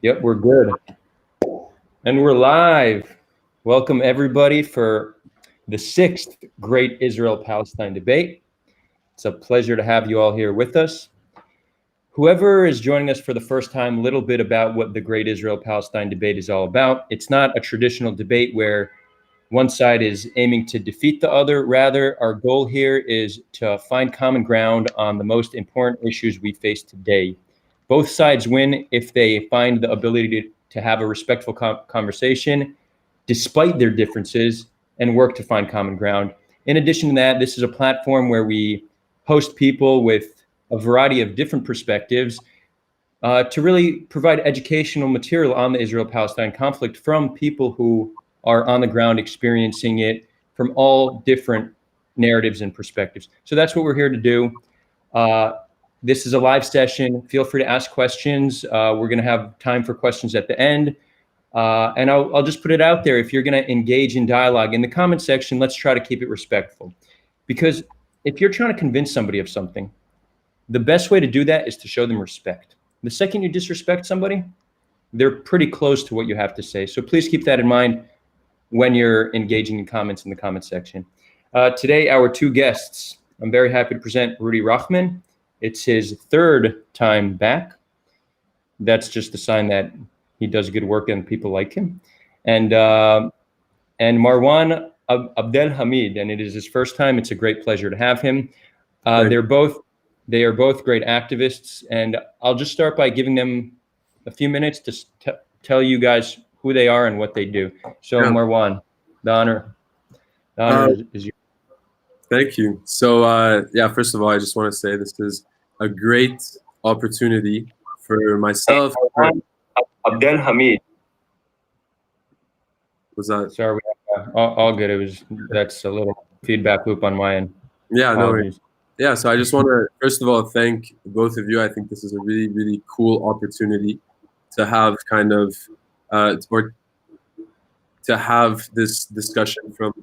Yep, we're good. And we're live. Welcome, everybody, for the sixth Great Israel-Palestine debate. It's a pleasure to have you all here with us. Whoever is joining us for the first time, a little bit about what the Great Israel-Palestine debate is all about. It's not a traditional debate where one side is aiming to defeat the other. Rather, our goal here is to find common ground on the most important issues we face today. Both sides win if they find the ability to have a respectful conversation despite their differences and work to find common ground. In addition to that, this is a platform where we host people with a variety of different perspectives to really provide educational material on the Israel-Palestine conflict from people who are on the ground experiencing it from all different narratives and perspectives. So that's what we're here to do. This is a live session. Feel free to ask questions. We're going to have time for questions at the end. And I'll just put it out there. If you're going to engage in dialogue in the comment section, let's try to keep it respectful. Because if you're trying to convince somebody of something, the best way to do that is to show them respect. The second you disrespect somebody, they're pretty close to what you have to say. So please keep that in mind when you're engaging in comments in the comment section. Today, our two guests, I'm very happy to present Rudy Rochman. It's his third time back. That's just a sign that he does good work and people like him. And Marwan Abdelhamid, and it is his first time. It's a great pleasure to have him. They are both great activists, and I'll just start by giving them a few minutes to tell you guys who they are and what they do. So Marwan, the honor is yours. Thank you. So first of all, I just want to say this is a great opportunity for myself. Abdelhamid. Was that? Sorry, all good. That's a little feedback loop on my end. Yeah, no worries. Yeah, so I just want to, first of all, thank both of you. I think this is a really, really cool opportunity to have kind of, or to have this discussion from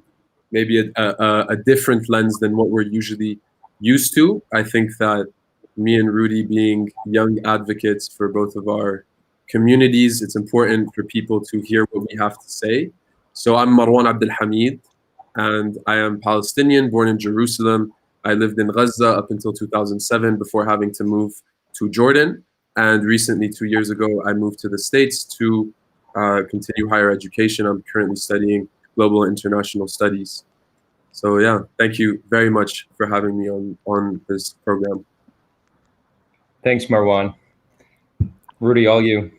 maybe a different lens than what we're usually used to. I think that me and Rudy being young advocates for both of our communities, it's important for people to hear what we have to say. So I'm Marwan Abdelhamid, and I am Palestinian, born in Jerusalem. I lived in Gaza up until 2007 before having to move to Jordan. And recently, 2 years ago, I moved to the States to continue higher education. I'm currently studying global international studies. So yeah, thank you very much for having me on this program. Thanks, Marwan. Rudy, all you.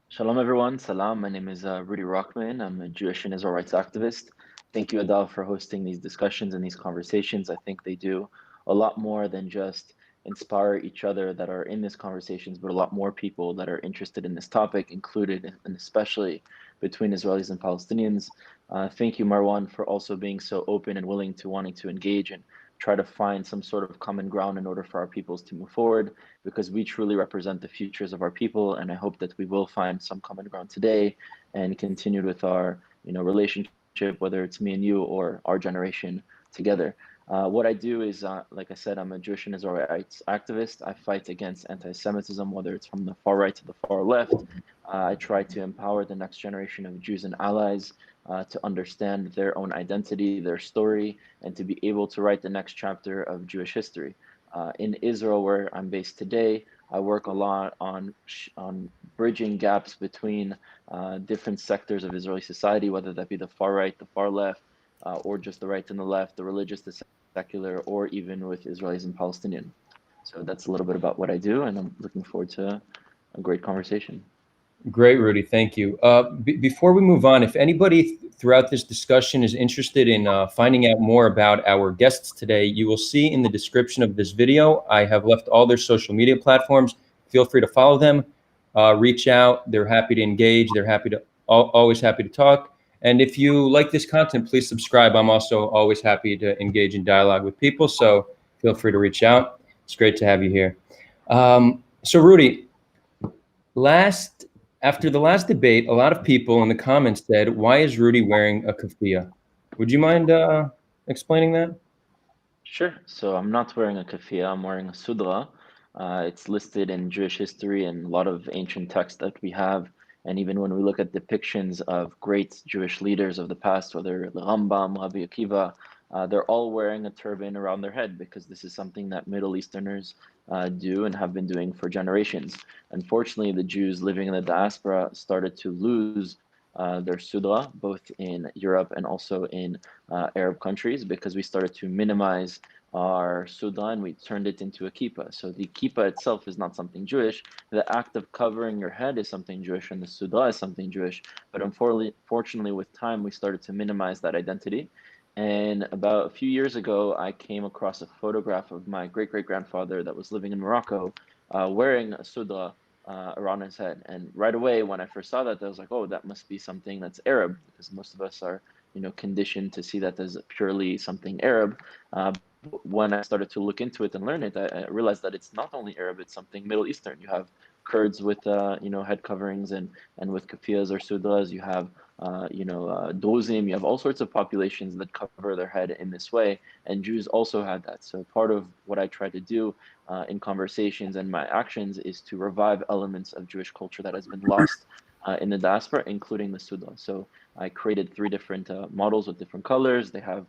Shalom, everyone. Salam. My name is Rudy Rochman. I'm a Jewish and Israel rights activist. Thank you, Adar, for hosting these discussions and these conversations. I think they do a lot more than just inspire each other that are in these conversations, but a lot more people that are interested in this topic included, and especially between Israelis and Palestinians. Thank you, Marwan, for also being so open and willing to wanting to engage and try to find some sort of common ground in order for our peoples to move forward, because we truly represent the futures of our people. And I hope that we will find some common ground today and continue with our relationship, whether it's me and you or our generation together. What I do is, like I said, I'm a Jewish and Israel rights activist. I fight against anti-Semitism, whether it's from the far right to the far left. I try to empower the next generation of Jews and allies to understand their own identity, their story, and to be able to write the next chapter of Jewish history. In Israel, where I'm based today, I work a lot on bridging gaps between different sectors of Israeli society, whether that be the far right, the far left, or just the right and the left, the religious, the secular, or even with Israelis and Palestinian. So that's a little bit about what I do, and I'm looking forward to a great conversation. Great, Rudy. Thank you. Before we move on, if anybody throughout this discussion is interested in finding out more about our guests today, you will see in the description of this video, I have left all their social media platforms. Feel free to follow them, reach out. They're happy to engage. They're always happy to talk. And if you like this content, please subscribe. I'm also always happy to engage in dialogue with people. So feel free to reach out. It's great to have you here. So Rudy, after the last debate, a lot of people in the comments said, "Why is Rudy wearing a keffiyeh?" Would you mind explaining that? Sure. So I'm not wearing a keffiyeh. I'm wearing a sudra, It's listed in Jewish history and a lot of ancient texts that we have. And even when we look at depictions of great Jewish leaders of the past, whether the Rambam, Rabbi Akiva, they're all wearing a turban around their head because this is something that Middle Easterners do and have been doing for generations. Unfortunately, the Jews living in the diaspora started to lose their Sudra, both in Europe and also in Arab countries, because we started to minimize our Sudra and we turned it into a kippah. So the kippah itself is not something Jewish. The act of covering your head is something Jewish, and the Sudra is something Jewish. But unfortunately, with time, we started to minimize that identity. And about a few years ago, I came across a photograph of my great-great-grandfather that was living in Morocco, wearing a Sudra around his head. And right away, when I first saw that, I was like, oh, that must be something that's Arab, because most of us are, conditioned to see that as purely something Arab. When I started to look into it and learn it, I realized that it's not only Arab, it's something Middle Eastern. You have Kurds with, head coverings and with kafiyas or sudras. You have, Dozim. You have all sorts of populations that cover their head in this way. And Jews also had that. So part of what I try to do in conversations and my actions is to revive elements of Jewish culture that has been lost in the diaspora, including the Sudra. So I created 3 different models with different colors. They have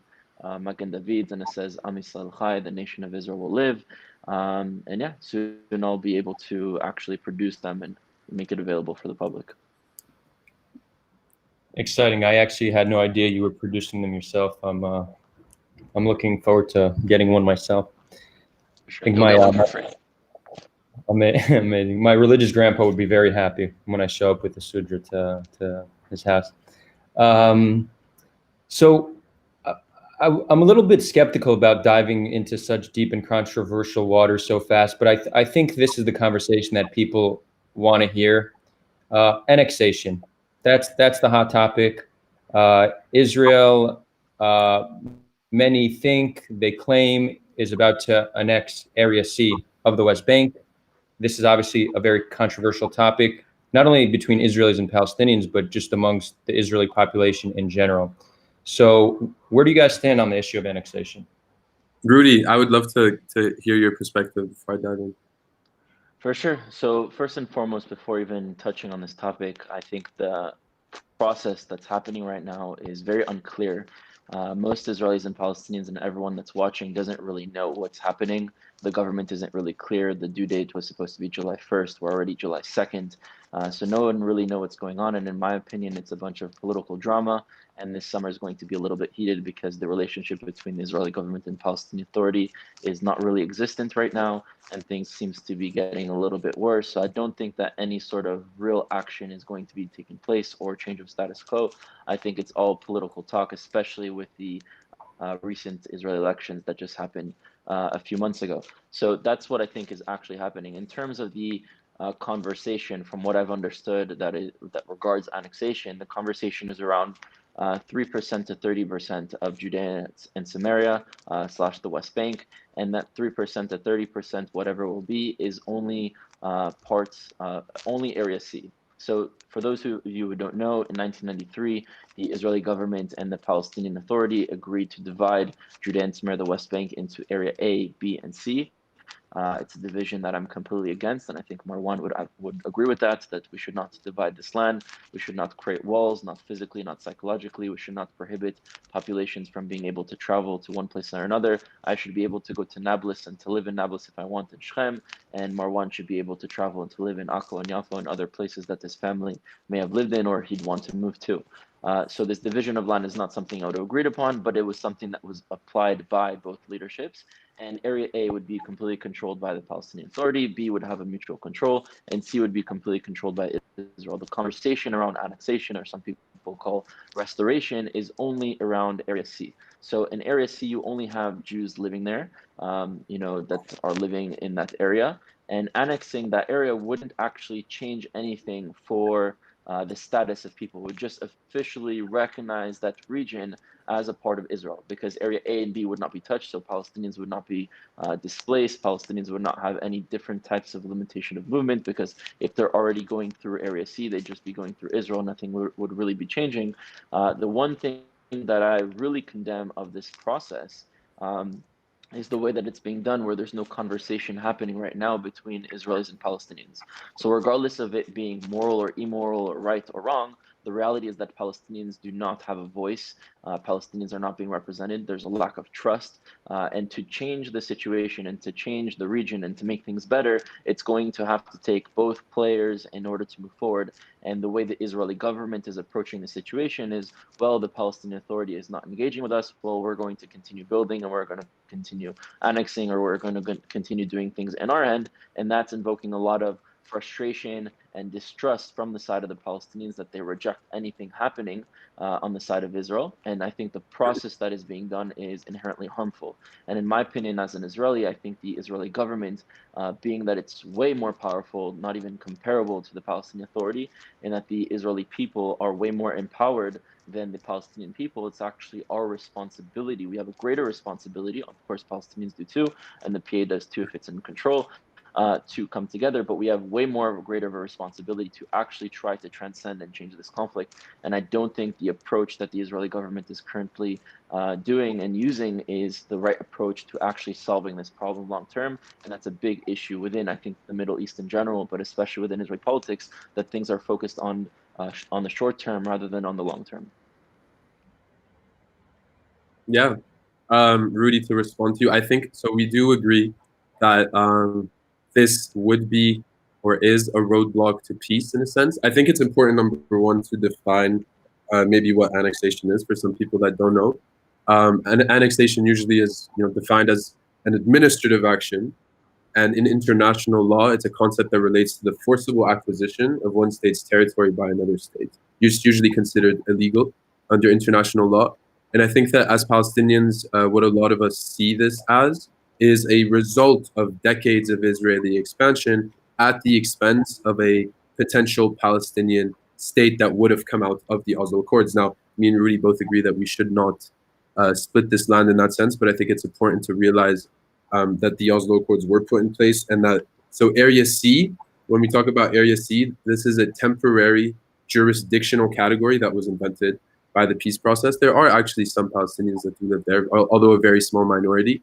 Magen David, and it says Am Yisrael Chai, the nation of Israel will live. And yeah, soon I'll be able to actually produce them and make it available for the public. Exciting. I actually had no idea you were producing them yourself. I'm looking forward to getting one myself. Sure. I think You'll my get one for free. amazing. My religious grandpa would be very happy when I show up with the sudra to his house. So I'm a little bit skeptical about diving into such deep and controversial waters so fast, but I think this is the conversation that people want to hear. Annexation. That's the hot topic. Israel, many think, they claim, is about to annex Area C of the West Bank. This is obviously a very controversial topic, not only between Israelis and Palestinians, but just amongst the Israeli population in general. So where do you guys stand on the issue of annexation? Rudy, I would love to hear your perspective before I dive in. For sure. So first and foremost, before even touching on this topic, I think the process that's happening right now is very unclear. Most Israelis and Palestinians and everyone that's watching doesn't really know what's happening. The government isn't really clear. The due date was supposed to be July 1st. We're already July 2nd. So no one really knows what's going on. And in my opinion, it's a bunch of political drama. And this summer is going to be a little bit heated because the relationship between the Israeli government and Palestinian Authority is not really existent right now. And things seems to be getting a little bit worse. So I don't think that any sort of real action is going to be taking place or change of status quo. I think it's all political talk, especially with the recent Israeli elections that just happened a few months ago. So that's what I think is actually happening. In terms of the conversation, from what I've understood that regards annexation, the conversation is around 3% to 30% of Judea and Samaria slash the West Bank, and that 3% to 30%, whatever it will be, is only only Area C. So for those of you who don't know, in 1993, the Israeli government and the Palestinian Authority agreed to divide Judea and Samaria, the West Bank, into Area A, B, and C. It's a division that I'm completely against, and I think Marwan would agree with that we should not divide this land. We should not create walls, not physically, not psychologically. We should not prohibit populations from being able to travel to one place or another. I should be able to go to Nablus and to live in Nablus if I want in Shechem, and Marwan should be able to travel and to live in Akko and Yaffo and other places that his family may have lived in or he'd want to move to. So this division of land is not something I would have agreed upon, but it was something that was applied by both leaderships. And Area A would be completely controlled by the Palestinian Authority, B would have a mutual control, and C would be completely controlled by Israel. The conversation around annexation, or some people call restoration, is only around Area C. So in Area C, you only have Jews living there, that are living in that area. And annexing that area wouldn't actually change anything for the status of people. Would just officially recognize that region as a part of Israel, because Area A and B would not be touched, so Palestinians would not be displaced. Palestinians would not have any different types of limitation of movement, because if they're already going through Area C, they'd just be going through Israel. Nothing would really be changing. The one thing that I really condemn of this process is the way that it's being done, where there's no conversation happening right now between Israelis and Palestinians. So regardless of it being moral or immoral or right or wrong, the reality is that Palestinians do not have a voice. Palestinians are not being represented. There's a lack of trust. And to change the situation and to change the region and to make things better, it's going to have to take both players in order to move forward. And the way the Israeli government is approaching the situation is, well, the Palestinian Authority is not engaging with us. Well, we're going to continue building and we're going to continue annexing, or we're going to continue doing things in our end. And that's invoking a lot of frustration and distrust from the side of the Palestinians, that they reject anything happening on the side of Israel. And I think the process that is being done is inherently harmful. And in my opinion, as an Israeli, I think the Israeli government, being that it's way more powerful, not even comparable to the Palestinian Authority, and that the Israeli people are way more empowered than the Palestinian people, it's actually our responsibility. We have a greater responsibility. Of course, Palestinians do too, and the PA does too if it's in control, to come together. But we have way more of a greater of a responsibility to actually try to transcend and change this conflict. And I don't think the approach that the Israeli government is currently doing and using is the right approach to actually solving this problem long term. And that's a big issue within, I think, the Middle East in general, but especially within Israeli politics, that things are focused on the short term rather than on the long term. Yeah, Rudy, to respond to you, I think so. We do agree that this would be or is a roadblock to peace in a sense. I think it's important, number one, to define maybe what annexation is for some people that don't know. And annexation usually is, defined as an administrative action, and in international law, it's a concept that relates to the forcible acquisition of one state's territory by another state. It's usually considered illegal under international law. And I think that as Palestinians, what a lot of us see this as is a result of decades of Israeli expansion at the expense of a potential Palestinian state that would have come out of the Oslo Accords. Now, me and Rudy both agree that we should not split this land in that sense, but I think it's important to realize that the Oslo Accords were put in place, and that so Area C, when we talk about Area C, this is a temporary jurisdictional category that was invented by the peace process. There are actually some Palestinians that do live there, although a very small minority.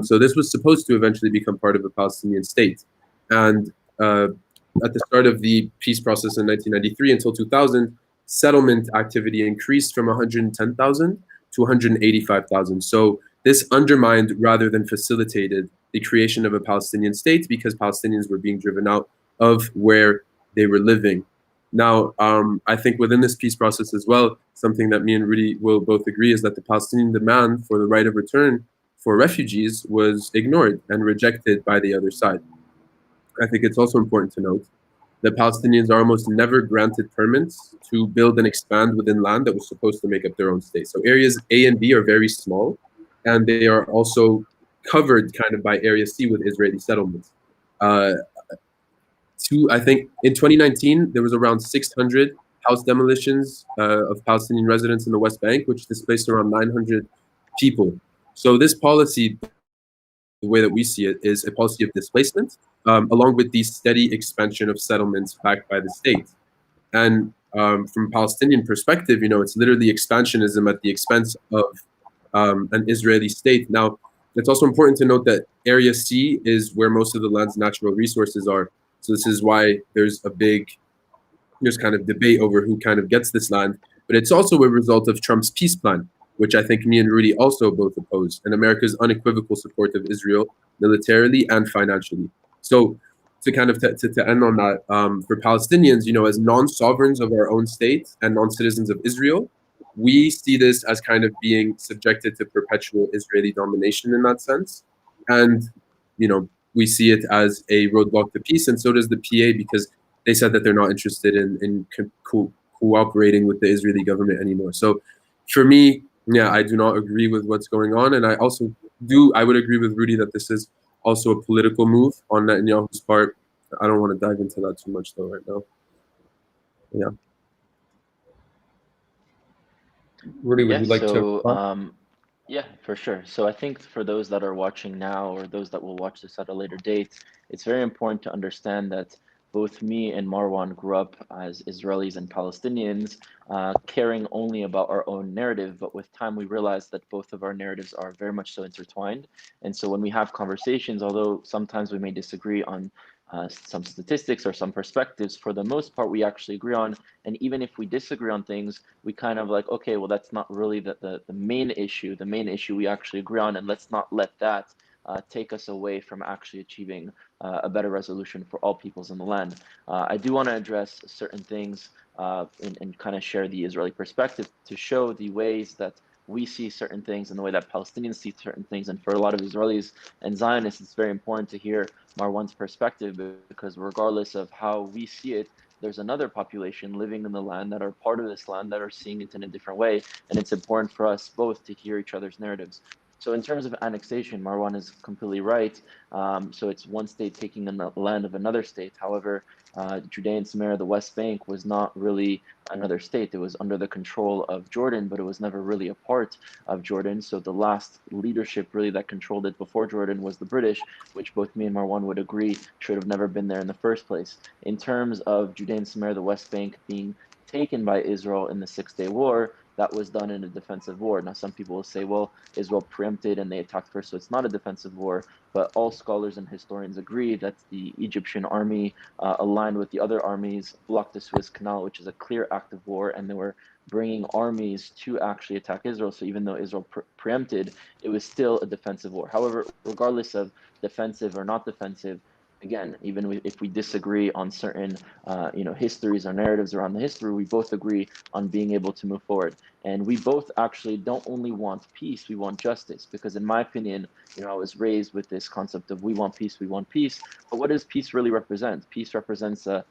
So this was supposed to eventually become part of a Palestinian state. And at the start of the peace process in 1993 until 2000, settlement activity increased from 110,000 to 185,000. So this undermined rather than facilitated the creation of a Palestinian state, because Palestinians were being driven out of where they were living. Now, I think within this peace process as well, something that me and Rudy will both agree is that the Palestinian demand for the right of return for refugees was ignored and rejected by the other side. I think it's also important to note that Palestinians are almost never granted permits to build and expand within land that was supposed to make up their own state. So areas A and B are very small, and they are also covered kind of by Area C with Israeli settlements. I think in 2019, there was around 600 house demolitions of Palestinian residents in the West Bank, which displaced around 900 people. So this policy, the way that we see it, is a policy of displacement, along with the steady expansion of settlements backed by the state. And from Palestinian perspective, it's literally expansionism at the expense of an Israeli state. Now, it's also important to note that Area C is where most of the land's natural resources are. So this is why there's kind of debate over who kind of gets this land. But it's also a result of Trump's peace plan, which I think me and Rudy also both oppose, and America's unequivocal support of Israel militarily and financially. So to kind of to end on that, for Palestinians, as non-sovereigns of our own state and non-citizens of Israel, we see this as kind of being subjected to perpetual Israeli domination in that sense. And, we see it as a roadblock to peace, and so does the PA, because they said that they're not interested in cooperating with the Israeli government anymore. So for me, yeah, I do not agree with what's going on. And I would agree with Rudy that this is also a political move on Netanyahu's part. I don't want to dive into that too much though right now. Yeah. Rudy, would you like to? Yeah, for sure. So I think for those that are watching now, or those that will watch this at a later date, it's very important to understand that both me and Marwan grew up as Israelis and Palestinians, caring only about our own narrative. But with time, we realized that both of our narratives are very much so intertwined. And so when we have conversations, although sometimes we may disagree on some statistics or some perspectives, for the most part, we actually agree on. And even if we disagree on things, we kind of like, okay, well, that's not really the main issue. The main issue we actually agree on, and let's not let that take us away from actually achieving a better resolution for all peoples in the land. I do want to address certain things and kind of share the Israeli perspective to show the ways that we see certain things and the way that Palestinians see certain things. And for a lot of Israelis and Zionists, it's very important to hear Marwan's perspective, because regardless of how we see it, there's another population living in the land that are part of this land that are seeing it in a different way. And it's important for us both to hear each other's narratives. So in terms of annexation, Marwan is completely right. So it's one state taking the land of another state. However, Judea and Samaria, the West Bank, was not really another state. It was under the control of Jordan, but it was never really a part of Jordan. So the last leadership really that controlled it before Jordan was the British, which both me and Marwan would agree should have never been there in the first place. In terms of Judea and Samaria, the West Bank being taken by Israel in the Six-Day War, that was done in a defensive war. Now, some people will say, well, Israel preempted and they attacked first, so it's not a defensive war. But all scholars and historians agree that the Egyptian army, aligned with the other armies, blocked the Suez Canal, which is a clear act of war, and they were bringing armies to actually attack Israel. So even though Israel preempted, it was still a defensive war. However, regardless of defensive or not defensive, again, even if we disagree on certain histories or narratives around the history, we both agree on being able to move forward. And we both actually don't only want peace, we want justice. Because in my opinion, I was raised with this concept of we want peace, we want peace. But what does peace really represent? Peace represents a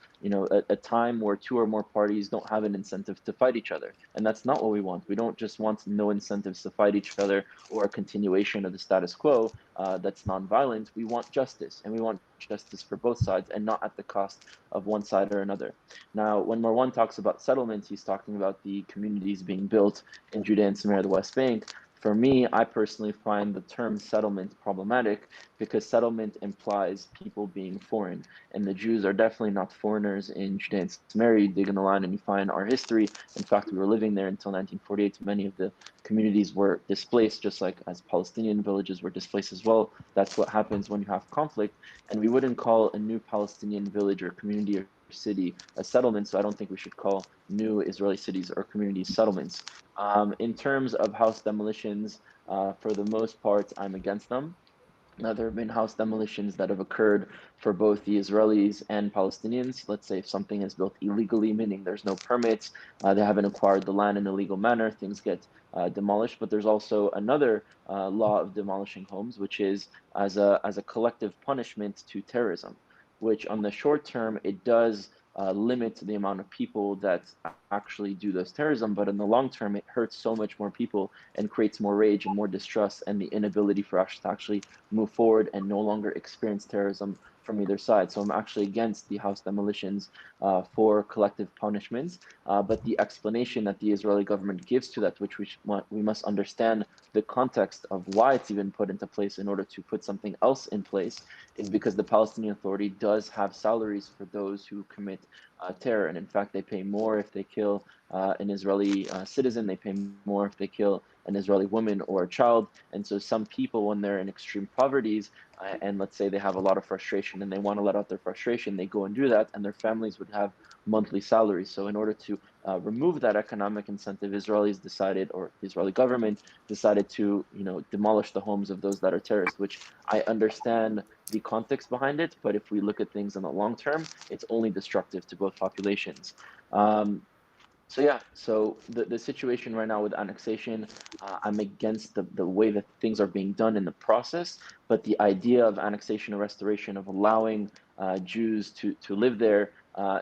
time where two or more parties don't have an incentive to fight each other. And that's not what we want. We don't just want no incentives to fight each other or a continuation of the status quo that's nonviolent. We want justice, and we want justice for both sides and not at the cost of one side or another. Now, when Marwan talks about settlements, he's talking about the communities being built in Judea and Samaria, the West Bank. For me, I personally find the term settlement problematic because settlement implies people being foreign. And the Jews are definitely not foreigners in Judea and Samaria. You dig in the line and you find our history. In fact, we were living there until 1948. Many of the communities were displaced, just like as Palestinian villages were displaced as well. That's what happens when you have conflict. And we wouldn't call a new Palestinian village or community or city a settlement, so I don't think we should call new Israeli cities or communities settlements. In terms of house demolitions, for the most part, I'm against them. Now, there have been house demolitions that have occurred for both the Israelis and Palestinians. Let's say if something is built illegally, meaning there's no permits, they haven't acquired the land in a legal manner, things get demolished. But there's also another law of demolishing homes, which is as a collective punishment to terrorism, which on the short term, it does limit the amount of people that actually do this terrorism. But in the long term, it hurts so much more people and creates more rage and more distrust and the inability for us to actually move forward and no longer experience terrorism from either side. So I'm actually against the house demolitions for collective punishments. But the explanation that the Israeli government gives to that, which we must understand the context of why it's even put into place in order to put something else in place, is because the Palestinian Authority does have salaries for those who commit terror. And in fact, they pay more if they kill an Israeli citizen, they pay more if they kill an Israeli woman or a child. And so some people, when they're in extreme poverties, and let's say they have a lot of frustration and they want to let out their frustration, they go and do that, and their families would have monthly salaries. So in order to remove that economic incentive, Israelis decided, or the Israeli government decided to, demolish the homes of those that are terrorists, which I understand the context behind it. But if we look at things in the long term, it's only destructive to both populations. So yeah, so the situation right now with annexation, I'm against the way that things are being done in the process, but the idea of annexation and restoration, of allowing Jews to live there,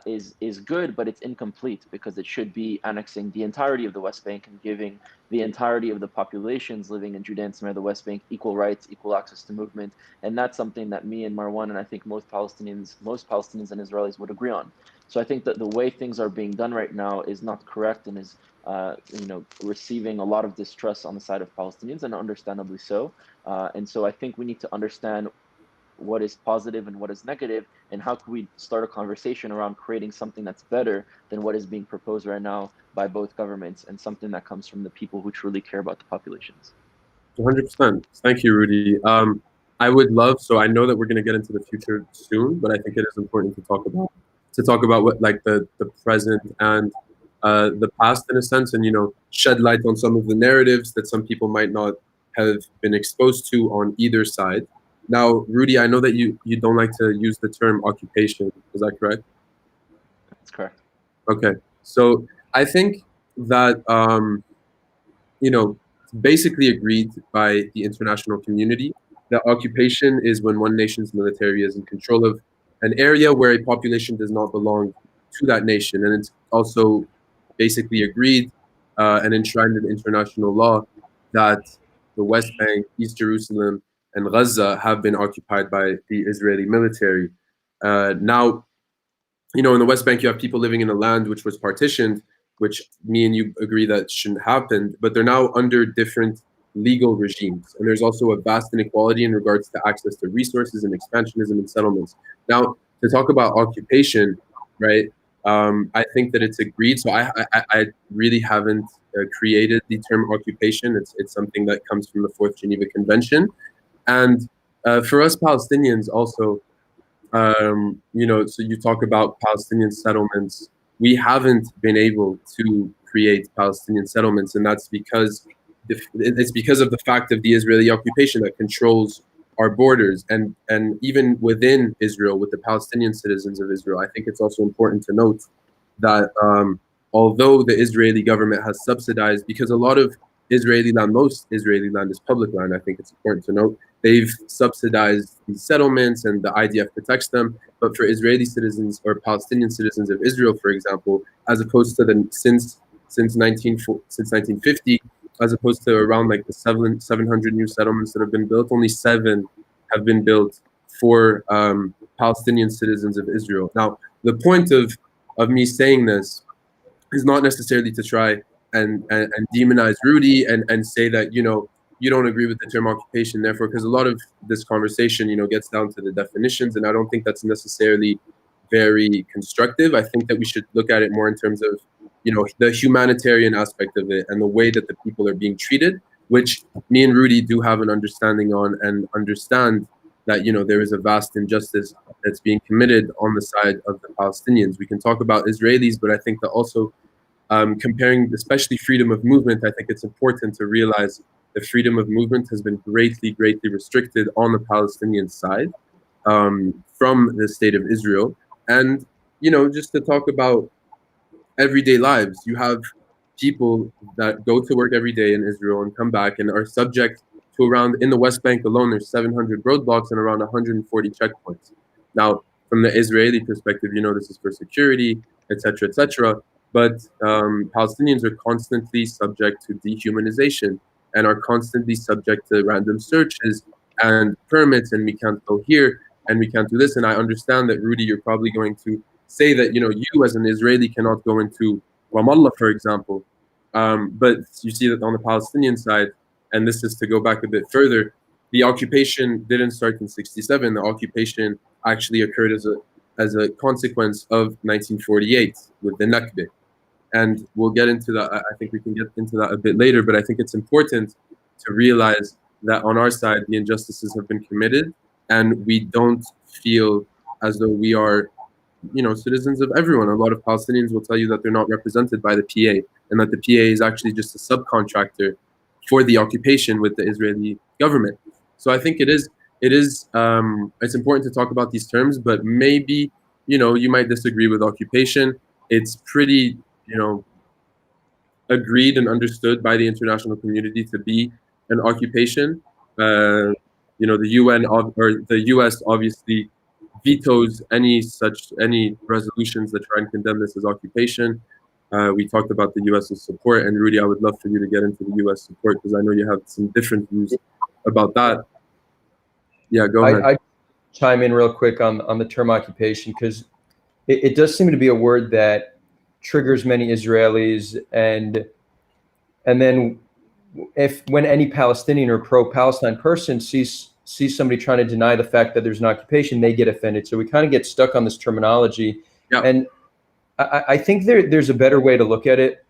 is good, but it's incomplete because it should be annexing the entirety of the West Bank and giving the entirety of the populations living in Judea and Samaria, the West Bank, equal rights, equal access to movement. And that's something that me and Marwan, and I think most Palestinians and Israelis would agree on. So I think that the way things are being done right now is not correct and is, receiving a lot of distrust on the side of Palestinians, and understandably so. And so I think we need to understand what is positive and what is negative, and how can we start a conversation around creating something that's better than what is being proposed right now by both governments, and something that comes from the people who truly care about the populations. 100%. Thank you, Rudy. I would love, so I know that we're going to get into the future soon, but I think it is important to talk about what, like, the present and the past, in a sense, and, you know, shed light on some of the narratives that some people might not have been exposed to on either side. Now, Rudy, I know that you don't like to use the term occupation. Is that correct? That's correct. Okay. So I think that, you know, basically agreed by the international community that occupation is when one nation's military is in control of an area where a population does not belong to that nation. And it's also basically agreed and enshrined in international law that the West Bank, East Jerusalem, and Gaza have been occupied by the Israeli military. Now, you know, in the West Bank, you have people living in a land which was partitioned, which me and you agree that shouldn't happen, but they're now under different legal regimes. And there's also a vast inequality in regards to access to resources and expansionism and settlements. Now, to talk about occupation, right, I think that it's agreed. So I really haven't created the term occupation. It's something that comes from the Fourth Geneva Convention. And for us Palestinians also, you know, so you talk about Palestinian settlements. We haven't been able to create Palestinian settlements, and that's because it's because of the fact of the Israeli occupation that controls our borders, and even within Israel, with the Palestinian citizens of Israel. I think it's also important to note that although the Israeli government has subsidized, because a lot of Israeli land, most Israeli land is public land, I think it's important to note, they've subsidized these settlements and the IDF protects them. But for Israeli citizens or Palestinian citizens of Israel, for example, as opposed to since 1950, as opposed to around like the 700 new settlements that have been built, only 7 have been built for Palestinian citizens of Israel. Now, the point of me saying this is not necessarily to try and demonize Rudy and say that, you know, you don't agree with the term occupation, therefore, because a lot of this conversation, you know, gets down to the definitions, and I don't think that's necessarily very constructive. I think that we should look at it more in terms of, you know, the humanitarian aspect of it and the way that the people are being treated, which me and Rudy do have an understanding on, and understand that, you know, there is a vast injustice that's being committed on the side of the Palestinians. We can talk about Israelis, but I think that also comparing especially freedom of movement, I think it's important to realize that freedom of movement has been greatly restricted on the Palestinian side from the state of Israel. And, you know, just to talk about everyday lives, you have people that go to work every day in Israel and come back and are subject to around, in the West Bank alone, there's 700 roadblocks and around 140 checkpoints. Now, from the Israeli perspective, you know, this is for security, etc., etc. But Palestinians are constantly subject to dehumanization and are constantly subject to random searches and permits, and we can't go here and we can't do this. And I understand that, Rudy, you're probably going to say that, you know, you as an Israeli cannot go into Ramallah, for example. But you see that on the Palestinian side, and this is to go back a bit further, the occupation didn't start in '67. The occupation actually occurred as a consequence of 1948 with the Nakba. And we'll get into that. I think we can get into that a bit later, but I think it's important to realize that on our side, the injustices have been committed, and we don't feel as though we are, you know, citizens of everyone. A lot of Palestinians will tell you that they're not represented by the PA, and that the PA is actually just a subcontractor for the occupation with the Israeli government. So I think it's important to talk about these terms, but maybe, you know, you might disagree with occupation. It's pretty, you know, agreed and understood by the international community to be an occupation. You know, the UN or the US obviously vetoes any resolutions that try and condemn this as occupation. We talked about the US's support, and Rudy, I would love for you to get into the US support, because I know you have some different views about that. Yeah, go ahead. I chime in real quick on the term occupation, because it does seem to be a word that triggers many Israelis, and then when any Palestinian or pro-Palestine person sees see somebody trying to deny the fact that there's an occupation, they get offended. So we kind of get stuck on this terminology. Yeah. And I think there's a better way to look at it.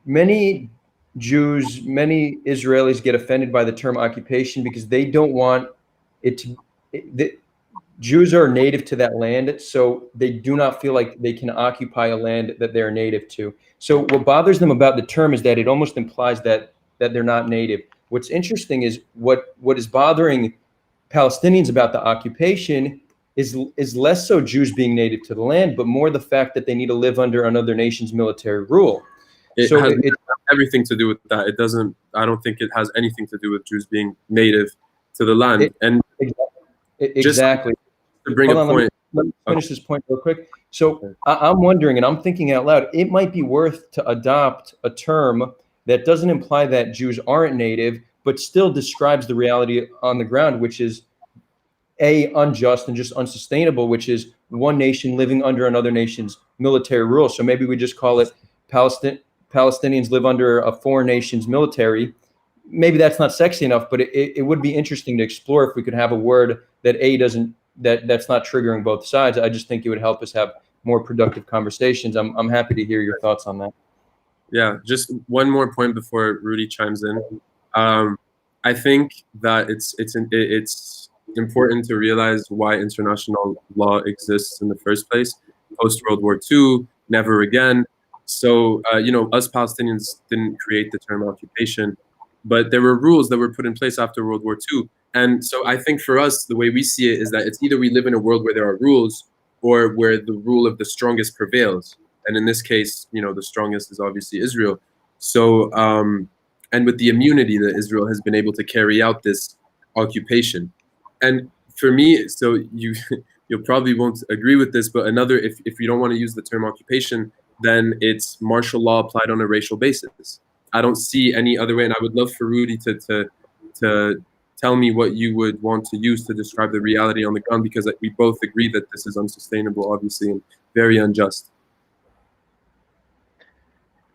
Many Jews, many Israelis get offended by the term occupation because they don't want it to. Jews are native to that land, so they do not feel like they can occupy a land that they're native to. So what bothers them about the term is that it almost implies that they're not native. What's interesting is what is bothering Palestinians about the occupation is less so Jews being native to the land, but more the fact that they need to live under another nation's military rule. It has everything to do with that. It doesn't. I don't think it has anything to do with Jews being native to the land. Exactly. To bring a point. Let me finish this point real quick. So I'm wondering, and I'm thinking out loud, it might be worth to adopt a term that doesn't imply that Jews aren't native, but still describes the reality on the ground, which is unjust and just unsustainable, which is one nation living under another nation's military rule. So maybe we just call it Palestinians live under a foreign nation's military. Maybe that's not sexy enough, but it would be interesting to explore if we could have a word that that's not triggering both sides. I just think it would help us have more productive conversations. I'm happy to hear your thoughts on that. Yeah, just one more point before Rudy chimes in. I think that it's important to realize why international law exists in the first place. Post World War II, never again. So us Palestinians didn't create the term occupation, but there were rules that were put in place after World War II. And so I think for us, the way we see it is that it's either we live in a world where there are rules or where the rule of the strongest prevails. And in this case, the strongest is obviously Israel. So, and with the immunity that Israel has been able to carry out this occupation. And for me, so you probably won't agree with this, but if you don't want to use the term occupation, then it's martial law applied on a racial basis. I don't see any other way, and I would love for Rudy to tell me what you would want to use to describe the reality on the ground, because we both agree that this is unsustainable, obviously, and very unjust.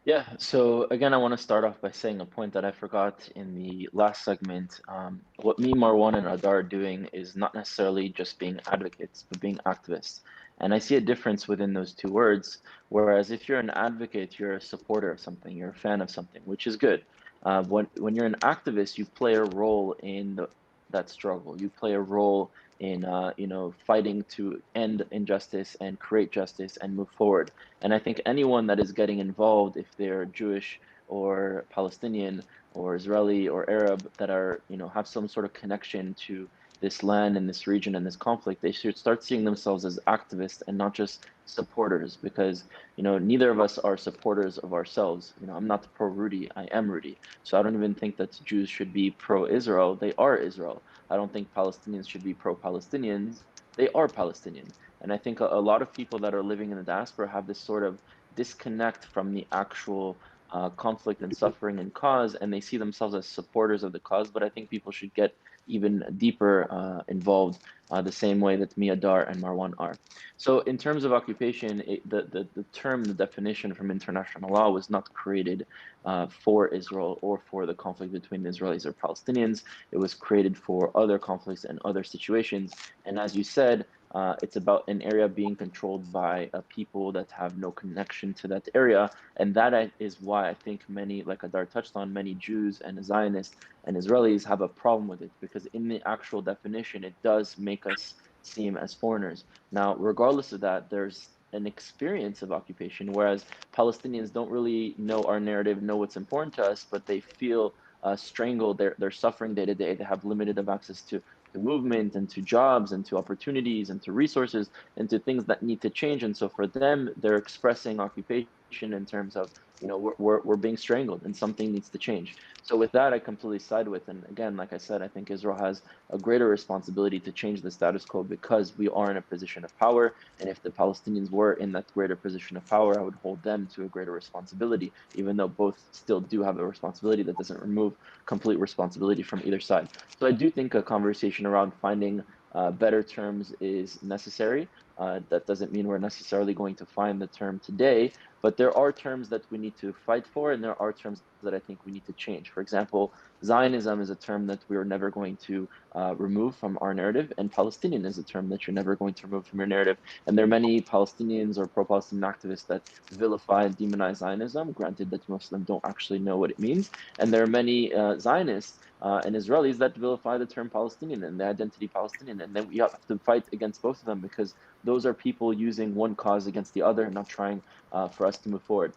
Yeah, so again, I want to start off by saying a point that I forgot in the last segment. What me, Marwan, and Adar are doing is not necessarily just being advocates, but being activists. And I see a difference within those two words, whereas if you're an advocate, you're a supporter of something, you're a fan of something, which is good. When you're an activist, you play a role in that struggle. You play a role in fighting to end injustice and create justice and move forward. And I think anyone that is getting involved, if they're Jewish or Palestinian or Israeli or Arab, that are have some sort of connection to this land and this region and this conflict, they should start seeing themselves as activists and not just supporters, because neither of us are supporters of ourselves. I'm not pro Rudy, I am Rudy. So I don't even think that Jews should be pro-Israel. They are Israel. I don't think Palestinians should be pro-Palestinians. They are Palestinian. And I think a lot of people that are living in the diaspora have this sort of disconnect from the actual conflict and suffering and cause, and they see themselves as supporters of the cause. But I think people should get even deeper involved the same way that me, Adar, and Marwan are. So in terms of occupation, the term, the definition from international law was not created for Israel or for the conflict between Israelis or Palestinians. It was created for other conflicts and other situations. And as you said, it's about an area being controlled by people that have no connection to that area. And that is why I think many, like Adar touched on, many Jews and Zionists and Israelis have a problem with it, because in the actual definition, it does make us seem as foreigners. Now, regardless of that, there's an experience of occupation, whereas Palestinians don't really know our narrative, know what's important to us, but they feel strangled. They're suffering day to day. They have limited of access to movement and to jobs and to opportunities and to resources and to things that need to change. And so for them, they're expressing occupation in terms of, we're being strangled and something needs to change. So with that, I completely side with. And again, like I said, I think Israel has a greater responsibility to change the status quo because we are in a position of power. And if the Palestinians were in that greater position of power, I would hold them to a greater responsibility, even though both still do have a responsibility. That doesn't remove complete responsibility from either side. So I do think a conversation around finding better terms is necessary. That doesn't mean we're necessarily going to find the term today, but there are terms that we need to fight for, and there are terms that I think we need to change. For example, Zionism is a term that we are never going to remove from our narrative, and Palestinian is a term that you're never going to remove from your narrative. And there are many Palestinians or pro-Palestinian activists that vilify and demonize Zionism, granted that most of them don't actually know what it means. And there are many Zionists and Israelis that vilify the term Palestinian and the identity Palestinian. And then we have to fight against both of them, because those are people using one cause against the other and not trying for us to move forward.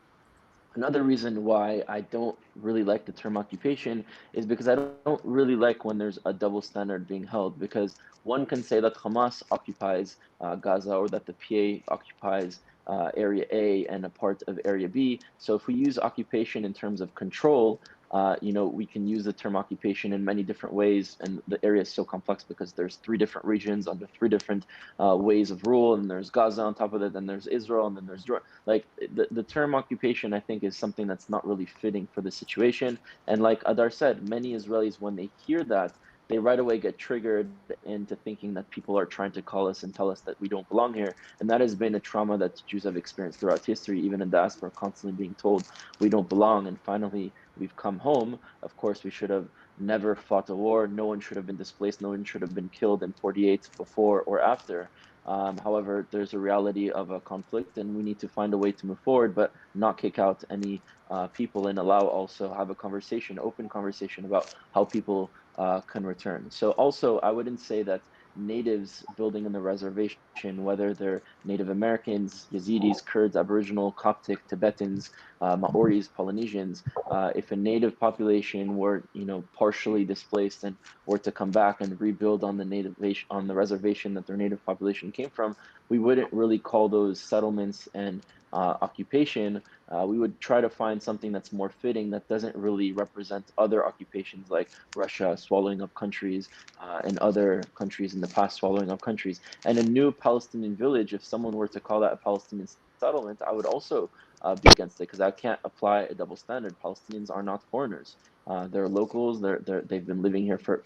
Another reason why I don't really like the term occupation is because I don't really like when there's a double standard being held. Because one can say that Hamas occupies Gaza, or that the PA occupies Area A and a part of Area B. So if we use occupation in terms of control, we can use the term occupation in many different ways, and the area is so complex because there's three different regions under three different ways of rule, and there's Gaza on top of it, then there's Israel, and then there's Jordan. Like the term occupation, I think, is something that's not really fitting for the situation. And like Adar said, many Israelis, when they hear that, they right away get triggered into thinking that people are trying to call us and tell us that we don't belong here. And that has been a trauma that Jews have experienced throughout history, even in diaspora, constantly being told we don't belong. And finally, we've come home. Of course, we should have never fought a war. No one should have been displaced. No one should have been killed in 48 before or after. However, there's a reality of a conflict, and we need to find a way to move forward, but not kick out any people, and allow also have a conversation, open conversation about how people can return. So also, I wouldn't say that natives building in the reservation, whether they're Native Americans, Yazidis, Kurds, Aboriginal, Coptic, Tibetans, Maoris, Polynesians, if a native population were, partially displaced and were to come back and rebuild on the reservation that their native population came from, we wouldn't really call those settlements and occupation. We would try to find something that's more fitting, that doesn't really represent other occupations like Russia swallowing up countries and other countries in the past swallowing up countries. And a new Palestinian village, if someone were to call that a Palestinian settlement, I would also be against it, because I can't apply a double standard. Palestinians are not foreigners. They're locals. They've been living here for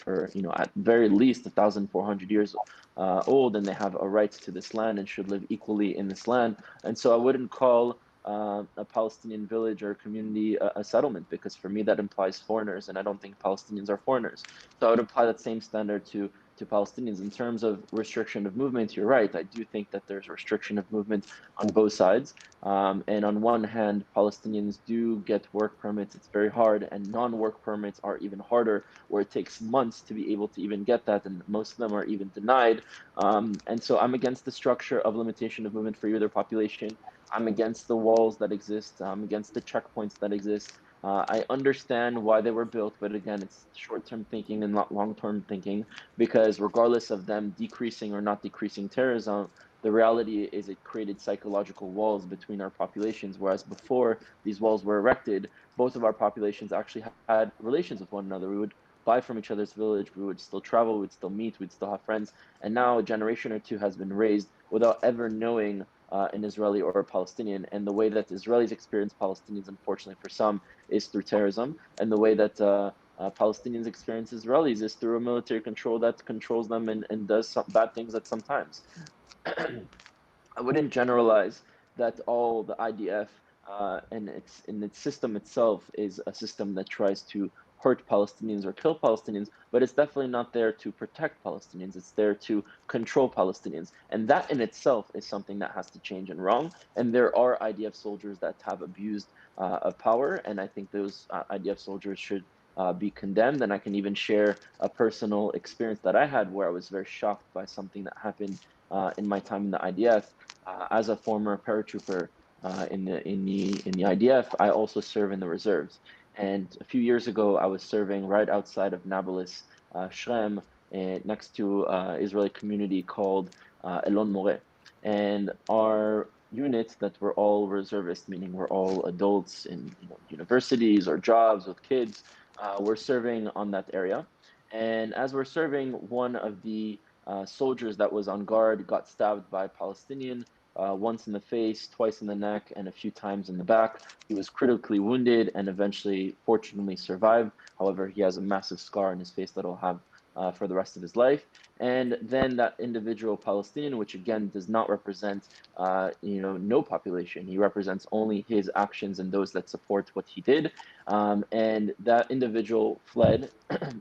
at very least 1,400 years old, and they have a right to this land and should live equally in this land. And so I wouldn't call a Palestinian village or community a settlement, because for me that implies foreigners, and I don't think Palestinians are foreigners. So I would apply that same standard to Palestinians. In terms of restriction of movement, you're right. I do think that there's restriction of movement on both sides. And on one hand, Palestinians do get work permits. It's very hard, and non-work permits are even harder, where it takes months to be able to even get that, and most of them are even denied. And so I'm against the structure of limitation of movement for either population. I'm against the walls that exist. I'm against the checkpoints that exist. I understand why they were built, but again, it's short-term thinking and not long-term thinking, because regardless of them decreasing or not decreasing terrorism, the reality is it created psychological walls between our populations, whereas before these walls were erected, both of our populations actually had relations with one another. We would buy from each other's village, we would still travel, we would still meet, we'd still have friends. And now a generation or two has been raised without ever knowing an Israeli or a Palestinian. And the way that Israelis experience Palestinians, unfortunately for some, is through terrorism. And the way that Palestinians experience Israelis is through a military control that controls them and does some bad things at some times. I wouldn't generalize that all the IDF and its system itself is a system that tries to hurt Palestinians or kill Palestinians, but it's definitely not there to protect Palestinians. It's there to control Palestinians, and that in itself is something that has to change and wrong. And there are IDF soldiers that have abused of power, and I think those IDF soldiers should be condemned. And I can even share a personal experience that I had, where I was very shocked by something that happened in my time in the IDF. As a former paratrooper in the IDF, I also serve in the reserves. And a few years ago, I was serving right outside of Nablus, Shrem, next to Israeli community called Elon Moreh. And our units that were all reservists, meaning we're all adults in universities or jobs with kids, were serving on that area. And as we're serving, one of the soldiers that was on guard got stabbed by a Palestinian, once in the face, twice in the neck, and a few times in the back. He was critically wounded and eventually, fortunately, survived. However, he has a massive scar on his face that he'll have for the rest of his life. And then that individual Palestinian, which again does not represent, no population. He represents only his actions and those that support what he did. And that individual fled,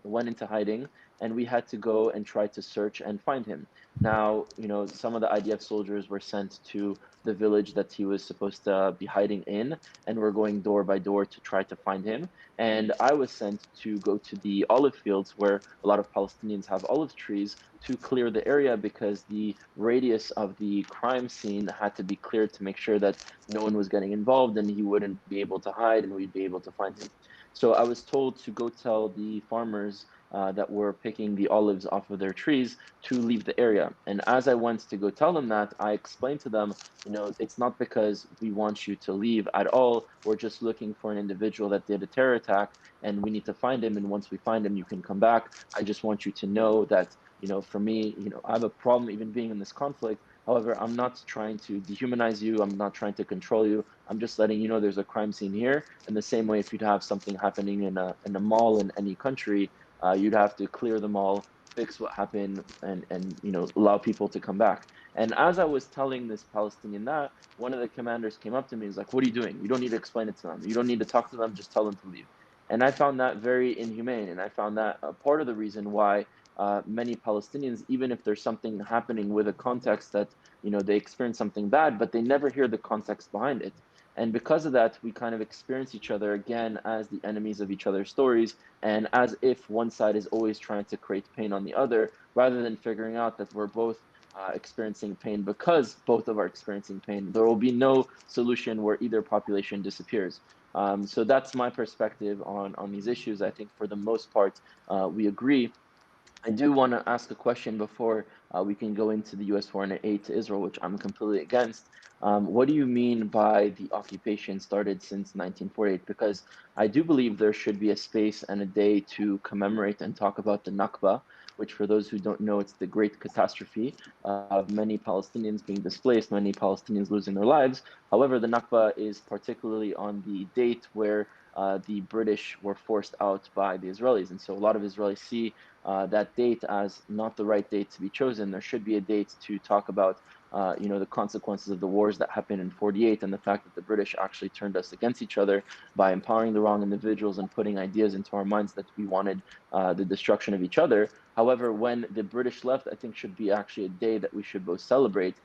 went into hiding, and we had to go and try to search and find him. Now, some of the IDF soldiers were sent to the village that he was supposed to be hiding in, and we're going door by door to try to find him. And I was sent to go to the olive fields where a lot of Palestinians have olive trees to clear the area, because the radius of the crime scene had to be cleared to make sure that no one was getting involved and he wouldn't be able to hide and we'd be able to find him. So I was told to go tell the farmers that were picking the olives off of their trees to leave the area. And as I went to go tell them that, I explained to them, it's not because we want you to leave at all. We're just looking for an individual that did a terror attack, and we need to find him. And once we find him, you can come back. I just want you to know that, for me, I have a problem even being in this conflict. However, I'm not trying to dehumanize you. I'm not trying to control you. I'm just letting you know there's a crime scene here. In the same way, if you'd have something happening in a mall in any country, you'd have to clear the mall, fix what happened, and allow people to come back. And as I was telling this Palestinian that, one of the commanders came up to me and was like, "What are you doing? You don't need to explain it to them. You don't need to talk to them. Just tell them to leave." And I found that very inhumane. And I found that part of the reason why many Palestinians, even if there's something happening with a context that, they experience something bad, but they never hear the context behind it. And because of that, we kind of experience each other again as the enemies of each other's stories, and as if one side is always trying to create pain on the other, rather than figuring out that we're both experiencing pain because both of are experiencing pain. There will be no solution where either population disappears. So that's my perspective on these issues. I think for the most part, we agree. I do want to ask a question before we can go into the U.S. foreign aid to Israel, which I'm completely against. What do you mean by the occupation started since 1948? Because I do believe there should be a space and a day to commemorate and talk about the Nakba, which, for those who don't know, it's the great catastrophe of many Palestinians being displaced, many Palestinians losing their lives. However, the Nakba is particularly on the date where the British were forced out by the Israelis. And so a lot of Israelis see that date as not the right date to be chosen. There should be a date to talk about, the consequences of the wars that happened in 48, and the fact that the British actually turned us against each other by empowering the wrong individuals and putting ideas into our minds that we wanted the destruction of each other. However, when the British left, I think should be actually a day that we should both celebrate.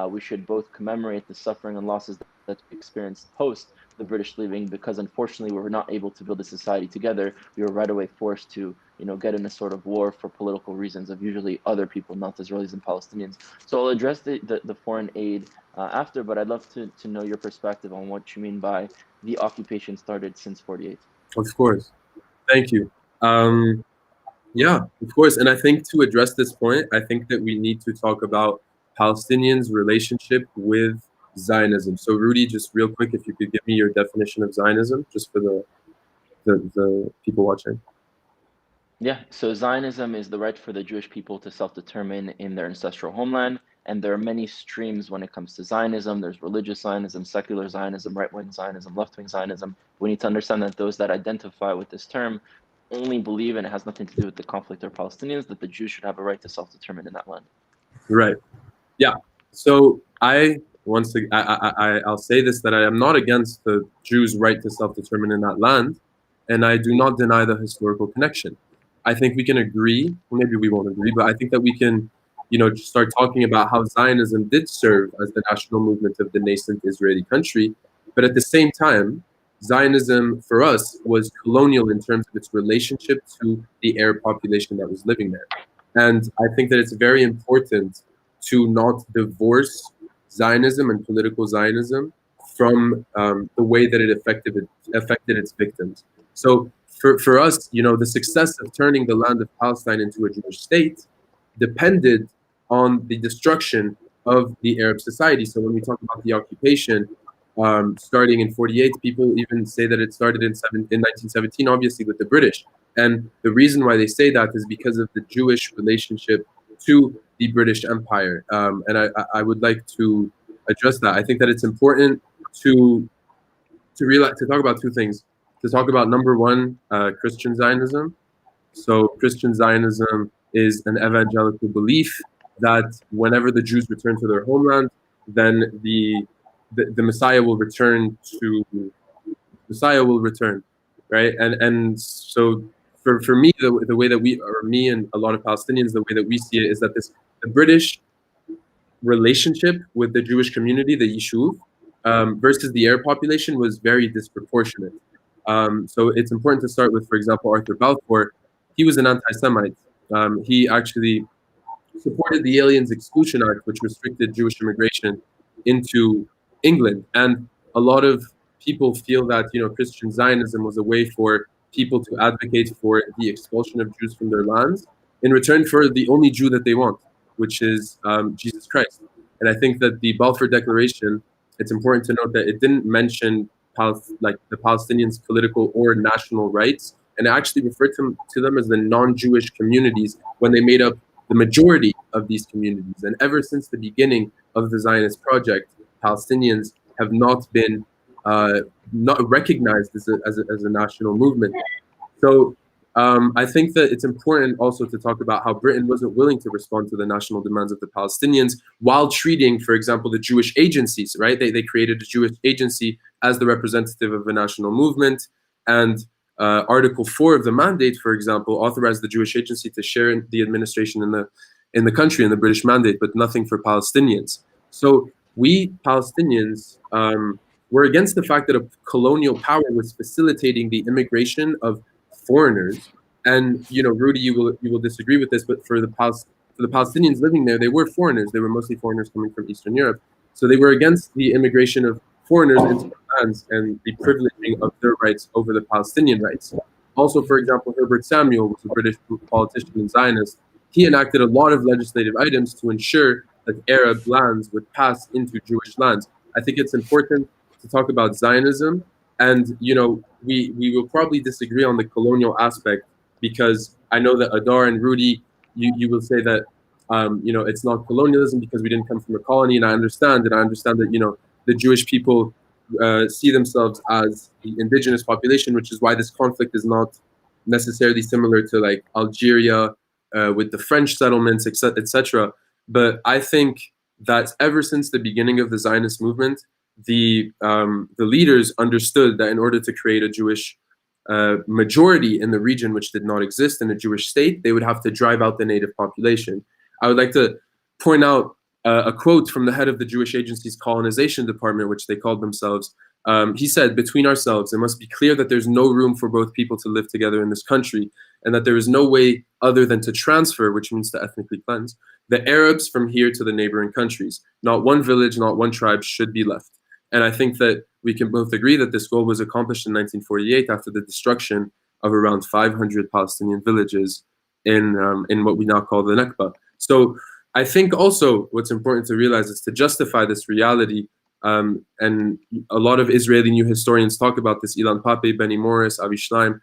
We should both commemorate the suffering and losses that we experienced post the British leaving, because unfortunately we were not able to build a society together. We were right away forced to, get in a sort of war for political reasons of usually other people, not Israelis and Palestinians. So I'll address the foreign aid after, but I'd love to know your perspective on what you mean by the occupation started since 48. Of course. Thank you. Yeah, of course. And I think to address this point, I think that we need to talk about Palestinians' relationship with Zionism. So, Rudy, just real quick, if you could give me your definition of Zionism, just for the people watching. Yeah, so Zionism is the right for the Jewish people to self-determine in their ancestral homeland. And there are many streams when it comes to Zionism. There's religious Zionism, secular Zionism, right-wing Zionism, left-wing Zionism. We need to understand that those that identify with this term only believe, and it has nothing to do with the conflict or Palestinians, that the Jews should have a right to self-determine in that land. Right. Yeah. So I'll say this, that I am not against the Jews' right to self-determine in that land, and I do not deny the historical connection. I think we can agree, or maybe we won't agree, but I think that we can, just start talking about how Zionism did serve as the national movement of the nascent Israeli country, but at the same time, Zionism for us was colonial in terms of its relationship to the Arab population that was living there. And I think that it's very important to not divorce Zionism and political Zionism from the way that it affected its victims. So for us, the success of turning the land of Palestine into a Jewish state depended on the destruction of the Arab society. So when we talk about the occupation starting in 48, people even say that it started in 1917, obviously with the British. And the reason why they say that is because of the Jewish relationship to the British Empire. And I would like to address that. I think that it's important to talk about two things. To talk about, number one, Christian Zionism, So Christian Zionism is an evangelical belief that whenever the Jews return to their homeland, then the Messiah will return right? And so for me, the way that me and a lot of Palestinians, the way that we see it is that the British relationship with the Jewish community, the Yishuv, versus the Arab population was very disproportionate. So it's important to start with, for example, Arthur Balfour. He was an anti-Semite. He actually supported the Aliens Exclusion Act, which restricted Jewish immigration into England. And a lot of people feel that Christian Zionism was a way for people to advocate for the expulsion of Jews from their lands in return for the only Jew that they want, which is Jesus Christ. And I think that the Balfour Declaration, it's important to note that it didn't mention the Palestinians' political or national rights, and it actually referred to them as the non-Jewish communities when they made up the majority of these communities. And ever since the beginning of the Zionist project, Palestinians have not been not recognized as a national movement. So I think that it's important also to talk about how Britain wasn't willing to respond to the national demands of the Palestinians while treating, for example, the Jewish agencies, right? They created a Jewish agency as the representative of a national movement. And Article 4 of the mandate, for example, authorized the Jewish agency to share in the administration in the country, in the British mandate, but nothing for Palestinians. So we Palestinians were against the fact that a colonial power was facilitating the immigration of foreigners. And Rudy, you will disagree with this, but for the Palestinians living there, they were foreigners. They were mostly foreigners coming from Eastern Europe. So they were against the immigration of foreigners into their lands and the privileging of their rights over the Palestinian rights. Also, for example, Herbert Samuel was a British politician and Zionist. He enacted a lot of legislative items to ensure that Arab lands would pass into Jewish lands. I think it's important to talk about Zionism, and we will probably disagree on the colonial aspect, because I know that Adar and Rudy, you will say that it's not colonialism because we didn't come from a colony, and I understand that the Jewish people see themselves as the indigenous population, which is why this conflict is not necessarily similar to like Algeria with the French settlements, etc. But I think that ever since the beginning of the Zionist movement, the leaders understood that in order to create a Jewish majority in the region, which did not exist in a Jewish state, they would have to drive out the native population. I would like to point out a quote from the head of the Jewish Agency's colonization department, which they called themselves. He said, "Between ourselves, it must be clear that there's no room for both people to live together in this country, and that there is no way other than to transfer, which means to ethnically cleanse, the Arabs from here to the neighboring countries. Not one village, not one tribe should be left." And I think that we can both agree that this goal was accomplished in 1948 after the destruction of around 500 Palestinian villages in what we now call the Nakba. So I think also what's important to realize is to justify this reality, and a lot of Israeli new historians talk about this, Ilan Pape, Benny Morris, Avi Schleim.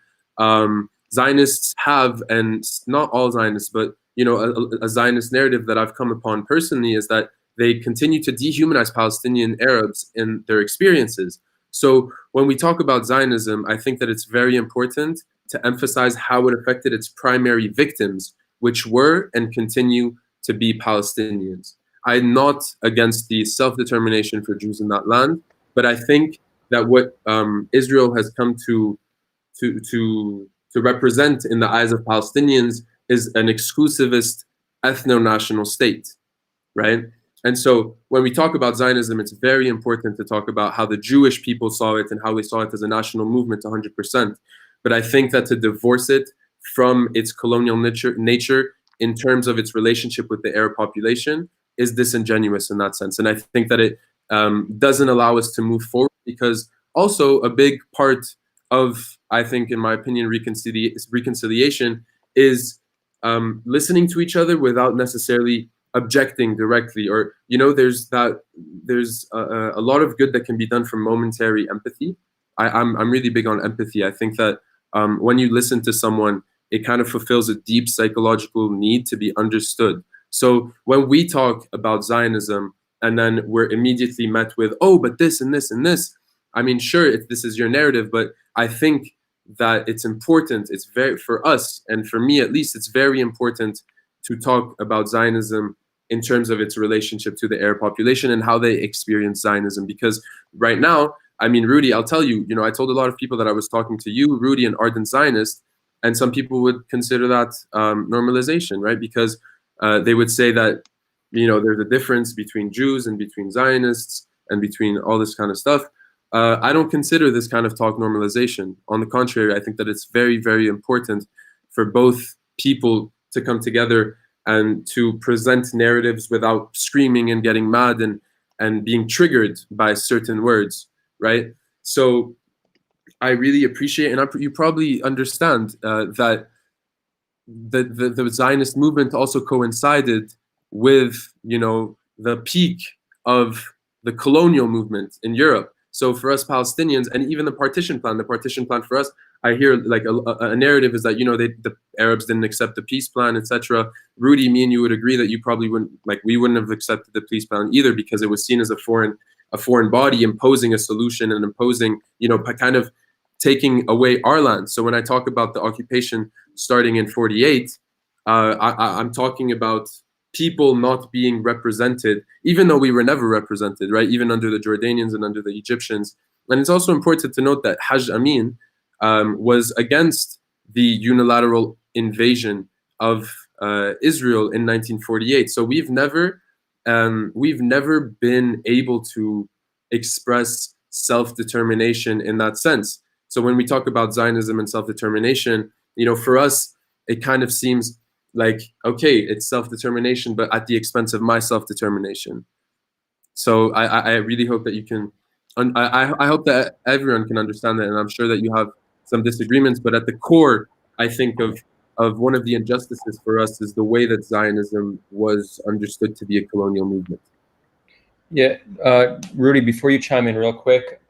Zionists have, and not all Zionists, but a Zionist narrative that I've come upon personally is that they continue to dehumanize Palestinian Arabs in their experiences. So when we talk about Zionism, I think that it's very important to emphasize how it affected its primary victims, which were and continue to be Palestinians. I'm not against the self-determination for Jews in that land, but I think that what Israel has come to represent in the eyes of Palestinians is an exclusivist ethno-national state, right? And so when we talk about Zionism, it's very important to talk about how the Jewish people saw it and how they saw it as a national movement 100%. But I think that to divorce it from its colonial nature in terms of its relationship with the Arab population is disingenuous in that sense. And I think that it doesn't allow us to move forward, because also a big part of, I think, in my opinion, reconciliation is listening to each other without necessarily objecting directly, or there's a lot of good that can be done from momentary empathy. I'm really big on empathy. I think that when you listen to someone, it kind of fulfills a deep psychological need to be understood. So when we talk about Zionism and then we're immediately met with, oh, but this and this and this, I mean, sure, this is your narrative, but I think that it's important, it's very, for us, and for me at least, it's very important to talk about Zionism in terms of its relationship to the Arab population and how they experience Zionism. Because right now, I mean, Rudy, I'll tell you, I told a lot of people that I was talking to you, Rudy, an ardent Zionist, and some people would consider that normalization, right? Because they would say that, there's a difference between Jews and between Zionists and between all this kind of stuff. I don't consider this kind of talk normalization. On the contrary, I think that it's very, very important for both people to come together and to present narratives without screaming and getting mad and being triggered by certain words, right? So I really appreciate, and you probably understand that the Zionist movement also coincided with, the peak of the colonial movement in Europe. So for us Palestinians, and even the partition plan for us, I hear like a narrative is that, the Arabs didn't accept the peace plan, etc. Rudy, me and you would agree that you probably wouldn't, like, we wouldn't have accepted the peace plan either, because it was seen as a foreign body imposing a solution and imposing, kind of taking away our land. So when I talk about the occupation starting in 48, I'm talking about people not being represented, even though we were never represented, right? Even under the Jordanians and under the Egyptians. And it's also important to note that Hajj Amin was against the unilateral invasion of Israel in 1948. So we've never been able to express self-determination in that sense. So when we talk about Zionism and self-determination, for us, it kind of seems like, okay, it's self-determination, but at the expense of my self-determination. So I really hope that you can, I hope that everyone can understand that, and I'm sure that you have some disagreements, but at the core, I think of one of the injustices for us is the way that Zionism was understood to be a colonial movement. Yeah, Rudy, before you chime in real quick,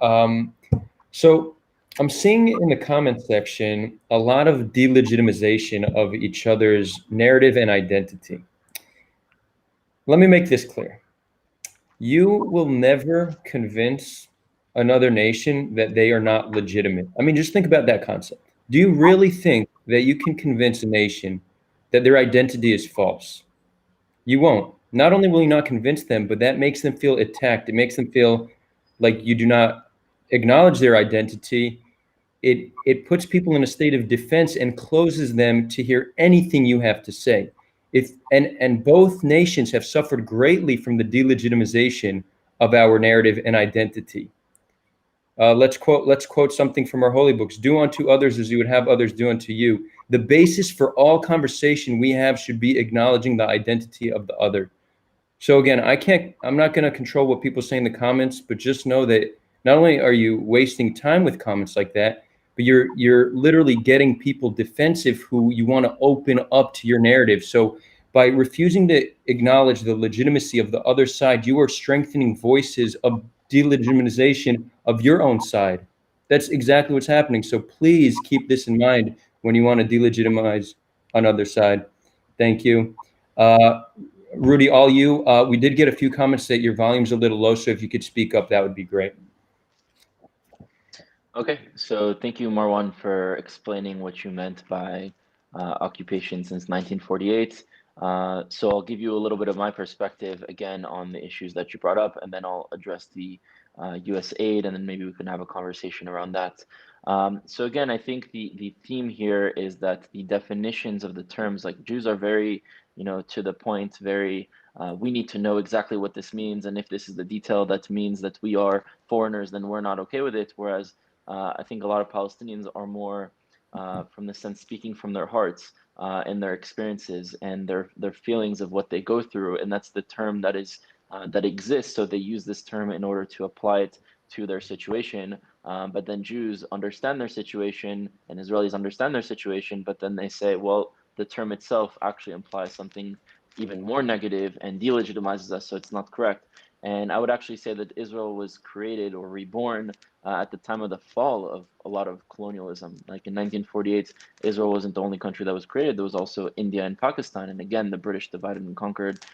so I'm seeing in the comment section a lot of delegitimization of each other's narrative and identity. Let me make this clear. You will never convince another nation that they are not legitimate. I mean, just think about that concept. Do you really think that you can convince a nation that their identity is false? You won't. Not only will you not convince them, but that makes them feel attacked. It makes them feel like you do not acknowledge their identity. It puts people in a state of defense and closes them to hear anything you have to say. And both nations have suffered greatly from the delegitimization of our narrative and identity. Let's quote something from our holy books. Do unto others as you would have others do unto you. The basis for all conversation we have should be acknowledging the identity of the other. So again, I'm not going to control what people say in the comments, but just know that not only are you wasting time with comments like that, but you're literally getting people defensive who you want to open up to your narrative. So by refusing to acknowledge the legitimacy of the other side, you are strengthening voices of delegitimization of your own side. That's exactly what's happening. So please keep this in mind when you want to delegitimize another side. Thank you. Rudy, all you, we did get a few comments that your volume's a little low, so if you could speak up, that would be great. Okay, so thank you, Marwan, for explaining what you meant by occupation since 1948. So I'll give you a little bit of my perspective again on the issues that you brought up, and then I'll address the US aid, and then maybe we can have a conversation around that. So again, I think the theme here is that the definitions of the terms, like Jews are very, to the point, very, we need to know exactly what this means, and if this is the detail that means that we are foreigners, then we're not okay with it, whereas I think a lot of Palestinians are more, from the sense, speaking from their hearts and their experiences and their feelings of what they go through, and that's the term that is that exists. So they use this term in order to apply it to their situation. But then Jews understand their situation, and Israelis understand their situation, but then they say, well, the term itself actually implies something even more negative and delegitimizes us, so it's not correct. And I would actually say that Israel was created or reborn at the time of the fall of a lot of colonialism. Like in 1948, Israel wasn't the only country that was created. There was also India and Pakistan. And again, the British divided and conquered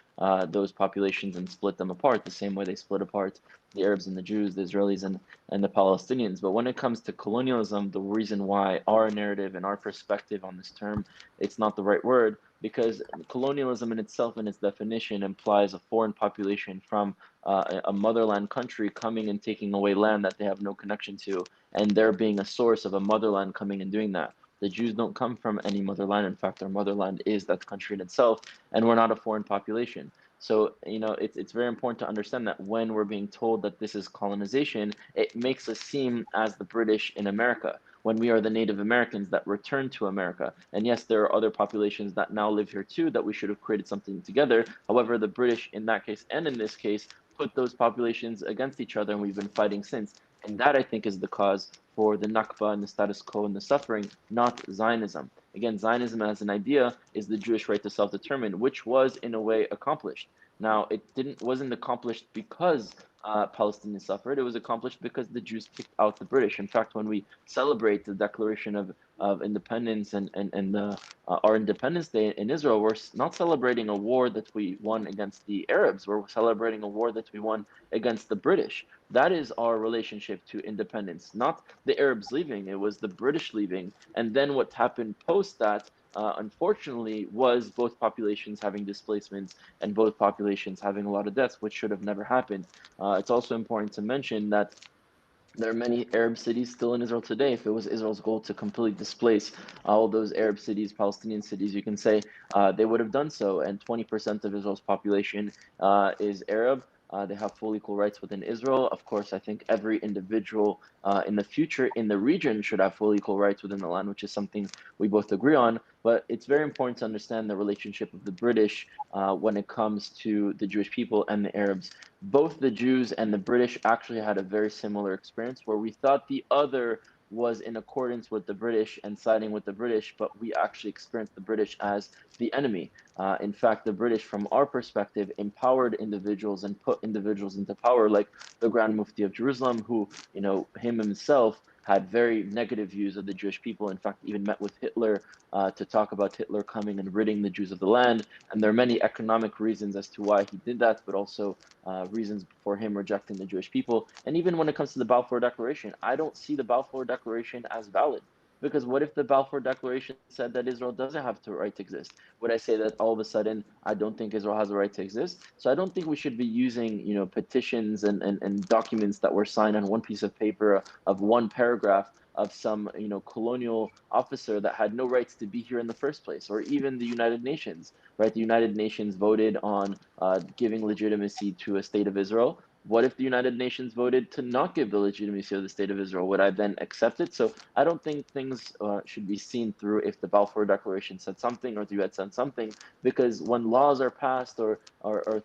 those populations and split them apart the same way they split apart the Arabs and the Jews, the Israelis and the Palestinians. But when it comes to colonialism, the reason why our narrative and our perspective on this term, it's not the right word, because colonialism in itself, in its definition, implies a foreign population from a motherland country coming and taking away land that they have no connection to, and there being a source of a motherland coming and doing that. The Jews don't come from any motherland. In fact, our motherland is that country in itself, and we're not a foreign population. So, it's very important to understand that when we're being told that this is colonization, it makes us seem as the British in America, when we are the Native Americans that returned to America. And yes, there are other populations that now live here too that we should have created something together. However, the British in that case and in this case put those populations against each other, and we've been fighting since. And that, I think, is the cause for the Nakba and the status quo and the suffering, not Zionism. Again, Zionism as an idea is the Jewish right to self-determine, which was in a way accomplished. Now, it wasn't accomplished because Palestinians suffered. It was accomplished because the Jews kicked out the British. In fact, when we celebrate the Declaration of Independence and our Independence Day in Israel, we're not celebrating a war that we won against the Arabs. We're celebrating a war that we won against the British. That is our relationship to independence, not the Arabs leaving. It was the British leaving. And then what happened post that, unfortunately, was both populations having displacements and both populations having a lot of deaths, which should have never happened. It's also important to mention that there are many Arab cities still in Israel today. If it was Israel's goal to completely displace all those Arab cities, Palestinian cities, you can say they would have done so. And 20% of Israel's population is Arab. They have full equal rights within Israel. Of course, I think every individual in the future in the region should have full equal rights within the land, which is something we both agree on. But it's very important to understand the relationship of the British when it comes to the Jewish people and the Arabs. Both the Jews and the British actually had a very similar experience where we thought the other was in accordance with the British and siding with the British, but we actually experienced the British as the enemy. In fact, the British, from our perspective, empowered individuals and put individuals into power, like the Grand Mufti of Jerusalem, who, him himself had very negative views of the Jewish people. In fact, even met with Hitler to talk about Hitler coming and ridding the Jews of the land. And there are many economic reasons as to why he did that, but also reasons for him rejecting the Jewish people. And even when it comes to the Balfour Declaration, I don't see the Balfour Declaration as valid. Because what if the Balfour Declaration said that Israel doesn't have the right to exist? Would I say that all of a sudden I don't think Israel has a right to exist? So I don't think we should be using, petitions and documents that were signed on one piece of paper of one paragraph of some, colonial officer that had no rights to be here in the first place, or even the United Nations, right? The United Nations voted on giving legitimacy to a state of Israel. What if the United Nations voted to not give the legitimacy of the state of Israel? Would I then accept it? So I don't think things should be seen through if the Balfour Declaration said something or the UN said something, because when laws are passed or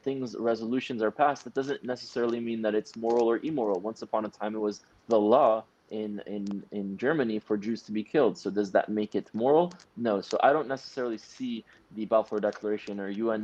things, resolutions are passed, that doesn't necessarily mean that it's moral or immoral. Once upon a time, it was the law in Germany for Jews to be killed. So does that make it moral? No. So I don't necessarily see the Balfour Declaration or UN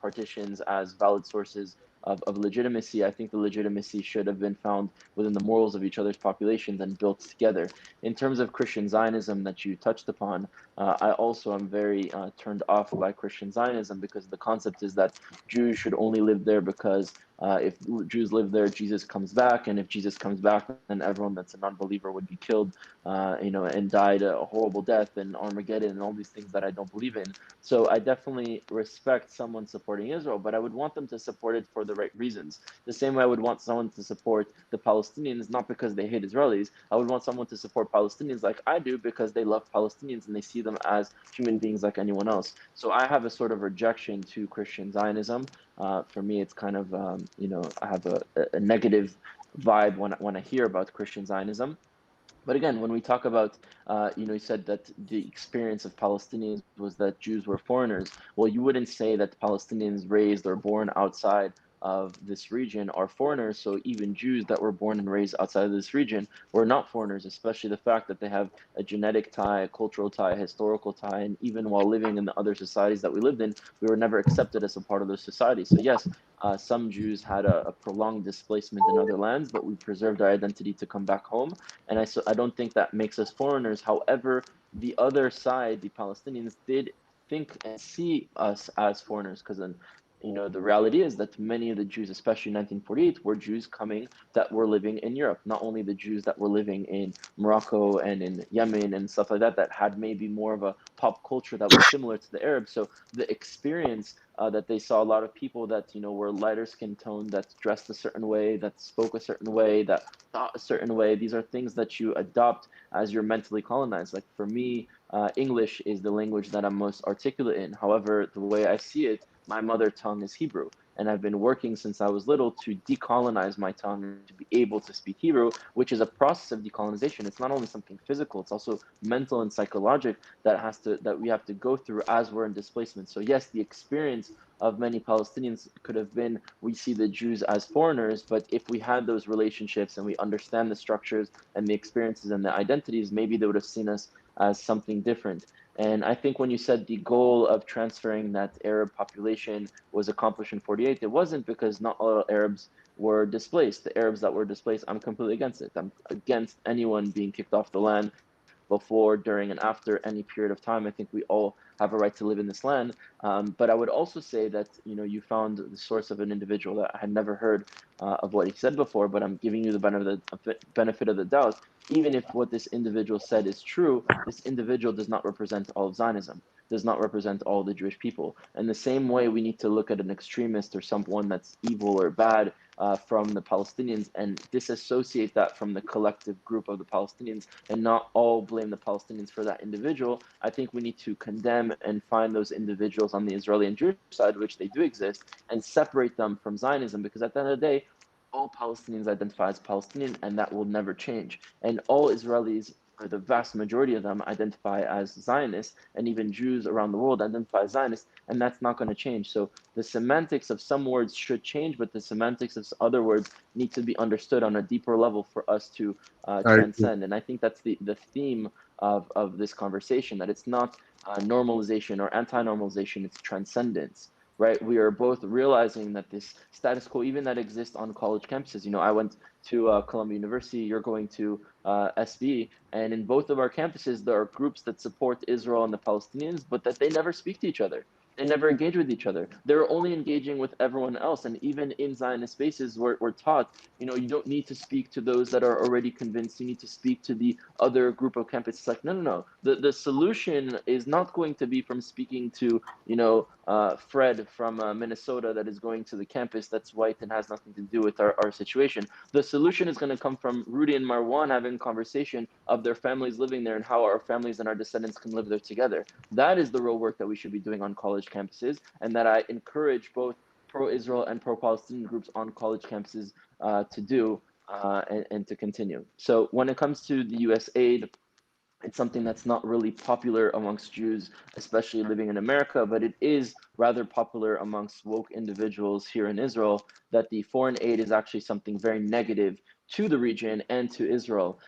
partitions as valid sources of legitimacy. I think the legitimacy should have been found within the morals of each other's populations and built together. In terms of Christian Zionism that you touched upon, I also am very turned off by Christian Zionism, because the concept is that Jews should only live there because if Jews live there, Jesus comes back, and if Jesus comes back, then everyone that's a non-believer would be killed, and died a horrible death in Armageddon and all these things that I don't believe in. So I definitely respect someone supporting Israel, but I would want them to support it for the right reasons. The same way I would want someone to support the Palestinians, not because they hate Israelis. I would want someone to support Palestinians like I do, because they love Palestinians and they see them as human beings like anyone else. So I have a sort of rejection to Christian Zionism. For me, it's kind of, I have a negative vibe when I hear about Christian Zionism. But again, when we talk about, you said that the experience of Palestinians was that Jews were foreigners. Well, you wouldn't say that Palestinians raised or born outside of this region are foreigners. So even Jews that were born and raised outside of this region were not foreigners, especially the fact that they have a genetic tie, a cultural tie, a historical tie. And even while living in the other societies that we lived in, we were never accepted as a part of those societies. So yes, some Jews had a prolonged displacement in other lands, but we preserved our identity to come back home. And I don't think that makes us foreigners. However, the other side, the Palestinians, did think and see us as foreigners, because then, the reality is that many of the Jews, especially in 1948, were Jews coming that were living in Europe. Not only the Jews that were living in Morocco and in Yemen and stuff like that, that had maybe more of a pop culture that was similar to the Arabs. So the experience that they saw a lot of people that were lighter skin tone, that dressed a certain way, that spoke a certain way, that thought a certain way. These are things that you adopt as you're mentally colonized. Like for me, English is the language that I'm most articulate in. However, the way I see it, my mother tongue is Hebrew. And I've been working since I was little to decolonize my tongue to be able to speak Hebrew, which is a process of decolonization. It's not only something physical, it's also mental and psychological that we have to go through as we're in displacement. So yes, the experience of many Palestinians could have been, we see the Jews as foreigners, but if we had those relationships and we understand the structures and the experiences and the identities, maybe they would have seen us as something different. And I think when you said the goal of transferring that Arab population was accomplished in 48, it wasn't, because not all Arabs were displaced. The Arabs that were displaced, I'm completely against it. I'm against anyone being kicked off the land before, during, and after any period of time. I think we all have a right to live in this land. But I would also say that you found the source of an individual that I had never heard of what he said before, but I'm giving you the benefit of the doubt. Even if what this individual said is true, this individual does not represent all of Zionism, does not represent all the Jewish people. In the same way, we need to look at an extremist or someone that's evil or bad from the Palestinians and disassociate that from the collective group of the Palestinians, and not all blame the Palestinians for that individual. I think we need to condemn and find those individuals on the Israeli and Jewish side, which they do exist, and separate them from Zionism, because at the end of the day, all Palestinians identify as Palestinian, and that will never change. And all Israelis, or the vast majority of them, identify as Zionists, and even Jews around the world identify as Zionists, and that's not going to change. So the semantics of some words should change, but the semantics of other words need to be understood on a deeper level for us to transcend. And I think that's the theme of this conversation, that it's not normalization or anti-normalization, it's transcendence. Right, we are both realizing that this status quo, even that exists on college campuses. I went to Columbia University. You're going to SB, and in both of our campuses, there are groups that support Israel and the Palestinians, but that they never speak to each other. They never engage with each other. They're only engaging with everyone else. And even in Zionist spaces, we're taught, you don't need to speak to those that are already convinced. You need to speak to the other group of campuses. It's like, no. The solution is not going to be from speaking to, Fred from Minnesota that is going to the campus that's white and has nothing to do with our situation. The solution is going to come from Rudy and Marwan having a conversation of their families living there and how our families and our descendants can live there together. That is the real work that we should be doing on college campuses, and that I encourage both pro-Israel and pro-Palestinian groups on college campuses to do and to continue. So when it comes to the US aid, it's something that's not really popular amongst Jews, especially living in America, but it is rather popular amongst woke individuals here in Israel, that the foreign aid is actually something very negative to the region and to Israel.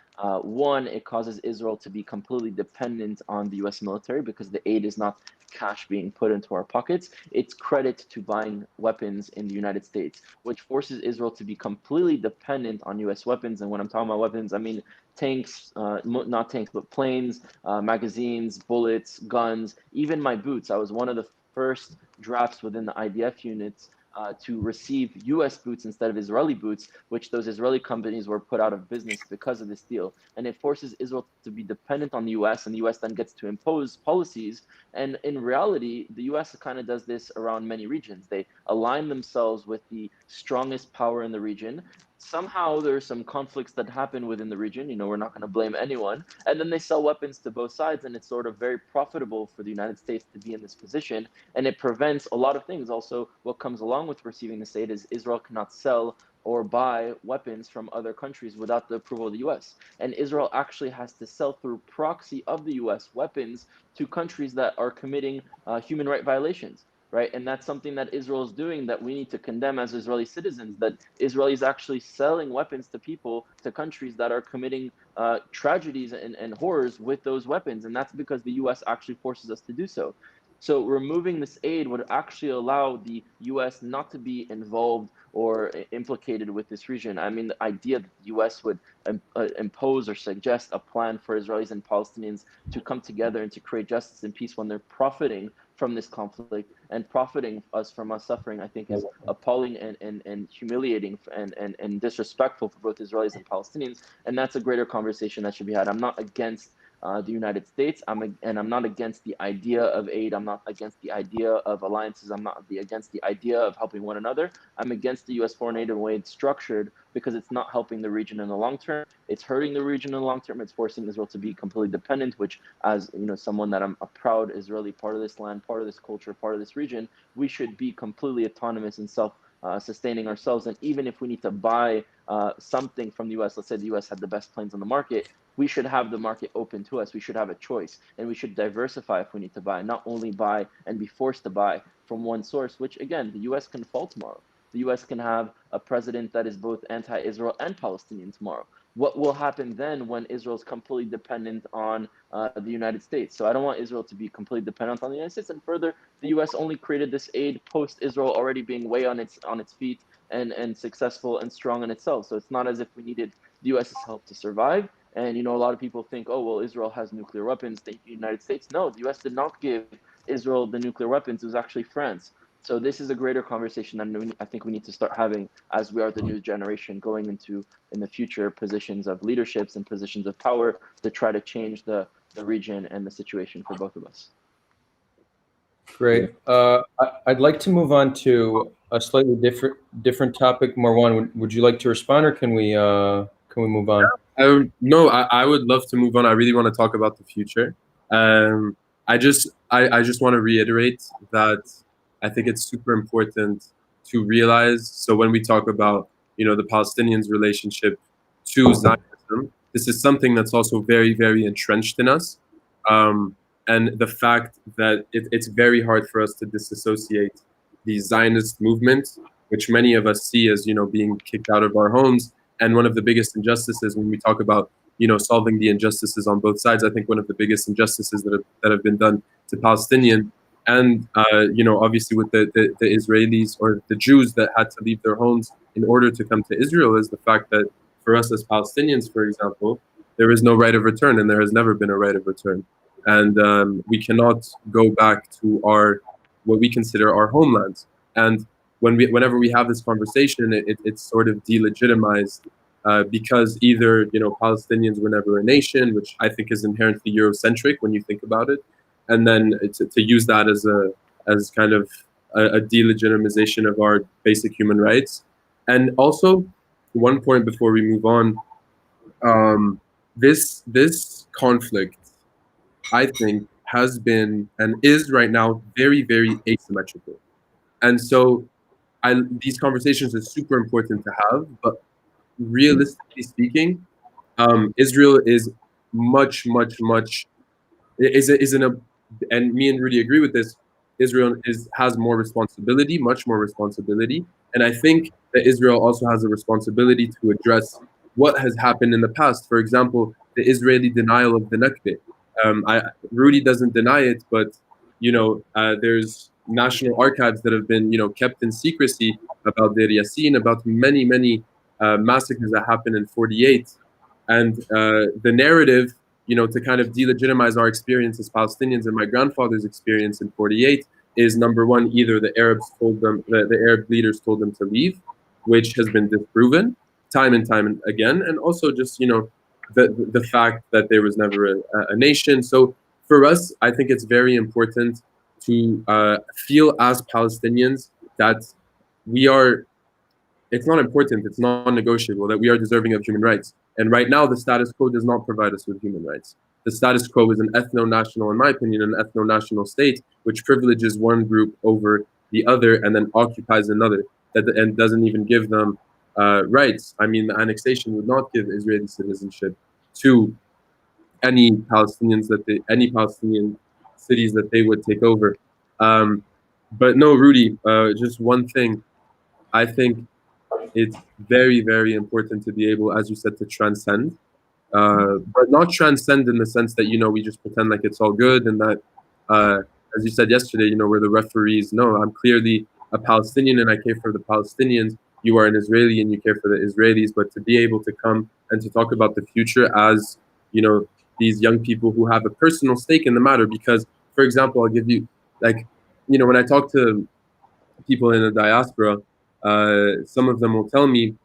One, it causes Israel to be completely dependent on the US military, because the aid is not cash being put into our pockets. It's credit to buying weapons in the United States, which forces Israel to be completely dependent on US weapons. And when I'm talking about weapons, I mean tanks, not tanks, but planes, magazines, bullets, guns, even my boots. I was one of the first drafts within the IDF units to receive US boots instead of Israeli boots, which those Israeli companies were put out of business because of this deal. And it forces Israel to be dependent on the US, and the US then gets to impose policies. And in reality, the US kind of does this around many regions. They align themselves with the strongest power in the region. Somehow there's some conflicts that happen within the region. We're not going to blame anyone. And then they sell weapons to both sides, and it's sort of very profitable for the United States to be in this position. And it prevents a lot of things. Also, what comes along with receiving this aid is Israel cannot sell or buy weapons from other countries without the approval of the US. And Israel actually has to sell through proxy of the US weapons to countries that are committing human rights violations. right? And that's something that Israel is doing that we need to condemn as Israeli citizens, that Israel is actually selling weapons to people, to countries that are committing tragedies and horrors with those weapons. And that's because the US actually forces us to do so. So removing this aid would actually allow the US not to be involved or implicated with this region. I mean, the idea that the US would impose or suggest a plan for Israelis and Palestinians to come together and to create justice and peace when they're profiting from this conflict and profiting from us suffering, I think is appalling and humiliating and disrespectful for both Israelis and Palestinians. And that's a greater conversation that should be had. I'm not against the United States. I'm not against the idea of aid. I'm not against the idea of alliances. I'm not against the idea of helping one another. I'm against the U.S. foreign aid and the way it's structured because it's not helping the region in the long term. It's hurting the region in the long term. It's forcing Israel to be completely dependent, which, as you know, someone that I'm a proud Israeli, part of this land, part of this culture, part of this region, we should be completely autonomous and self-sustaining ourselves. And even if we need to buy something from the U.S., let's say the U.S. had the best planes on the market, we should have the market open to us. We should have a choice, and we should diversify if we need to buy, not only buy and be forced to buy from one source, which again, the US can fall tomorrow. The US can have a president that is both anti-Israel and Palestinian tomorrow. What will happen then when Israel is completely dependent on the United States? So I don't want Israel to be completely dependent on the United States. And further, the US only created this aid post-Israel already being way on its feet and successful and strong in itself. So it's not as if we needed the US's help to survive. And you know, a lot of people think, oh well, Israel has nuclear weapons. The United States, no, the U.S. did not give Israel the nuclear weapons. It was actually France. So this is a greater conversation that I think we need to start having as we are the new generation going into in the future positions of leaderships and positions of power to try to change the region and the situation for both of us. Great. I'd like to move on to a slightly different topic. Marwan, would you like to respond, or can we move on? No, I would love to move on. I really want to talk about the future. I just want to reiterate that I think it's super important to realize. So when we talk about, you know, the Palestinians' relationship to Zionism, this is something that's also very, very entrenched in us. And the fact that it's very hard for us to disassociate the Zionist movement, which many of us see as, you know, being kicked out of our homes. And one of the biggest injustices when we talk about, you know, solving the injustices on both sides, I think one of the biggest injustices that have been done to Palestinian and, you know, obviously with the Israelis or the Jews that had to leave their homes in order to come to Israel is the fact that for us as Palestinians, for example, there is no right of return and there has never been a right of return. And we cannot go back to what we consider our homelands. And whenever we have this conversation, it's sort of delegitimized because either, you know, Palestinians were never a nation, which I think is inherently Eurocentric when you think about it, and then to use that as kind of a delegitimization of our basic human rights. And also, one point before we move on, this conflict, I think, has been and is right now very, very asymmetrical. And so these conversations are super important to have, but realistically speaking, Israel is much, and me and Rudy agree with this, Israel has more responsibility, much more responsibility. And I think that Israel also has a responsibility to address what has happened in the past. For example, the Israeli denial of the Nakba. Rudy doesn't deny it, but, you know, there's national archives that have been, you know, kept in secrecy about Deir Yassin, about many massacres that happened in 48. And the narrative, you know, to kind of delegitimize our experience as Palestinians and my grandfather's experience in 48 is, number one, either the Arabs told them, the Arab leaders told them to leave, which has been disproven time and time again, and also just, you know, the fact that there was never a nation. So for us, I think it's very important to feel as Palestinians that we are, it's not important, it's non-negotiable, that we are deserving of human rights. And right now, the status quo does not provide us with human rights. The status quo is an ethno-national, in my opinion, an ethno-national state, which privileges one group over the other and then occupies another, and doesn't even give them rights. I mean, the annexation would not give Israeli citizenship to any Palestinians any Palestinian cities that they would take over. But no, Rudy, just one thing. I think it's very, very important to be able, as you said, to transcend, but not transcend in the sense that, we just pretend like it's all good and that, uh, as you said yesterday, we're the referees. No, I'm clearly a Palestinian and I care for the Palestinians. You are an Israeli and you care for the Israelis. But to be able to come and to talk about the future as, these young people who have a personal stake in the matter, because, for example, I'll give you, like, when I talk to people in the diaspora, some of them will tell me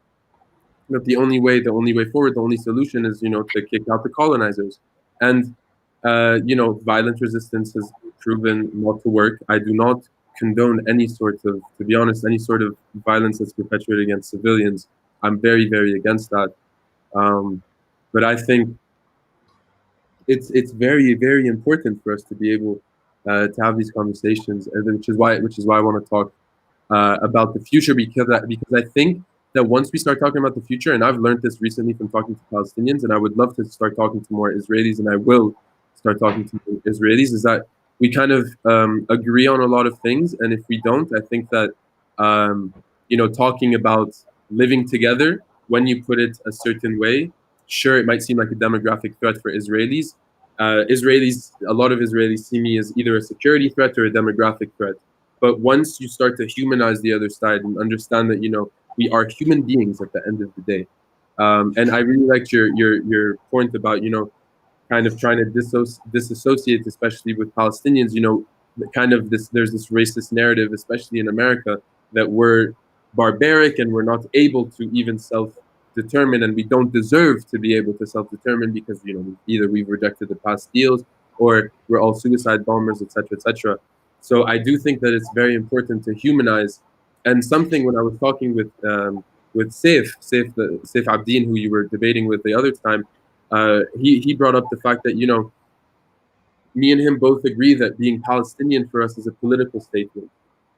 that the only way forward, the only solution is, to kick out the colonizers. And, violent resistance has proven not to work. I do not condone any sort of, to be honest, any sort of violence that's perpetrated against civilians. I'm very, very against that. But I think it's very, very important for us to be able to have these conversations, which is why I want to talk about the future, because I think that once we start talking about the future, and I've learned this recently from talking to Palestinians, and I would love to start talking to more Israelis, and I will start talking to Israelis, is that we kind of agree on a lot of things, and if we don't, I think that talking about living together, when you put it a certain way, sure, it might seem like a demographic threat for Israelis. A lot of Israelis see me as either a security threat or a demographic threat. But once you start to humanize the other side and understand that, we are human beings at the end of the day. And I really liked your point about, kind of trying to disassociate, especially with Palestinians, there's this racist narrative, especially in America, that we're barbaric and we're not able to even self-determine, and we don't deserve to be able to self-determine because, either we've rejected the past deals or we're all suicide bombers, etc., etc. So I do think that it's very important to humanize. And something, when I was talking with Saif Abdin, who you were debating with the other time, he brought up the fact that, me and him both agree that being Palestinian for us is a political statement.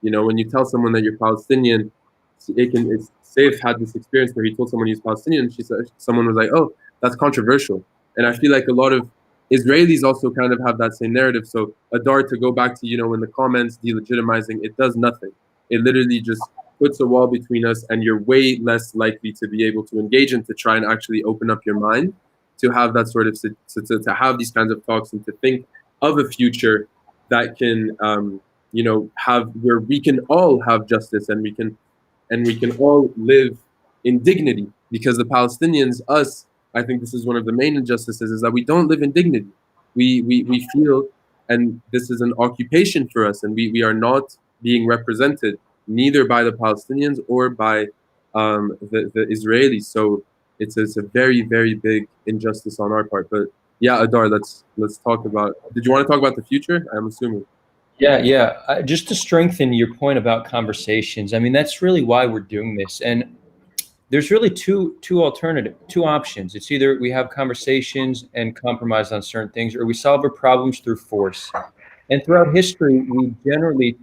When you tell someone that you're Palestinian, Saif had this experience where he told someone he's Palestinian, and someone was like, "Oh, that's controversial." And I feel like a lot of Israelis also kind of have that same narrative. So Adar, to go back to, in the comments, delegitimizing, it does nothing. It literally just puts a wall between us, and you're way less likely to be able to engage and to try and actually open up your mind to have that sort of, to have these kinds of talks and to think of a future that can, have, where we can all have justice and we can all live in dignity. Because the Palestinians, us, I think this is one of the main injustices, is that we don't live in dignity. We feel, and this is an occupation for us, and we are not being represented neither by the Palestinians or by the Israelis. So it's a very, very big injustice on our part. But yeah, Adar, let's talk about. Did you want to talk about the future? I'm assuming. Yeah. Just to strengthen your point about conversations, I mean, that's really why we're doing this. And there's really two options. It's either we have conversations and compromise on certain things, or we solve our problems through force. And throughout history, we generally,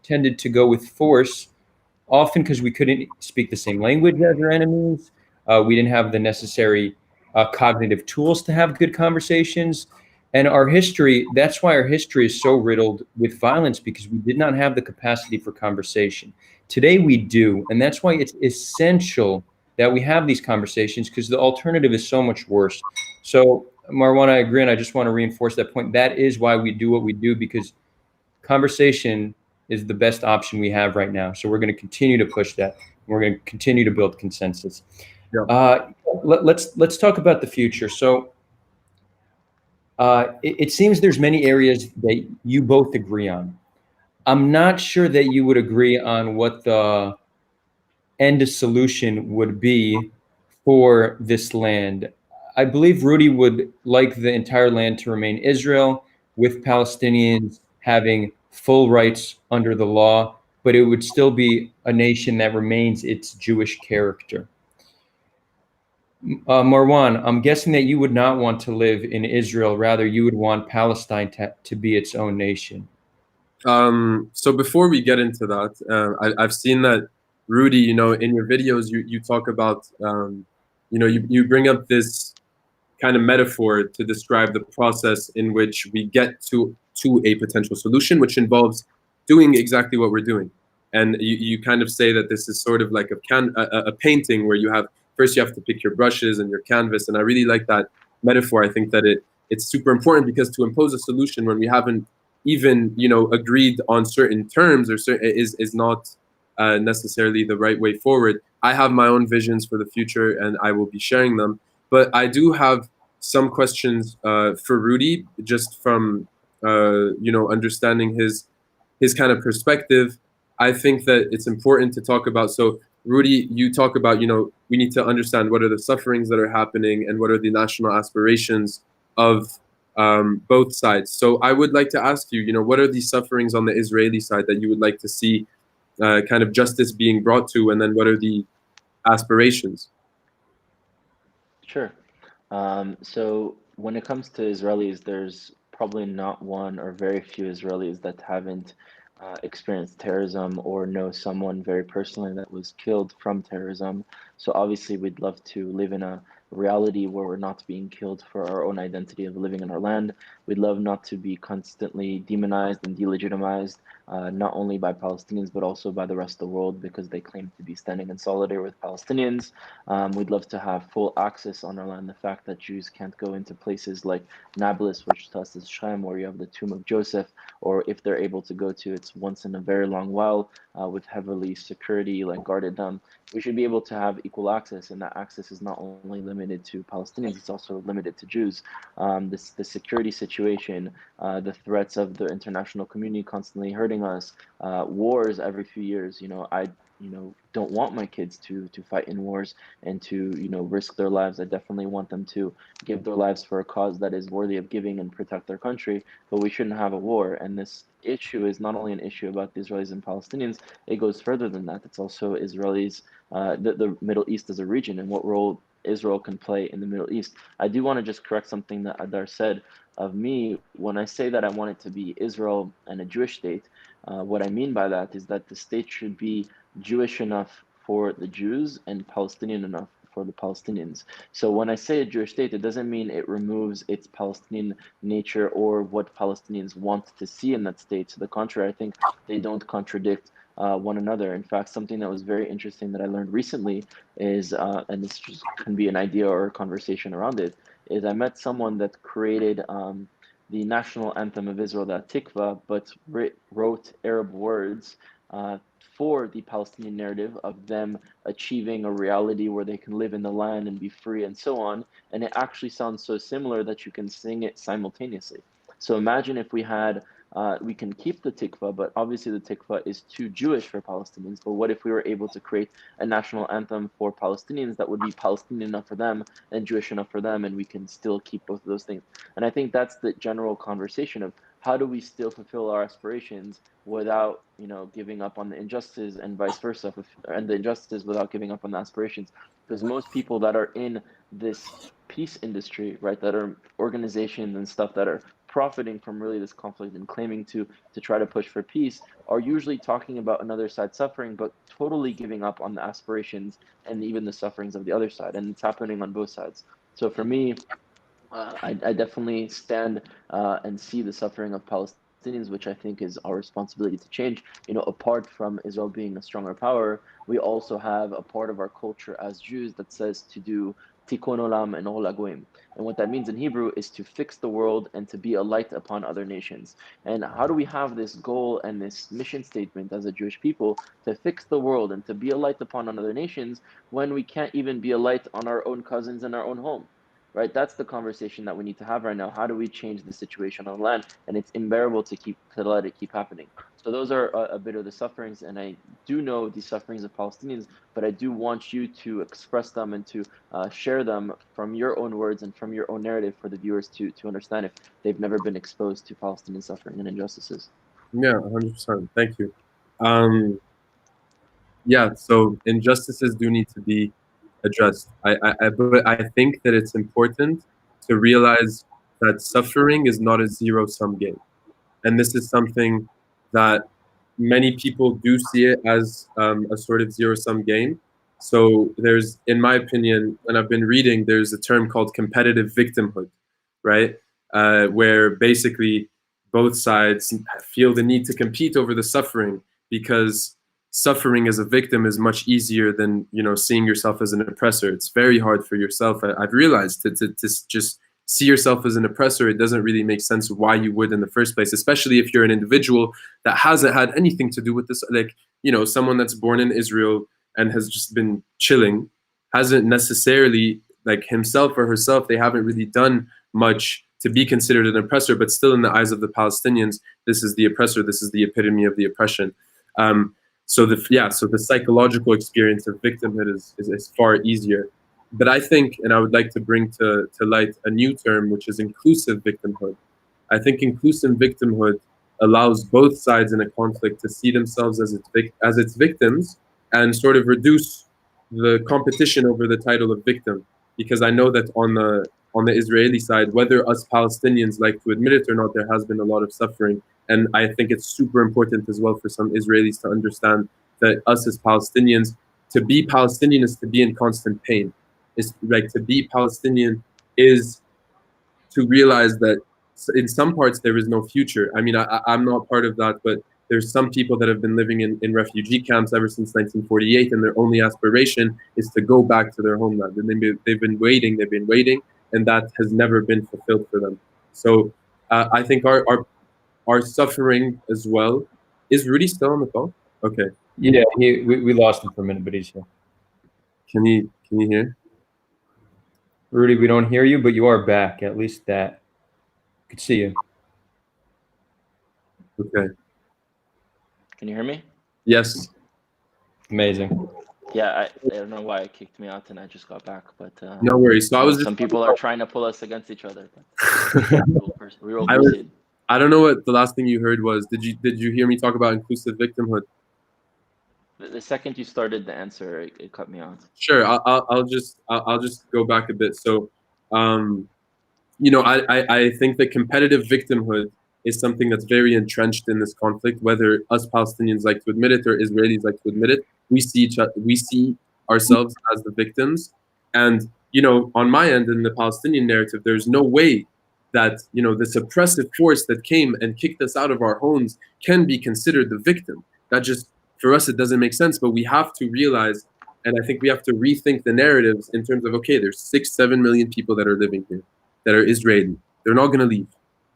tended to go with force, often because we couldn't speak the same language as our enemies. We didn't have the necessary cognitive tools to have good conversations. And that's why our history is so riddled with violence, because we did not have the capacity for conversation. Today we do, and that's why it's essential that we have these conversations, because the alternative is so much worse. So, Marwan, I agree, and I just want to reinforce that point. That is why we do what we do, because conversation is the best option we have right now. So we're going to continue to push that. We're going to continue to build consensus. Yeah. Let's talk about the future. So it seems there's many areas that you both agree on. I'm not sure that you would agree on what the end solution would be for this land. I believe Rudy would like the entire land to remain Israel, with Palestinians having full rights under the law, but it would still be a nation that remains its Jewish character. Marwan, I'm guessing that you would not want to live in Israel. Rather, you would want Palestine to be its own nation. So before we get into that, I've seen that, Rudy, in your videos, you talk about, you bring up this kind of metaphor to describe the process in which we get to a potential solution, which involves doing exactly what we're doing. And you kind of say that this is sort of like a painting where you have first you have to pick your brushes and your canvas. And I really like that metaphor. I think that it's super important, because to impose a solution when we haven't even agreed on certain terms or is not necessarily the right way forward. I have my own visions for the future, and I will be sharing them. But I do have some questions for Rudy, just from understanding his kind of perspective. I think that it's important to talk about. So, Rudy, you talk about, we need to understand what are the sufferings that are happening and what are the national aspirations of both sides. So, I would like to ask you, what are the sufferings on the Israeli side that you would like to see kind of justice being brought to, and then what are the aspirations? Sure. So when it comes to Israelis, there's probably not one or very few Israelis that haven't experienced terrorism or know someone very personally that was killed from terrorism. So obviously, we'd love to live in a reality where we're not being killed for our own identity of living in our land. We'd love not to be constantly demonized and delegitimized, not only by Palestinians, but also by the rest of the world because they claim to be standing in solidarity with Palestinians. We'd love to have full access on our land. The fact that Jews can't go into places like Nablus, which to us is Shem, where you have the tomb of Joseph, or if they're able to go to, it's once in a very long while with heavily security like guarded them. We should be able to have equal access, and that access is not only limited to Palestinians, it's also limited to Jews. The security situation, the threats of the international community constantly hurting us, wars every few years. I don't want my kids to fight in wars and to risk their lives. I definitely want them to give their lives for a cause that is worthy of giving and protect their country, but we shouldn't have a war. And this issue is not only an issue about the Israelis and Palestinians, it goes further than that. It's also Israelis, the Middle East as a region, and what role Israel can play in the Middle East. I do want to just correct something that Adar said of me. When I say that I want it to be Israel and a Jewish state, what I mean by that is that the state should be Jewish enough for the Jews and Palestinian enough for the Palestinians. So when I say a Jewish state, it doesn't mean it removes its Palestinian nature or what Palestinians want to see in that state. To the contrary, I think they don't contradict one another. In fact, something that was very interesting that I learned recently is, and this just can be an idea or a conversation around it, is I met someone that created the national anthem of Israel, the Tikva, but wrote Arab words for the Palestinian narrative of them achieving a reality where they can live in the land and be free and so on. And it actually sounds so similar that you can sing it simultaneously. So imagine if we can keep the Tikva, but obviously the Tikva is too Jewish for Palestinians. But what if we were able to create a national anthem for Palestinians that would be Palestinian enough for them and Jewish enough for them, and we can still keep both of those things? And I think that's the general conversation of how do we still fulfill our aspirations without giving up on the injustices, and vice versa, and the injustices without giving up on the aspirations. Because most people that are in this peace industry, right, that are organizations and stuff that are profiting from really this conflict and claiming to try to push for peace, are usually talking about another side suffering, but totally giving up on the aspirations and even the sufferings of the other side. And it's happening on both sides. So for me, I definitely stand and see the suffering of Palestinians, which I think is our responsibility to change. Apart from Israel being a stronger power, we also have a part of our culture as Jews that says to do tikkun olam and ol hagoyim. And what that means in Hebrew is to fix the world and to be a light upon other nations. And how do we have this goal and this mission statement as a Jewish people to fix the world and to be a light upon other nations when we can't even be a light on our own cousins in our own home? Right, that's the conversation that we need to have right now. How do we change the situation on the land? And it's unbearable to let it keep happening. So those are a bit of the sufferings, and I do know the sufferings of Palestinians, but I do want you to express them and to share them from your own words and from your own narrative for the viewers to understand if they've never been exposed to Palestinian suffering and injustices. Yeah, 100%. Thank you. Yeah, so injustices do need to be addressed. But I think that it's important to realize that suffering is not a zero-sum game. And this is something that many people do see it as a sort of zero-sum game. So there's, in my opinion, and I've been reading, there's a term called competitive victimhood, right? Where basically both sides feel the need to compete over the suffering, because suffering as a victim is much easier than, you know, seeing yourself as an oppressor. It's very hard for yourself. I've realized to just see yourself as an oppressor. It doesn't really make sense why you would in the first place, especially if you're an individual that hasn't had anything to do with this. Like, you know, someone that's born in Israel and has just been chilling hasn't necessarily, like himself or herself, they haven't really done much to be considered an oppressor, but still in the eyes of the Palestinians, this is the oppressor, this is the epitome of the oppression. So the psychological experience of victimhood is far easier. But I think, and I would like to bring to light a new term, which is inclusive victimhood. I think inclusive victimhood allows both sides in a conflict to see themselves as its victims, and sort of reduce the competition over the title of victim. Because I know that on the Israeli side, whether us Palestinians like to admit it or not, there has been a lot of suffering. And I think it's super important as well for some Israelis to understand that us as Palestinians, to be Palestinian is to be in constant pain. It's like, to be Palestinian is to realize that in some parts there is no future. I mean, I'm not part of that, but there's some people that have been living in refugee camps ever since 1948, and their only aspiration is to go back to their homeland. And they've been waiting, and that has never been fulfilled for them. So I think our suffering as well. Is Rudy still on the phone? Okay. Yeah, we lost him for a minute, but he's here. Can you hear? Rudy, we don't hear you, but you are back. At least that. I could see you. Okay. Can you hear me? Yes. Amazing. Yeah, I don't know why it kicked me out and I just got back, but no worries. So I was some people are trying to pull us against each other. But we will proceed. I don't know what the last thing you heard was. Did you hear me talk about inclusive victimhood? The second you started the answer, it cut me off. Sure, I'll just go back a bit. So, you know, I think that competitive victimhood is something that's very entrenched in this conflict. Whether us Palestinians like to admit it or Israelis like to admit it, we see ourselves as the victims. And, you know, on my end in the Palestinian narrative, there's no way that, you know, this oppressive force that came and kicked us out of our homes can be considered the victim. That just, for us, it doesn't make sense. But we have to realize, and I think we have to rethink the narratives in terms of, okay, there's 6-7 million people that are living here that are Israeli. They're not going to leave.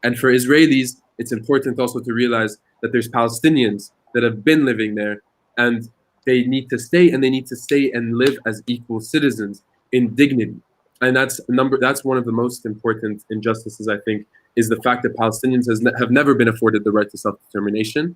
And for Israelis, it's important also to realize that there's Palestinians that have been living there, and they need to stay, and they need to stay and live as equal citizens in dignity. And that's one of the most important injustices, I think, is the fact that Palestinians have never been afforded the right to self-determination.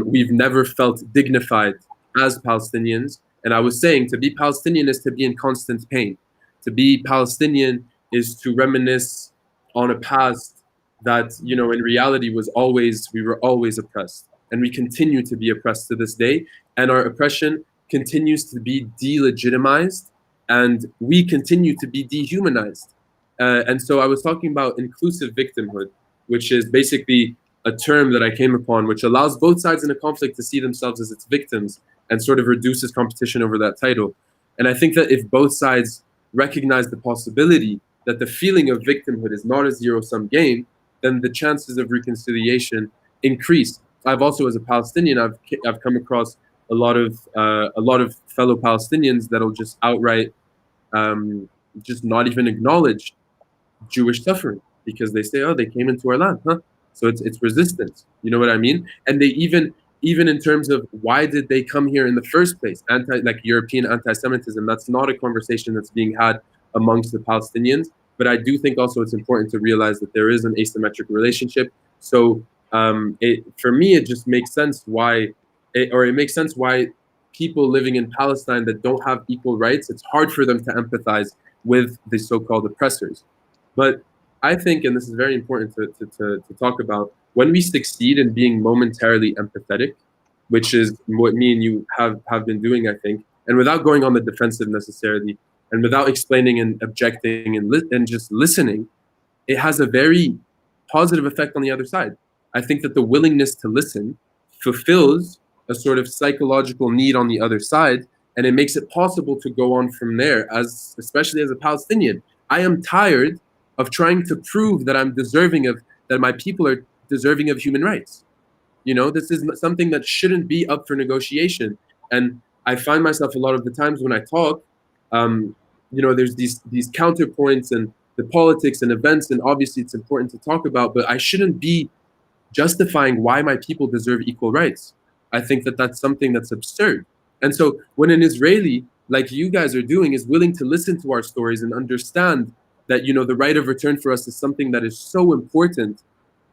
We've never felt dignified as Palestinians. And I was saying, to be Palestinian is to be in constant pain. To be Palestinian is to reminisce on a past that, you know, in reality we were always oppressed. And we continue to be oppressed to this day. And our oppression continues to be delegitimized, and we continue to be dehumanized. And so I was talking about inclusive victimhood, which is basically a term that I came upon, which allows both sides in a conflict to see themselves as its victims and sort of reduces competition over that title. And I think that if both sides recognize the possibility that the feeling of victimhood is not a zero-sum game, then the chances of reconciliation increase. I've also, as a Palestinian, I've come across a lot of fellow Palestinians that'll just outright just not even acknowledge Jewish suffering, because they say, oh, they came into our land, huh? So it's resistance. You know what I mean? And they even in terms of why did they come here in the first place, European anti-Semitism, that's not a conversation that's being had amongst the Palestinians. But I do think also it's important to realize that there is an asymmetric relationship. So for me, it just makes sense why people living in Palestine that don't have equal rights, it's hard for them to empathize with the so-called oppressors. But I think, and this is very important to talk about, when we succeed in being momentarily empathetic, which is what me and you have been doing, I think, and without going on the defensive necessarily, and without explaining and objecting and just listening, it has a very positive effect on the other side. I think that the willingness to listen fulfills a sort of psychological need on the other side, and it makes it possible to go on from there, especially as a Palestinian. I am tired of trying to prove that I'm deserving of, that my people deserving of human rights. This is something that shouldn't be up for negotiation. And I find myself a lot of the times when I talk, there's these counterpoints and the politics and events, and obviously it's important to talk about, but I shouldn't be justifying why my people deserve equal rights. I think that that's something that's absurd. And so when an Israeli, like you guys are doing, is willing to listen to our stories and understand that, the right of return for us is something that is so important,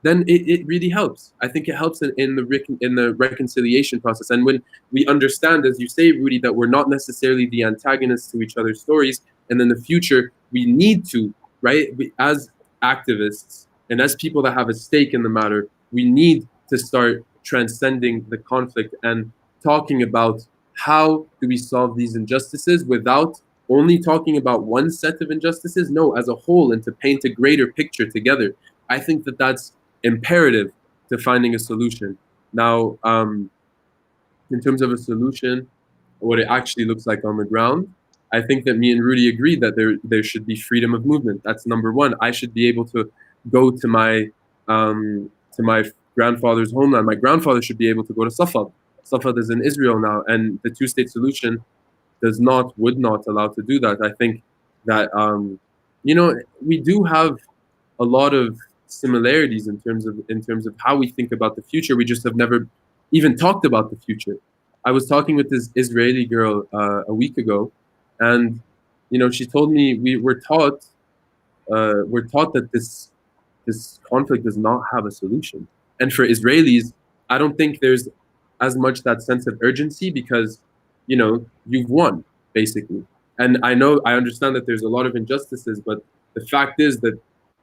then it really helps. I think it helps in the reconciliation process. And when we understand, as you say, Rudy, that we're not necessarily the antagonists to each other's stories, and in the future, we need to, right, as activists and as people that have a stake in the matter, we need to start transcending the conflict and talking about how do we solve these injustices without only talking about one set of injustices, no, as a whole, and to paint a greater picture together. I think that that's imperative to finding a solution. Now, in terms of a solution, what it actually looks like on the ground, I think that me and Rudy agree that there should be freedom of movement. That's number one. I should be able to go to my grandfather's homeland. My grandfather should be able to go to Safad. Safad is in Israel now, and the two-state solution would not allow to do that. I think that we do have a lot of similarities in terms of how we think about the future. We just have never even talked about the future. I was talking with this Israeli girl a week ago, and she told me we're taught that this conflict does not have a solution. And for Israelis, I don't think there's as much that sense of urgency because you've won basically. And I understand that there's a lot of injustices, but the fact is that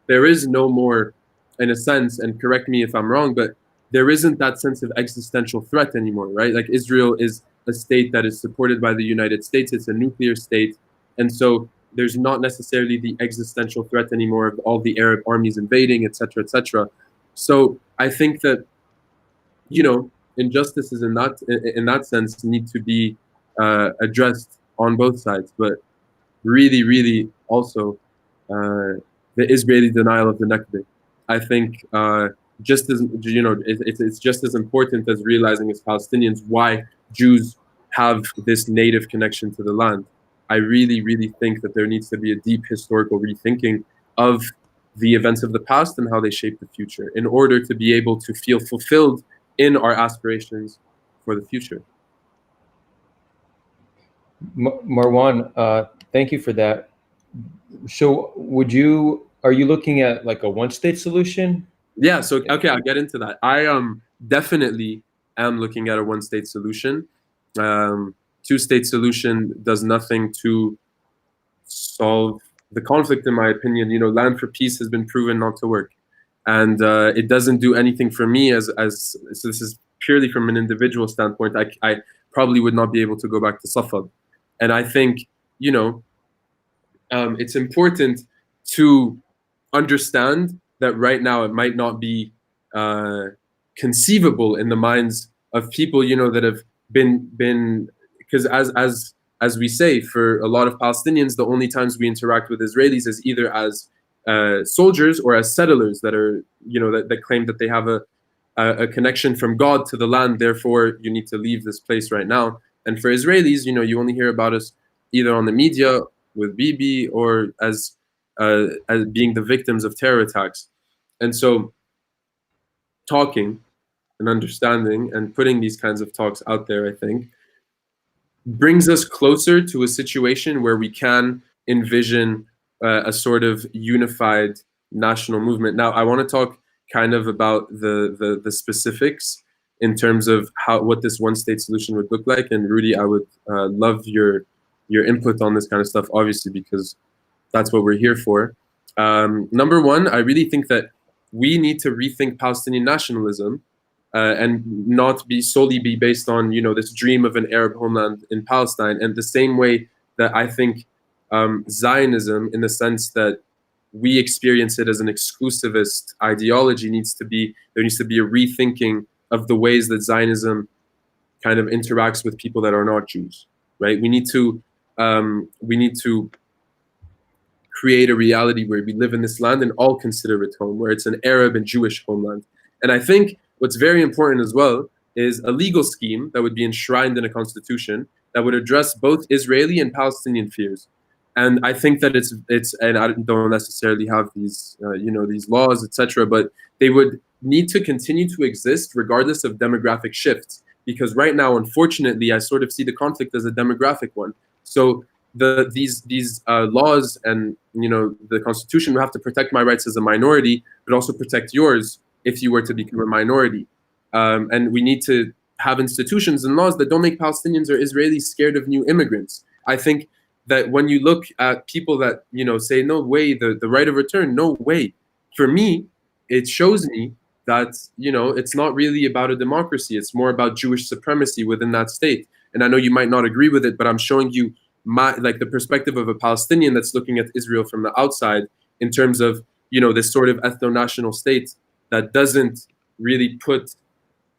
there is no more, in a sense, and correct me if I'm wrong, but there isn't that sense of existential threat anymore, right? Like Israel is a state that is supported by the United States. It's a nuclear state. And so there's not necessarily the existential threat anymore of all the Arab armies invading, et cetera, et cetera. So I think that, injustices in that sense need to be addressed on both sides. But really, really also the Israeli denial of the Nakba. I think just as it's just as important as realizing as Palestinians why Jews have this native connection to the land. I really, really think that there needs to be a deep historical rethinking of the events of the past and how they shape the future in order to be able to feel fulfilled in our aspirations for the future. Marwan, thank you for that. So are you looking at like a one-state solution? Yeah, so okay, I'll get into that. I definitely am looking at a one-state solution. Two-state solution does nothing to solve the conflict, in my opinion. Land for peace has been proven not to work, and it doesn't do anything for me. So this is purely from an individual standpoint. I probably would not be able to go back to Safad, and I think it's important to understand that right now it might not be conceivable in the minds of people that have been because as we say, for a lot of Palestinians, the only times we interact with Israelis is either as soldiers or as settlers that are that claim that they have a connection from God to the land, therefore you need to leave this place right now. And for Israelis, you only hear about us either on the media with Bibi or as being the victims of terror attacks. And so talking and understanding and putting these kinds of talks out there, I think, brings us closer to a situation where we can envision a sort of unified national movement. Now, I want to talk kind of about the specifics in terms of what this one-state solution would look like. And Rudy, I would love your input on this kind of stuff, obviously, because that's what we're here for. Number one, I really think that we need to rethink Palestinian nationalism and not solely be based on this dream of an Arab homeland in Palestine. And the same way that I think Zionism, in the sense that we experience it as an exclusivist ideology, there needs to be a rethinking of the ways that Zionism kind of interacts with people that are not Jews, right? We need to create a reality where we live in this land and all consider it home, where it's an Arab and Jewish homeland. And I think what's very important as well is a legal scheme that would be enshrined in a constitution that would address both Israeli and Palestinian fears. And I think that it's and I don't necessarily have these these laws, etc., but they would need to continue to exist regardless of demographic shifts, because right now, unfortunately, I sort of see the conflict as a demographic one. So these laws and the constitution will have to protect my rights as a minority, but also protect yours if you were to become a minority. And we need to have institutions and laws that don't make Palestinians or Israelis scared of new immigrants. I think that when you look at people that say no way, the right of return, no way, for me, it shows me that it's not really about a democracy. It's more about Jewish supremacy within that state. And I know you might not agree with it, but I'm showing you the perspective of a Palestinian that's looking at Israel from the outside in terms of this sort of ethno-national state that doesn't really put,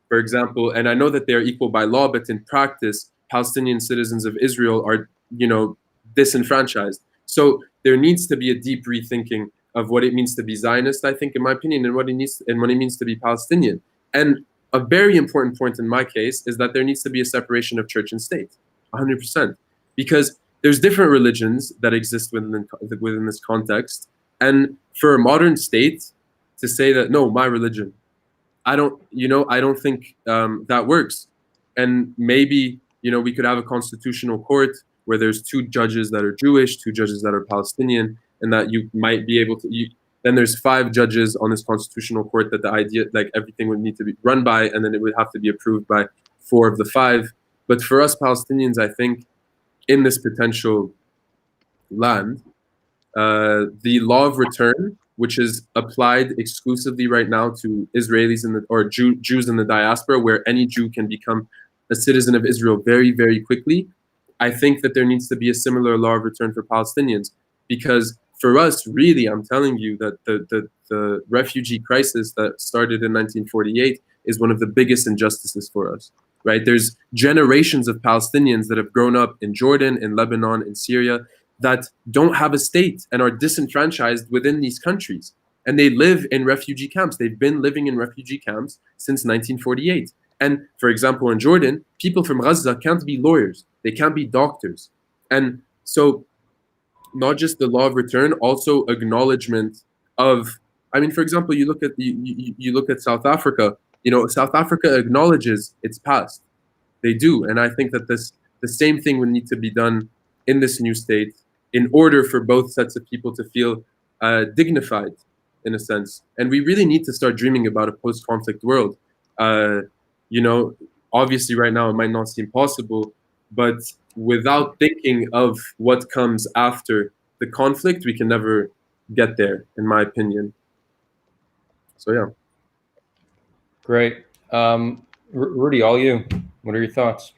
for example, and I know that they're equal by law, but in practice, Palestinian citizens of Israel are disenfranchised. So there needs to be a deep rethinking of what it means to be Zionist, I think, in my opinion, and what it means to be Palestinian. And a very important point in my case is that there needs to be a separation of church and state, 100%, because there's different religions that exist within this context, and for a modern state to say that no, my religion, I don't think that works. And maybe we could have a constitutional court where there's two judges that are Jewish, two judges that are Palestinian, and that you might be able to. Then there's 5 judges on this constitutional court that the idea, like everything would need to be run by, and then it would have to be approved by 4 of the 5. But for us Palestinians, I think in this potential land, the law of return, which is applied exclusively right now to Israelis or Jews in the diaspora, where any Jew can become a citizen of Israel very, very quickly. I think that there needs to be a similar law of return for Palestinians, because for us, really, I'm telling you that the refugee crisis that started in 1948 is one of the biggest injustices for us, right? There's generations of Palestinians that have grown up in Jordan, in Lebanon, in Syria, that don't have a state and are disenfranchised within these countries. And they live in refugee camps. They've been living in refugee camps since 1948. And for example, in Jordan, people from Gaza can't be lawyers. They can't be doctors. And so not just the law of return, also acknowledgement of, I mean, for example, you look at South Africa, South Africa acknowledges its past. They do. And I think that the same thing would need to be done in this new state in order for both sets of people to feel dignified, in a sense. And we really need to start dreaming about a post-conflict world. Obviously right now it might not seem possible, but without thinking of what comes after the conflict, we can never get there, in my opinion. So yeah. Great. Rudy, all you. What are your thoughts?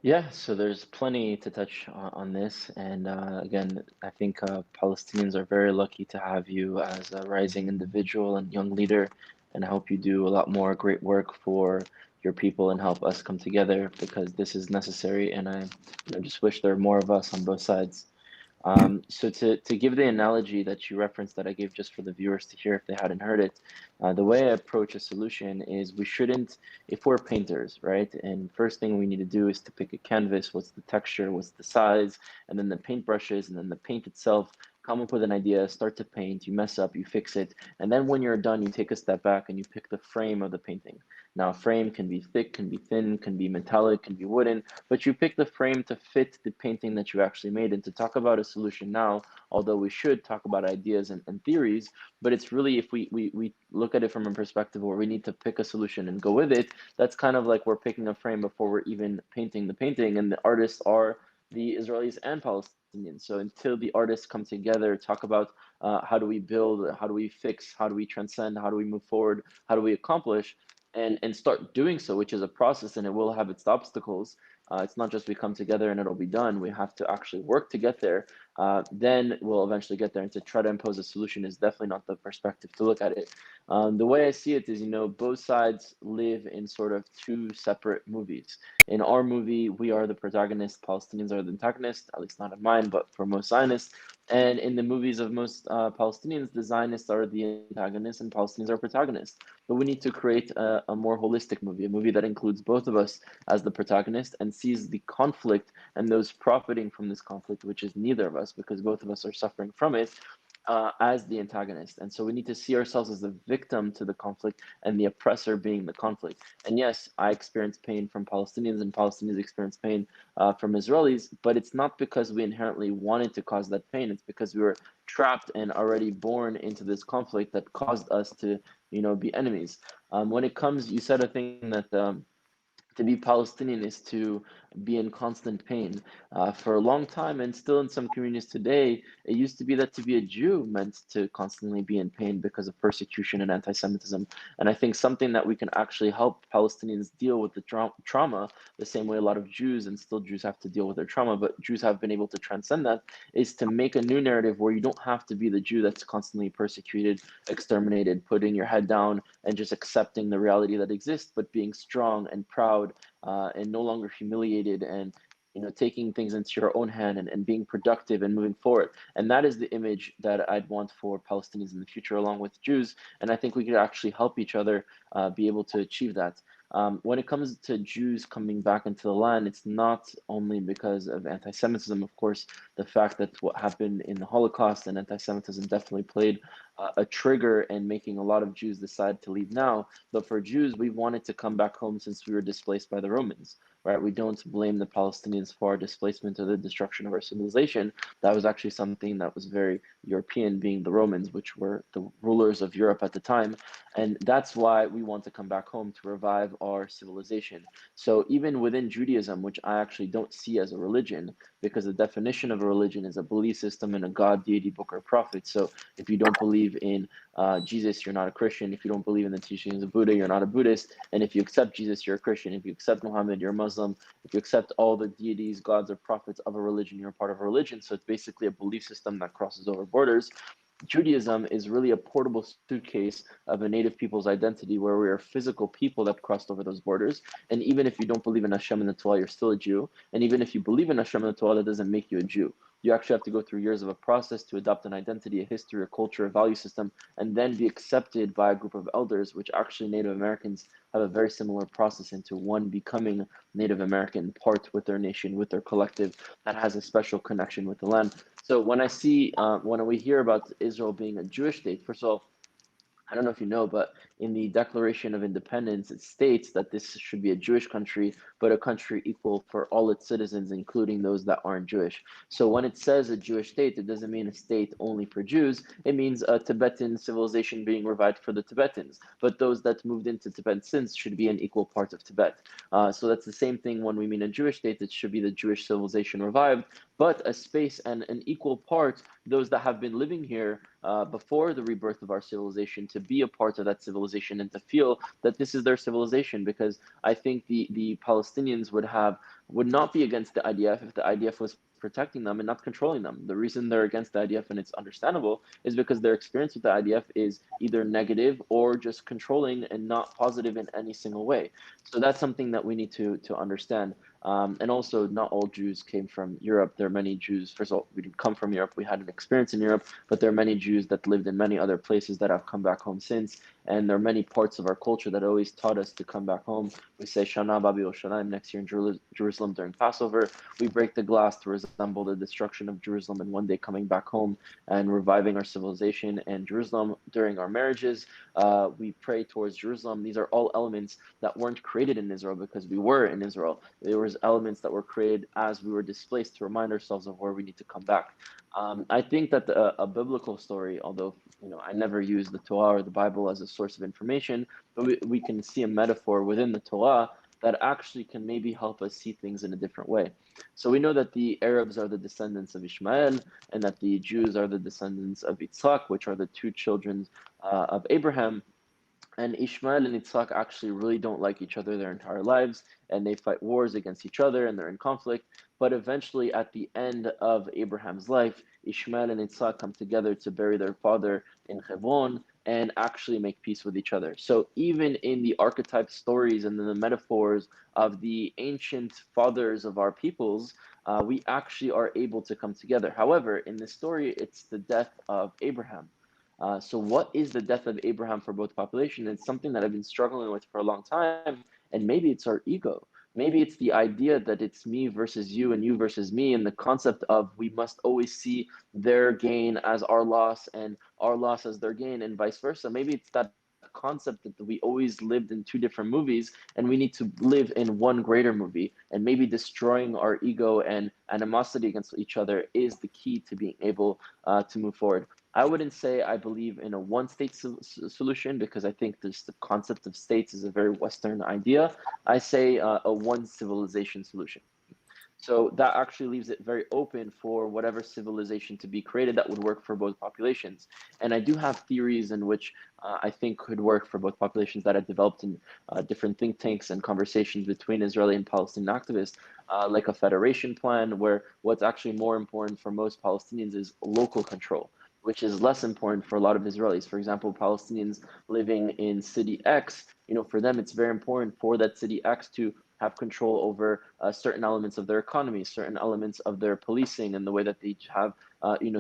Yeah, so there's plenty to touch on this. And again, I think Palestinians are very lucky to have you as a rising individual and young leader. And I hope you do a lot more great work for your people and help us come together, because this is necessary. And I just wish there were more of us on both sides. So to give the analogy that you referenced, that I gave just for the viewers to hear if they hadn't heard it, the way I approach a solution is we shouldn't, if we're painters, right? And first thing we need to do is to pick a canvas, what's the texture, what's the size, and then the paint brushes, and then the paint itself. Come up with an idea, start to paint, you mess up, you fix it, and then when you're done, you take a step back and you pick the frame of the painting. Now, a frame can be thick, can be thin, can be metallic, can be wooden, but you pick the frame to fit the painting that you actually made. And to talk about a solution now, although we should talk about ideas and theories, but it's really, if we look at it from a perspective where we need to pick a solution and go with it, that's kind of like we're picking a frame before we're even painting the painting, and the artists are the Israelis and Palestinians. So until the artists come together, talk about how do we build, how do we fix, how do we transcend, how do we move forward, how do we accomplish, and start doing so, which is a process, and it will have its obstacles. It's not just we come together and it'll be done. We have to actually work to get there. then we'll eventually get there. And to try to impose a solution is definitely not the perspective to look at it. The way I see it is, both sides live in sort of two separate movies. In our movie, we are the protagonist, Palestinians are the antagonist, at least not in mine, but for most Zionists. And in the movies of most Palestinians, the Zionists are the antagonists and Palestinians are protagonists. But we need to create a more holistic movie, a movie that includes both of us as the protagonist and sees the conflict and those profiting from this conflict, which is neither of us because both of us are suffering from it, as the antagonist. And so we need to see ourselves as the victim to the conflict and the oppressor being the conflict. And yes, I experience pain from Palestinians and Palestinians experience pain from Israelis, but it's not because we inherently wanted to cause that pain. It's because we were trapped and already born into this conflict that caused us to, be enemies. When it comes, you said a thing that to be Palestinian is to be in constant pain. For a long time, and still in some communities today, it used to be that to be a Jew meant to constantly be in pain because of persecution and anti Semitism. And I think something that we can actually help Palestinians deal with the trauma, the same way a lot of Jews and still Jews have to deal with their trauma, but Jews have been able to transcend that, is to make a new narrative where you don't have to be the Jew that's constantly persecuted, exterminated, putting your head down, and just accepting the reality that exists, but being strong and proud and no longer humiliated and taking things into your own hand and being productive and moving forward. And that is the image that I'd want for Palestinians in the future, along with Jews. And I think we could actually help each other be able to achieve that. When it comes to Jews coming back into the land, it's not only because of anti-Semitism. Of course, the fact that what happened in the Holocaust and anti-Semitism definitely played a trigger in making a lot of Jews decide to leave now. But for Jews, we wanted to come back home since we were displaced by the Romans, right? We don't blame the Palestinians for our displacement or the destruction of our civilization. That was actually something that was very European, being the Romans, which were the rulers of Europe at the time. And that's why we want to come back home to revive our civilization. So even within Judaism, which I actually don't see as a religion, because the definition of a religion is a belief system in a God, deity, book, or prophet. So if you don't believe in Jesus, you're not a Christian. If you don't believe in the teachings of Buddha, you're not a Buddhist. And if you accept Jesus, you're a Christian. If you accept Muhammad, you're a Muslim. If you accept all the deities, gods, or prophets of a religion, you're a part of a religion. So it's basically a belief system that crosses over borders. Judaism is really a portable suitcase of a native people's identity where we are physical people that crossed over those borders. And even if you don't believe in Hashem and the Torah, you're still a Jew. And even if you believe in Hashem and the Torah, that doesn't make you a Jew. You actually have to go through years of a process to adopt an identity, a history, a culture, a value system, and then be accepted by a group of elders, which actually Native Americans have a very similar process into one becoming Native American, part with their nation, with their collective that has a special connection with the land. So when I see, when we hear about Israel being a Jewish state, first of all, I don't know if you know, but in the Declaration of Independence, it states that this should be a Jewish country, but a country equal for all its citizens, including those that aren't Jewish. So when it says a Jewish state, it doesn't mean a state only for Jews. It means a Tibetan civilization being revived for the Tibetans. But those that moved into Tibet since should be an equal part of Tibet. So that's the same thing when we mean a Jewish state. It should be the Jewish civilization revived, but a space and an equal part, those that have been living here before the rebirth of our civilization, to be a part of that civilization and to feel that this is their civilization. Because I think the Palestinians would not be against the IDF if the IDF was protecting them and not controlling them. The reason they're against the IDF, and it's understandable, is because their experience with the IDF is either negative or just controlling and not positive in any single way. So that's something that we need to understand. And also, not all Jews came from Europe. There are many Jews, first of all, we didn't come from Europe, we had an experience in Europe, but there are many Jews that lived in many other places that have come back home since. And there are many parts of our culture that always taught us to come back home. We say Shana Babi Yerushalayim next year in Jerusalem during Passover. We break the glass to resemble the destruction of Jerusalem and one day coming back home and reviving our civilization and Jerusalem. During our marriages, we pray towards Jerusalem. These are all elements that weren't created in Israel because we were in Israel. There was elements that were created as we were displaced to remind ourselves of where we need to come back. I think that a biblical story, although I never use the Torah or the Bible as a source of information, but we can see a metaphor within the Torah that actually can maybe help us see things in a different way. So we know that the Arabs are the descendants of Ishmael, and that the Jews are the descendants of Yitzhak, which are the two children of Abraham. And Ishmael and Yitzhak actually really don't like each other their entire lives, and they fight wars against each other, and they're in conflict. But eventually, at the end of Abraham's life, Ishmael and Yitzhak come together to bury their father in Hebron and actually make peace with each other. So even in the archetype stories and the metaphors of the ancient fathers of our peoples, we actually are able to come together. However, in this story, it's the death of Abraham. So, what is the death of Abraham for both populations? It's something that I've been struggling with for a long time, and maybe it's our ego. Maybe it's the idea that it's me versus you and you versus me, and the concept of we must always see their gain as our loss and our loss as their gain, and vice versa. Maybe it's that concept that we always lived in two different movies, and we need to live in one greater movie. And maybe destroying our ego and animosity against each other is the key to being able to move forward. I wouldn't say I believe in a one state solution because I think this, the concept of states is a very Western idea. I say a one civilization solution. So that actually leaves it very open for whatever civilization to be created that would work for both populations. And I do have theories in which I think could work for both populations that I've developed in different think tanks and conversations between Israeli and Palestinian activists, like a federation plan, where what's actually more important for most Palestinians is local control, which is less important for a lot of Israelis. For example, Palestinians living in city X, for them it's very important for that city X to have control over certain elements of their economy, certain elements of their policing, and the way that they have,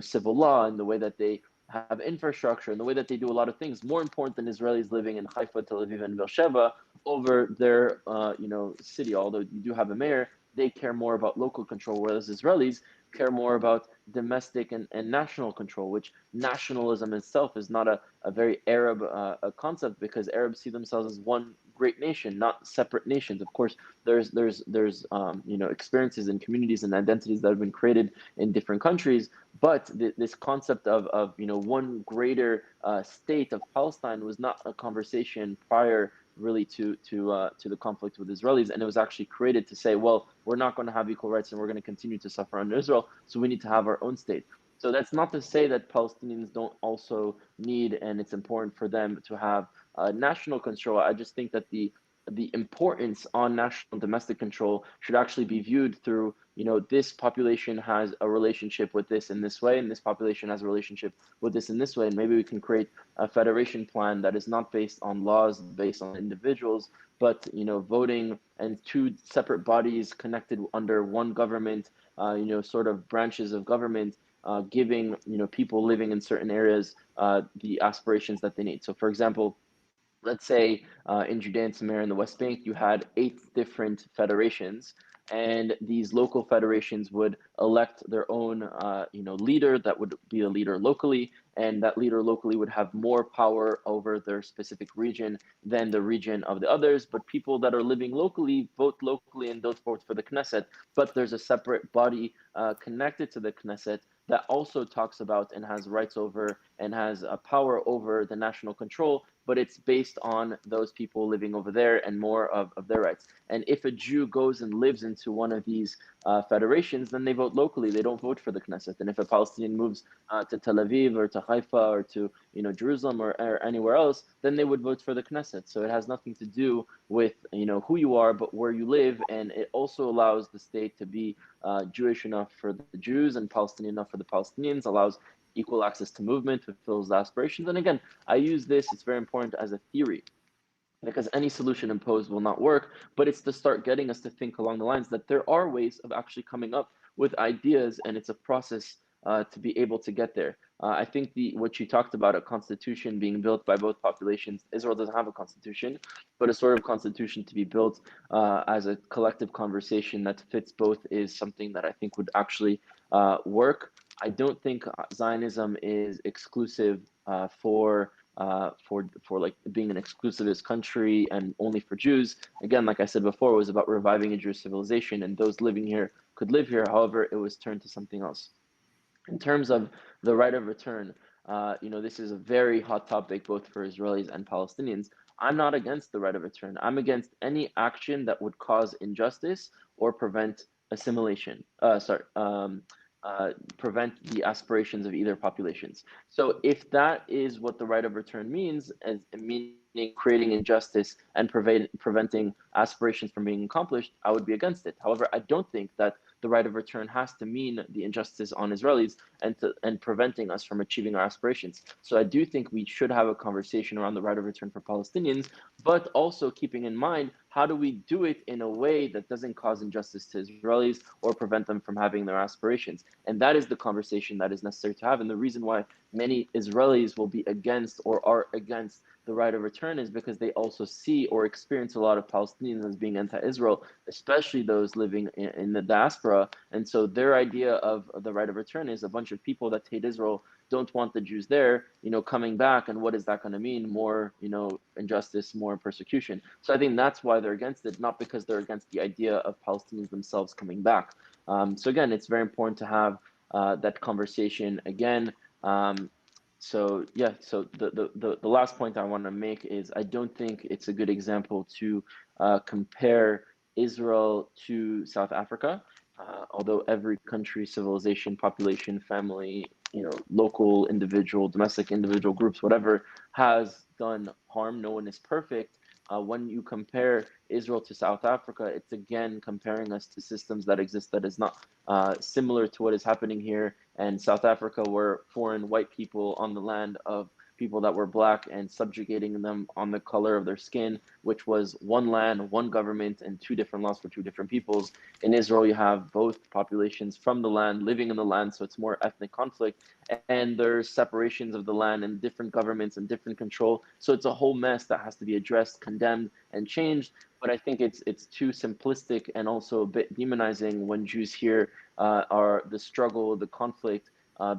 civil law, and the way that they have infrastructure, and the way that they do a lot of things. More important than Israelis living in Haifa, Tel Aviv, and Beersheba over their, city. Although you do have a mayor, they care more about local control, whereas Israelis care more about domestic and national control, which nationalism itself is not a very Arab concept, because Arabs see themselves as one great nation, not separate nations. Of course, there's experiences and communities and identities that have been created in different countries, but this concept of one greater state of Palestine was not a conversation prior really to the conflict with Israelis, and it was actually created to say, well, we're not going to have equal rights and we're going to continue to suffer under Israel, so we need to have our own state. So that's not to say that Palestinians don't also need, and it's important for them to have national control. I just think that the importance on national and domestic control should actually be viewed through, this population has a relationship with this in this way, and this population has a relationship with this in this way, and maybe we can create a federation plan that is not based on laws, based on individuals, but voting, and two separate bodies connected under one government, sort of branches of government, giving people living in certain areas the aspirations that they need. So, for example, let's say in Judea and Samaria in the West Bank, you had 8 different federations, and these local federations would elect their own, leader that would be a leader locally, and that leader locally would have more power over their specific region than the region of the others. But people that are living locally vote locally and don't vote for the Knesset. But there's a separate body connected to the Knesset that also talks about and has rights over and has a power over the national control, but it's based on those people living over there and more of their rights. And if a Jew goes and lives into one of these federations, then they vote locally. They don't vote for the Knesset. And if a Palestinian moves to Tel Aviv or to Haifa or to Jerusalem or anywhere else, then they would vote for the Knesset. So it has nothing to do with who you are, but where you live. And it also allows the state to be Jewish enough for the Jews and Palestinian enough for the Palestinians, allows equal access to movement, fulfills the aspirations. And again, I use this, it's very important, as a theory, because any solution imposed will not work, but it's to start getting us to think along the lines that there are ways of actually coming up with ideas, and it's a process to be able to get there. I think what you talked about, a constitution being built by both populations. Israel doesn't have a constitution, but a sort of constitution to be built as a collective conversation that fits both is something that I think would actually work. I don't think Zionism is exclusive for like being an exclusivist country and only for Jews. Again, like I said before, it was about reviving a Jewish civilization, and those living here could live here. However, it was turned to something else. In terms of the right of return, this is a very hot topic both for Israelis and Palestinians. I'm not against the right of return. I'm against any action that would cause injustice or prevent assimilation. prevent the aspirations of either populations. So if that is what the right of return means, as meaning creating injustice and preventing aspirations from being accomplished, I would be against it. However, I don't think that the right of return has to mean the injustice on Israelis and preventing us from achieving our aspirations. So I do think we should have a conversation around the right of return for Palestinians, but also keeping in mind, how do we do it in a way that doesn't cause injustice to Israelis or prevent them from having their aspirations? And that is the conversation that is necessary to have. And the reason why many Israelis will be against or are against the right of return is because they also see or experience a lot of Palestinians as being anti-Israel, especially those living in the diaspora. And so their idea of the right of return is a bunch of people that hate Israel, don't want the Jews there, coming back. And what is that going to mean? More, injustice, more persecution. So I think that's why they're against it, not because they're against the idea of Palestinians themselves coming back. So again, it's very important to have that conversation again. So the last point I want to make is I don't think it's a good example to compare Israel to South Africa, although every country, civilization, population, family, local individual, domestic individual groups, whatever, has done harm. No one is perfect. When you compare Israel to South Africa, it's again comparing us to systems that exist that is not similar to what is happening here. And South Africa were foreign white people on the land of people that were black and subjugating them on the color of their skin, which was one land, one government, and two different laws for two different peoples. In Israel, you have both populations from the land living in the land, so it's more ethnic conflict, and there's separations of the land and different governments and different control. So it's a whole mess that has to be addressed, condemned, and changed. But I think it's too simplistic and also a bit demonizing when Jews hear are the struggle, the conflict,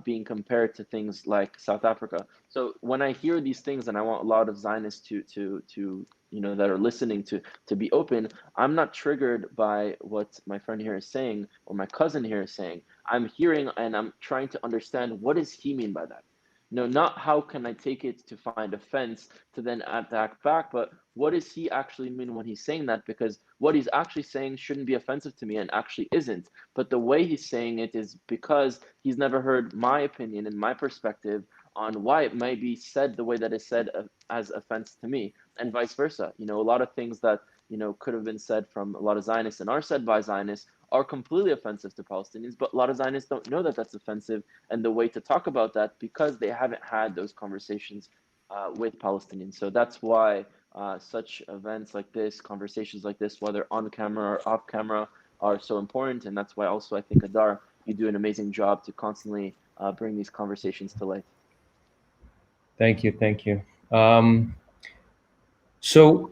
being compared to things like South Africa. So when I hear these things, and I want a lot of Zionists to that are listening to be open, I'm not triggered by what my friend here is saying or my cousin here is saying. I'm hearing and I'm trying to understand, what does he mean by that? No, not how can I take it to find offense to then attack back, but what does he actually mean when he's saying that? Because what he's actually saying shouldn't be offensive to me and actually isn't. But the way he's saying it is because he's never heard my opinion and my perspective on why it may be said the way that is said as offense to me, and vice versa. A lot of things that could have been said from a lot of Zionists and are said by Zionists are completely offensive to Palestinians, but a lot of Zionists don't know that that's offensive, and the way to talk about that, because they haven't had those conversations with Palestinians. So that's why such events like this, conversations like this, whether on camera or off camera, are so important. And that's why also I think, Adar, you do an amazing job to constantly bring these conversations to light. Thank you. So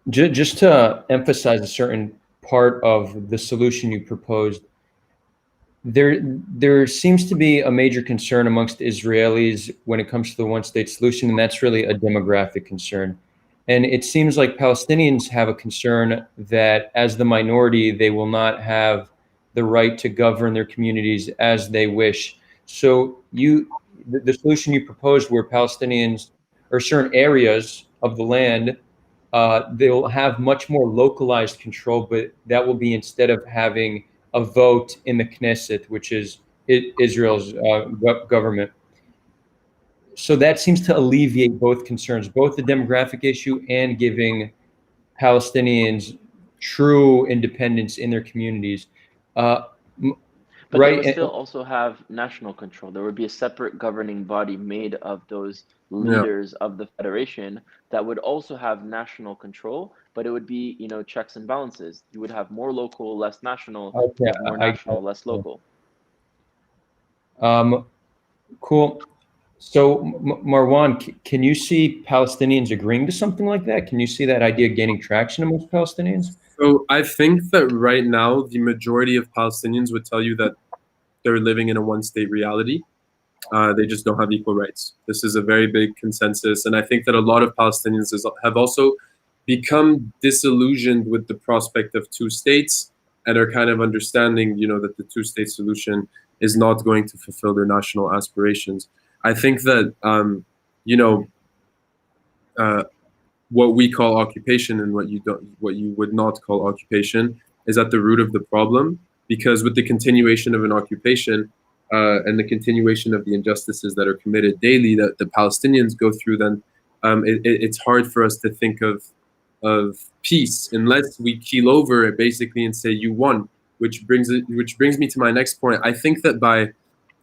just to emphasize a certain part of the solution you proposed, there seems to be a major concern amongst Israelis when it comes to the one-state solution, and that's really a demographic concern. And it seems like Palestinians have a concern that as the minority, they will not have the right to govern their communities as they wish. So the solution you proposed, where Palestinians or certain areas of the land, they'll have much more localized control, but that will be instead of having a vote in the Knesset, which is Israel's government. So that seems to alleviate both concerns, both the demographic issue and giving Palestinians true independence in their communities. But Right. they would still also have national control. There would be a separate governing body made of those leaders of the federation that would also have national control, but it would be, checks and balances. You would have more local, less national. Okay, You have more national, less local. Cool. So, Marwan, can you see Palestinians agreeing to something like that? Can you see that idea gaining traction amongst Palestinians? So I think that right now, the majority of Palestinians would tell you that they're living in a one-state reality. They just don't have equal rights. This is a very big consensus. And I think that a lot of Palestinians have also become disillusioned with the prospect of two states and are kind of understanding, that the two-state solution is not going to fulfill their national aspirations. I think that, what we call occupation and what you would not call occupation is at the root of the problem. because with the continuation of an occupation and the continuation of the injustices that are committed daily that the Palestinians go through, then it's hard for us to think of peace unless we keel over it basically and say you won. Which brings me to my next point. I think that by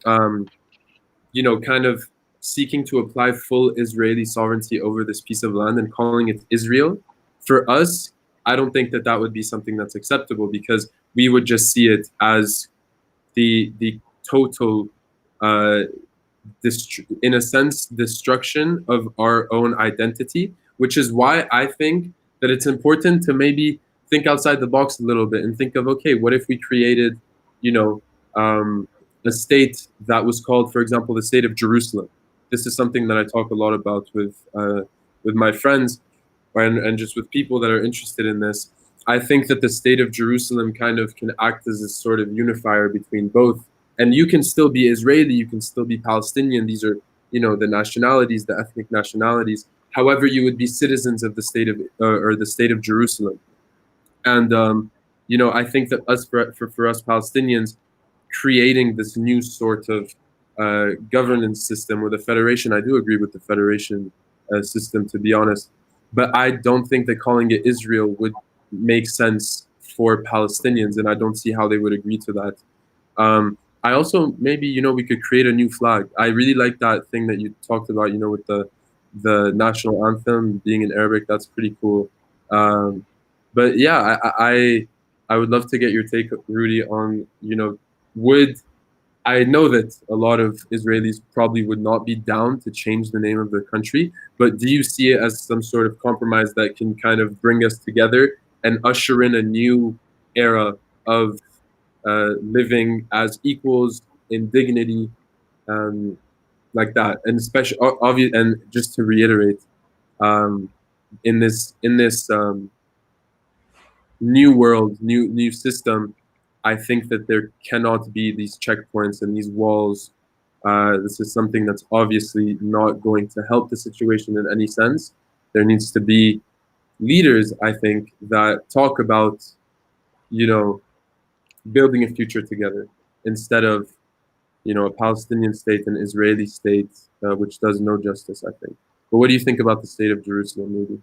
kind of seeking to apply full Israeli sovereignty over this piece of land and calling it Israel, for us, I don't think that would be something that's acceptable, because we would just see it as the total, in a sense, destruction of our own identity, which is why I think that it's important to maybe think outside the box a little bit and think of, okay, what if we created, a state that was called, for example, the state of Jerusalem. This is something that I talk a lot about with my friends and just with people that are interested in this. I think that the state of Jerusalem kind of can act as a sort of unifier between both. And you can still be Israeli, you can still be Palestinian. These are, the nationalities, the ethnic nationalities. However, you would be citizens of the state of or the state of Jerusalem. And I think that for us Palestinians, creating this new sort of governance system with a federation. I do agree with the federation system, to be honest, but I don't think that calling it Israel would make sense for Palestinians, and I don't see how they would agree to that. I also, maybe, we could create a new flag. I really like that thing that you talked about, with the national anthem being in Arabic. That's pretty cool. But yeah, I would love to get your take, Rudy, on, I know that a lot of Israelis probably would not be down to change the name of their country, but do you see it as some sort of compromise that can kind of bring us together and usher in a new era of living as equals in dignity, like that? And especially, obvious, and just to reiterate, in this new world, new system, I think that there cannot be these checkpoints and these walls. This is something that's obviously not going to help the situation in any sense. There needs to be leaders, I think, that talk about, building a future together instead of, a Palestinian state and Israeli state, which does no justice, I think. But what do you think about the state of Jerusalem, maybe?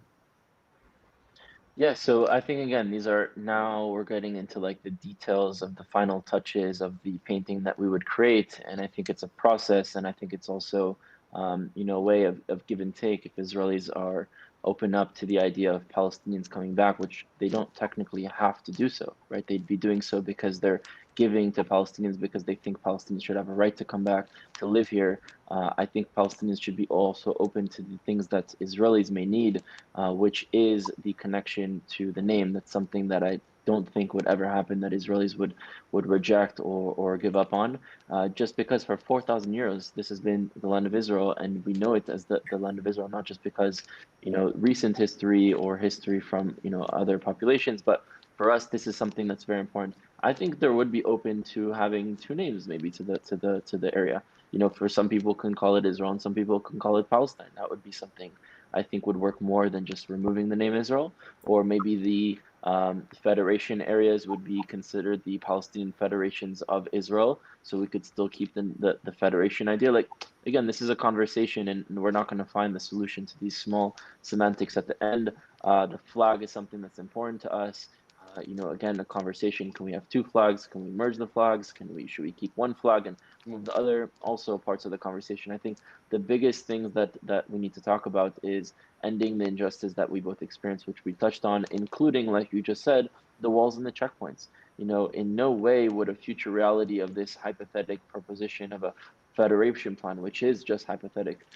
Yeah, so I think again, these are now we're getting into like the details of the final touches of the painting that we would create, and I think it's a process, and I think it's also, a way of give and take. If Israelis are open up to the idea of Palestinians coming back, which they don't technically have to do so, right? They'd be doing so because they're giving to Palestinians because they think Palestinians should have a right to come back to live here. I think Palestinians should be also open to the things that Israelis may need, which is the connection to the name. That's something that I don't think would ever happen, that Israelis would reject or give up on, just because for 4,000 years this has been the land of Israel, and we know it as the land of Israel, not just because recent history or history from other populations, but for us this is something that's very important. I think there would be open to having two names maybe to the area. For some people can call it Israel and some people can call it Palestine. That would be something I think would work more than just removing the name Israel. Or maybe the federation areas would be considered the Palestinian federations of Israel, so we could still keep the federation idea. Like, again, this is a conversation, and we're not going to find the solution to these small semantics at the end. The flag is something that's important to us. Again, a conversation: can we have two flags? Can we merge the flags? Should we keep one flag and remove the other? Also parts of the conversation. I think the biggest things that we need to talk about is ending the injustice that we both experience, which we touched on, including, like you just said, the walls and the checkpoints. In no way would a future reality of this hypothetical proposition of a federation plan, which is just hypothetical.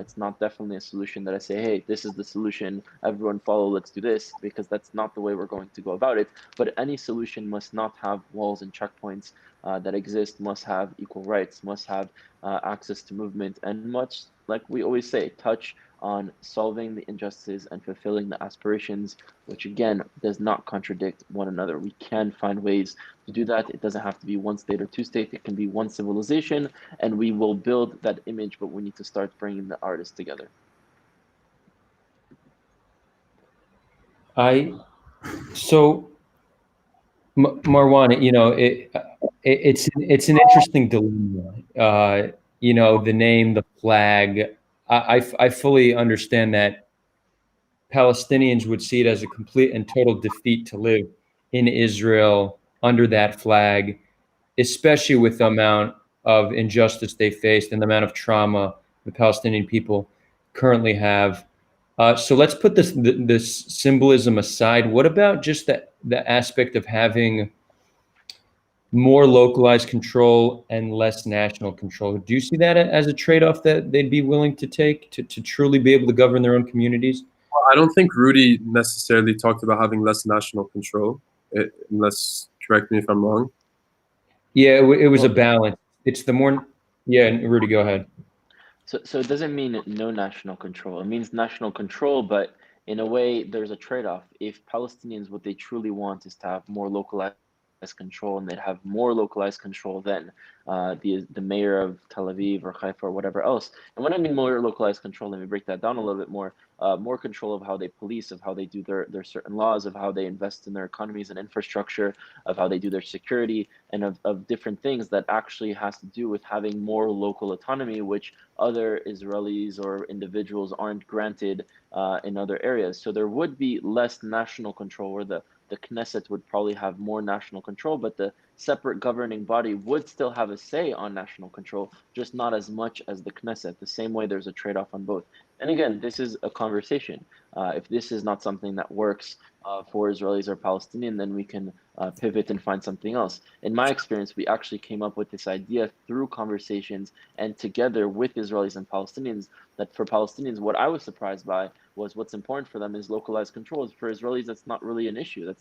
It's not definitely a solution that I say, hey, this is the solution, everyone follow, let's do this, because that's not the way we're going to go about it. But any solution must not have walls and checkpoints that exist, must have equal rights, must have access to movement, and much like we always say, touch on solving the injustices and fulfilling the aspirations, which again does not contradict one another. We can find ways to do that. It doesn't have to be one state or two states. It can be one civilization, and we will build that image, but we need to start bringing the artists together. So Marwan, it's an interesting dilemma. The name, the flag. I fully understand that Palestinians would see it as a complete and total defeat to live in Israel under that flag, especially with the amount of injustice they faced and the amount of trauma the Palestinian people currently have. So let's put this symbolism aside. What about just the aspect of having more localized control and less national control? Do you see that as a trade-off that they'd be willing to take to truly be able to govern their own communities? I don't think Rudy necessarily talked about having less national control, unless, correct me if I'm wrong. Yeah, it was a balance. It's the more, yeah, Rudy, go ahead. So it doesn't mean no national control. It means national control, but in a way, there's a trade-off. If Palestinians, what they truly want is to have more localized control, and they'd have more localized control than the mayor of Tel Aviv or Haifa or whatever else. And when I mean more localized control, let me break that down a little bit more. More control of how they police, of how they do their certain laws, of how they invest in their economies and infrastructure, of how they do their security, and of different things that actually has to do with having more local autonomy, which other Israelis or individuals aren't granted in other areas. So there would be less national control, where the Knesset would probably have more national control, but the separate governing body would still have a say on national control, just not as much as the Knesset. The same way there's a trade-off on both. And again, this is a conversation. If this is not something that works for Israelis or Palestinian, then we can pivot and find something else. In my experience, we actually came up with this idea through conversations and together with Israelis and Palestinians, that for Palestinians, what I was surprised by was what's important for them is localized controls. For Israelis, that's not really an issue.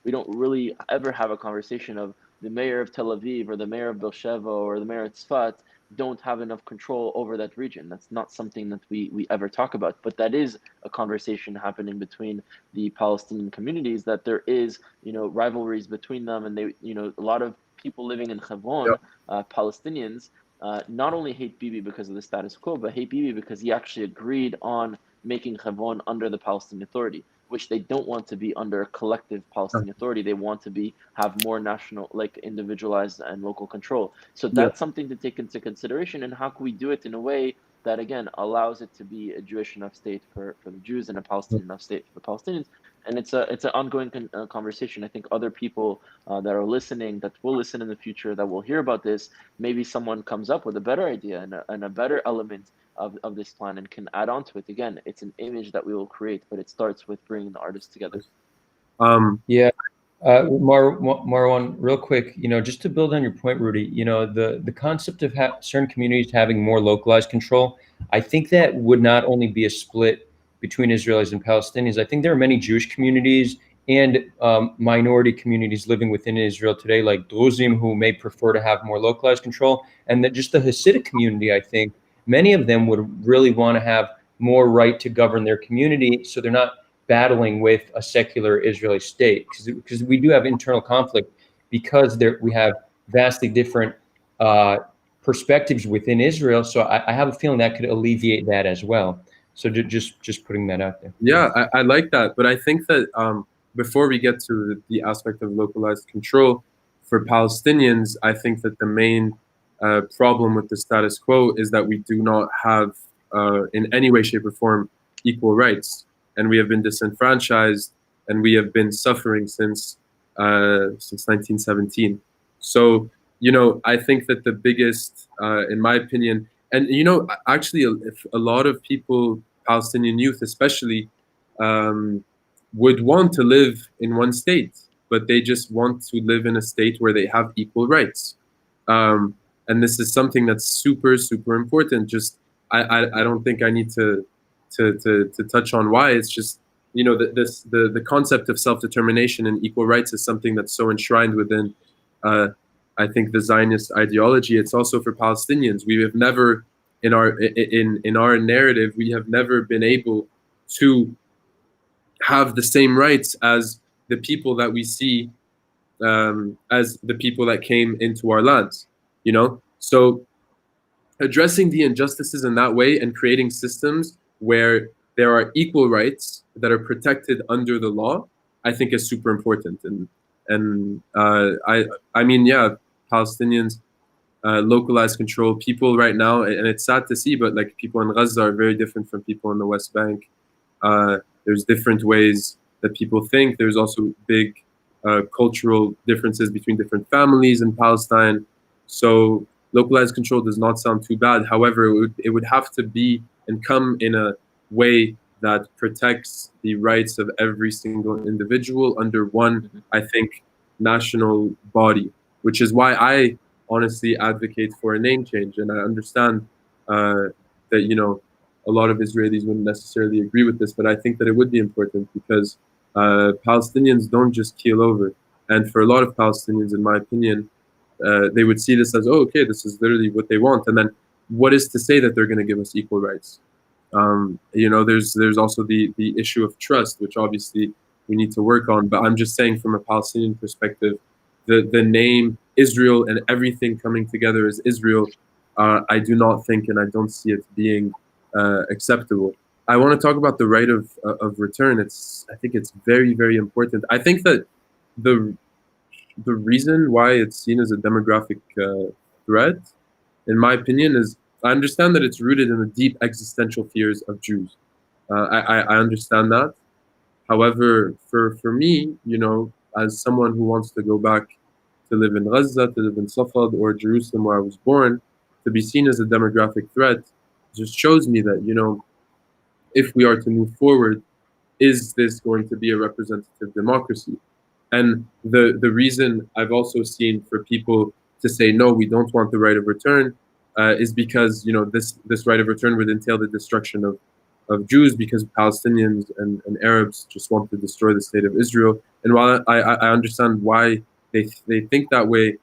We don't really ever have a conversation of the mayor of Tel Aviv or the mayor of Beersheba or the mayor of Tzfat don't have enough control over that region. That's not something that we ever talk about, but that is a conversation happening between the Palestinian communities, that there is, rivalries between them, and they, a lot of people living in Hebron, Palestinians, not only hate Bibi because of the status quo, but hate Bibi because he actually agreed on making Hebron under the Palestinian Authority, which they don't want to be under a collective Palestinian Authority. They want to have more national, like individualized and local control. So that's something to take into consideration. And how can we do it in a way that, again, allows it to be a Jewish enough state for the Jews and a Palestinian enough state for the Palestinians? And it's an ongoing conversation. I think other people that are listening, that will listen in the future, that will hear about this, maybe someone comes up with a better idea and a better element of this plan and can add on to it. Again, it's an image that we will create, but it starts with bringing the artists together. Marwan, real quick, just to build on your point, Rudy, the concept of certain communities having more localized control, I think that would not only be a split between Israelis and Palestinians. I think there are many Jewish communities and minority communities living within Israel today, like Druzim, who may prefer to have more localized control, and that just the Hasidic community, I think, many of them would really want to have more right to govern their community, so they're not battling with a secular Israeli state, because we do have internal conflict, because we have vastly different perspectives within Israel. So I have a feeling that could alleviate that as well. So just putting that out there. Yeah, I like that, but I think that before we get to the aspect of localized control for Palestinians, I think that the main problem with the status quo is that we do not have, in any way, shape, or form, equal rights. And we have been disenfranchised, and we have been suffering since 1917. So, I think that the biggest, in my opinion, and actually, if a lot of people, Palestinian youth especially, would want to live in one state, but they just want to live in a state where they have equal rights. And this is something that's super, super important. Just I don't think I need to touch on why. It's just, the concept of self-determination and equal rights is something that's so enshrined within, I think, the Zionist ideology. It's also for Palestinians. We have never, in our narrative, we have never been able to have the same rights as the people that we see, as the people that came into our lands. So addressing the injustices in that way and creating systems where there are equal rights that are protected under the law, I think is super important. And I mean, yeah, Palestinians localized control. People right now, and it's sad to see, but like people in Gaza are very different from people in the West Bank. There's different ways that people think. There's also big cultural differences between different families in Palestine. So localized control does not sound too bad. However, it would have to be and come in a way that protects the rights of every single individual under one, I think, national body, which is why I honestly advocate for a name change. And I understand that, a lot of Israelis wouldn't necessarily agree with this, but I think that it would be important because Palestinians don't just keel over. And for a lot of Palestinians, in my opinion, they would see this as, oh, okay, this is literally what they want. And then what is to say that they're going to give us equal rights? There's also the issue of trust, which obviously we need to work on. But I'm just saying, from a Palestinian perspective, the name Israel and everything coming together as Israel, I do not think, and I don't see it being acceptable. I want to talk about the right of return. I think it's very, very important. I think that the the reason why it's seen as a demographic threat, in my opinion, is I understand that it's rooted in the deep existential fears of Jews. I understand that. However, for me, as someone who wants to go back to live in Gaza, to live in Safad or Jerusalem where I was born, to be seen as a demographic threat just shows me that, if we are to move forward, is this going to be a representative democracy? And the reason I've also seen for people to say no, we don't want the right of return, is because this right of return would entail the destruction of Jews, because Palestinians and Arabs just want to destroy the state of Israel. And while I understand why they think that way,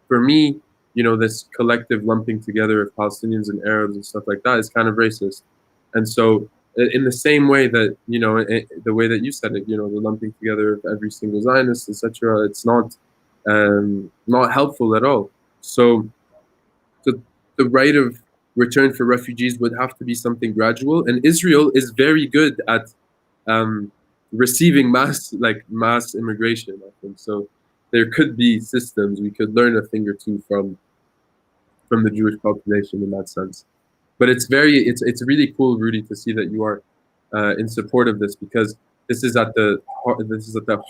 for me, this collective lumping together of Palestinians and Arabs and stuff like that is kind of racist. And so in the same way that the way that you said it, the lumping together of every single Zionist, etc., it's not helpful at all. So the right of return for refugees would have to be something gradual, and Israel is very good at receiving mass immigration, I think. So there could be systems we could learn a thing or two from the Jewish population in that sense. But it's really cool, Rudy, to see that you are in support of this, because this is at the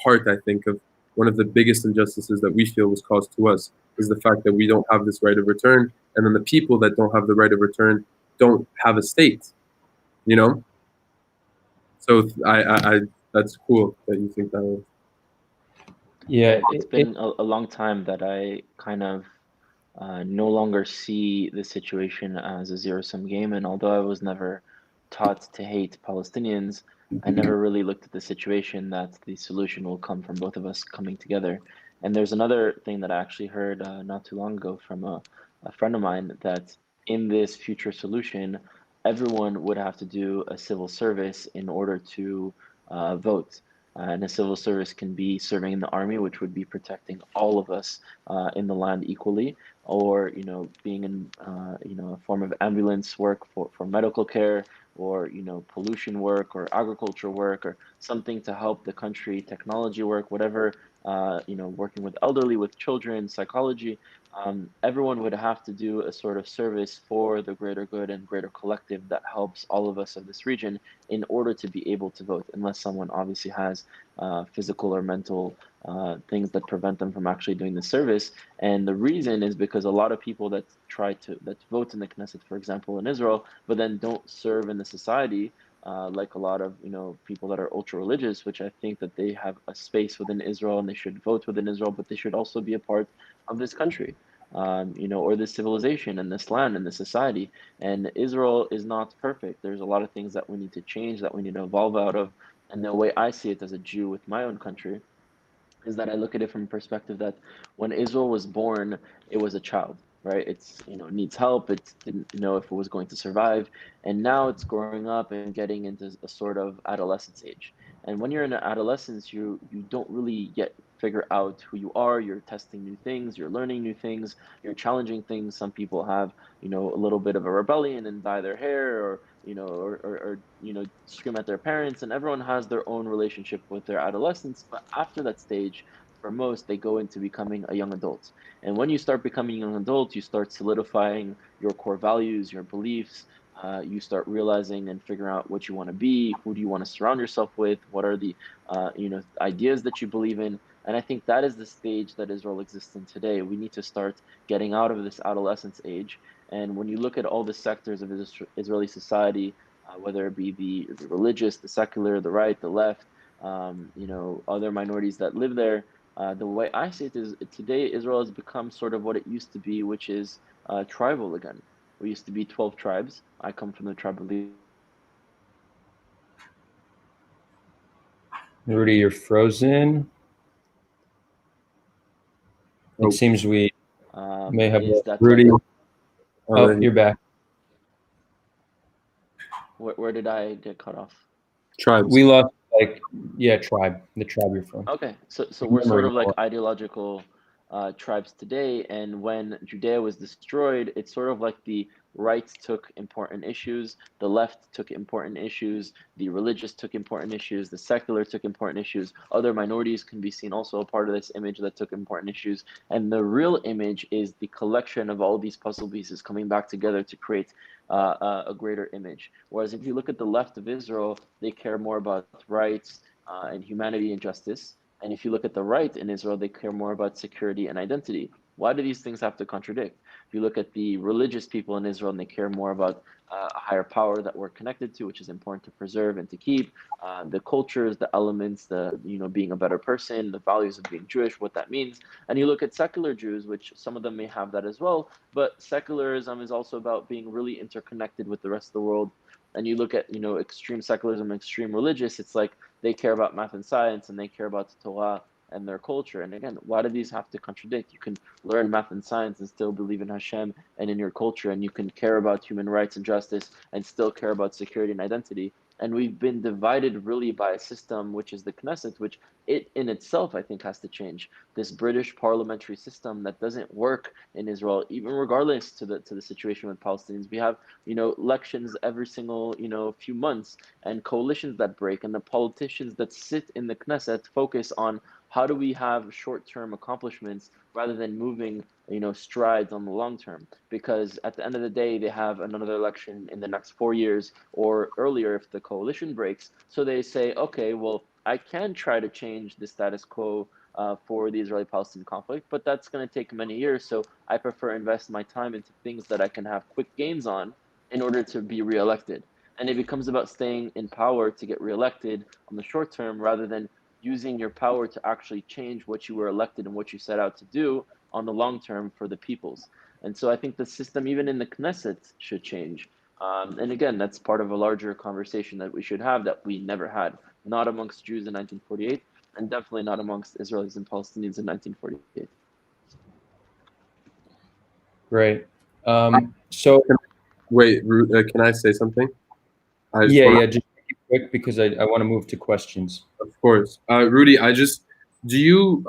heart, I think, of one of the biggest injustices that we feel was caused to us, is the fact that we don't have this right of return, and then the people that don't have the right of return don't have a state, So I that's cool that you think that way. Yeah, It's been a long time that I kind of no longer see the situation as a zero-sum game. And although I was never taught to hate Palestinians, I never really looked at the situation that the solution will come from both of us coming together. And there's another thing that I actually heard not too long ago from a friend of mine, that in this future solution, everyone would have to do a civil service in order to vote. And a civil service can be serving in the army, which would be protecting all of us in the land equally, or being in a form of ambulance work for medical care, or pollution work, or agriculture work, or something to help the country, technology work, whatever, working with elderly, with children, psychology. Everyone would have to do a sort of service for the greater good and greater collective that helps all of us of this region, in order to be able to vote, unless someone obviously has physical or mental things that prevent them from actually doing the service. And the reason is because a lot of people that vote in the Knesset, for example, in Israel, but then don't serve in the society, like a lot of people that are ultra religious, which I think that they have a space within Israel and they should vote within Israel, but they should also be a part of this country, or this civilization and this land and this society. And Israel is not perfect. There's a lot of things that we need to change, that we need to evolve out of. And the way I see it as a Jew with my own country is that I look at it from a perspective that when Israel was born, it was a child, right? It's needs help. It didn't know if it was going to survive, and now it's growing up and getting into a sort of adolescence age. And when you're in adolescence, you don't really yet figure out who you are. You're testing new things. You're learning new things. You're challenging things. Some people have a little bit of a rebellion and dye their hair, or scream at their parents, and everyone has their own relationship with their adolescence. But after that stage, for most, they go into becoming a young adult. And when you start becoming a young adult, you start solidifying your core values, your beliefs. You start realizing and figuring out what you want to be, who do you want to surround yourself with, what are the ideas that you believe in. And I think that is the stage that Israel exists in today. We need to start getting out of this adolescence age. And when you look at all the sectors of Israeli society, whether it be the religious, the secular, the right, the left, other minorities that live there, the way I see it is today Israel has become sort of what it used to be, which is tribal again. We used to be 12 tribes. I come from the tribe of the Rudy, you're frozen. It seems we may have is that Rudy. like, Oh, you're back. where did I get cut off? Tribes. We lost tribe, the tribe you're from. Okay, so we're sort of like ideological tribes today, and when Judea was destroyed, it's sort of like the right took important issues, the left took important issues, the religious took important issues, the secular took important issues, other minorities can be seen also a part of this image that took important issues, and the real image is the collection of all these puzzle pieces coming back together to create a greater image. Whereas if you look at the left of Israel, they care more about rights, and humanity and justice. And if you look at the right in Israel, they care more about security and identity. Why do these things have to contradict? If you look at the religious people in Israel, and they care more about a higher power that we're connected to, which is important to preserve and to keep, the cultures, the elements, being a better person, the values of being Jewish, what that means. And you look at secular Jews, which some of them may have that as well, but secularism is also about being really interconnected with the rest of the world. And you look at extreme secularism, extreme religious, it's like they care about math and science, and they care about the Torah and their culture. And again, why do these have to contradict? You can learn math and science and still believe in Hashem and in your culture, and you can care about human rights and justice and still care about security and identity. And we've been divided really by a system, which is the Knesset, which it in itself, I think, has to change. This British parliamentary system that doesn't work in Israel, even regardless to the situation with Palestinians. We have elections every single few months, and coalitions that break, and the politicians that sit in the Knesset focus on how do we have short-term accomplishments rather than moving strides on the long term, because at the end of the day they have another election in the next 4 years or earlier if the coalition breaks. So they say, okay, well, I can try to change the status quo for the Israeli-Palestinian conflict, but that's going to take many years, so I prefer invest my time into things that I can have quick gains on in order to be reelected. And it becomes about staying in power to get reelected on the short term rather than using your power to actually change what you were elected and what you set out to do on the long term for the peoples. And so I think the system, even in the Knesset, should change. And again, that's part of a larger conversation that we should have that we never had, not amongst Jews in 1948, and definitely not amongst Israelis and Palestinians in 1948. Great. So Wait, can I say something? Just make it quick because I want to move to questions. Of course, Rudy. Do you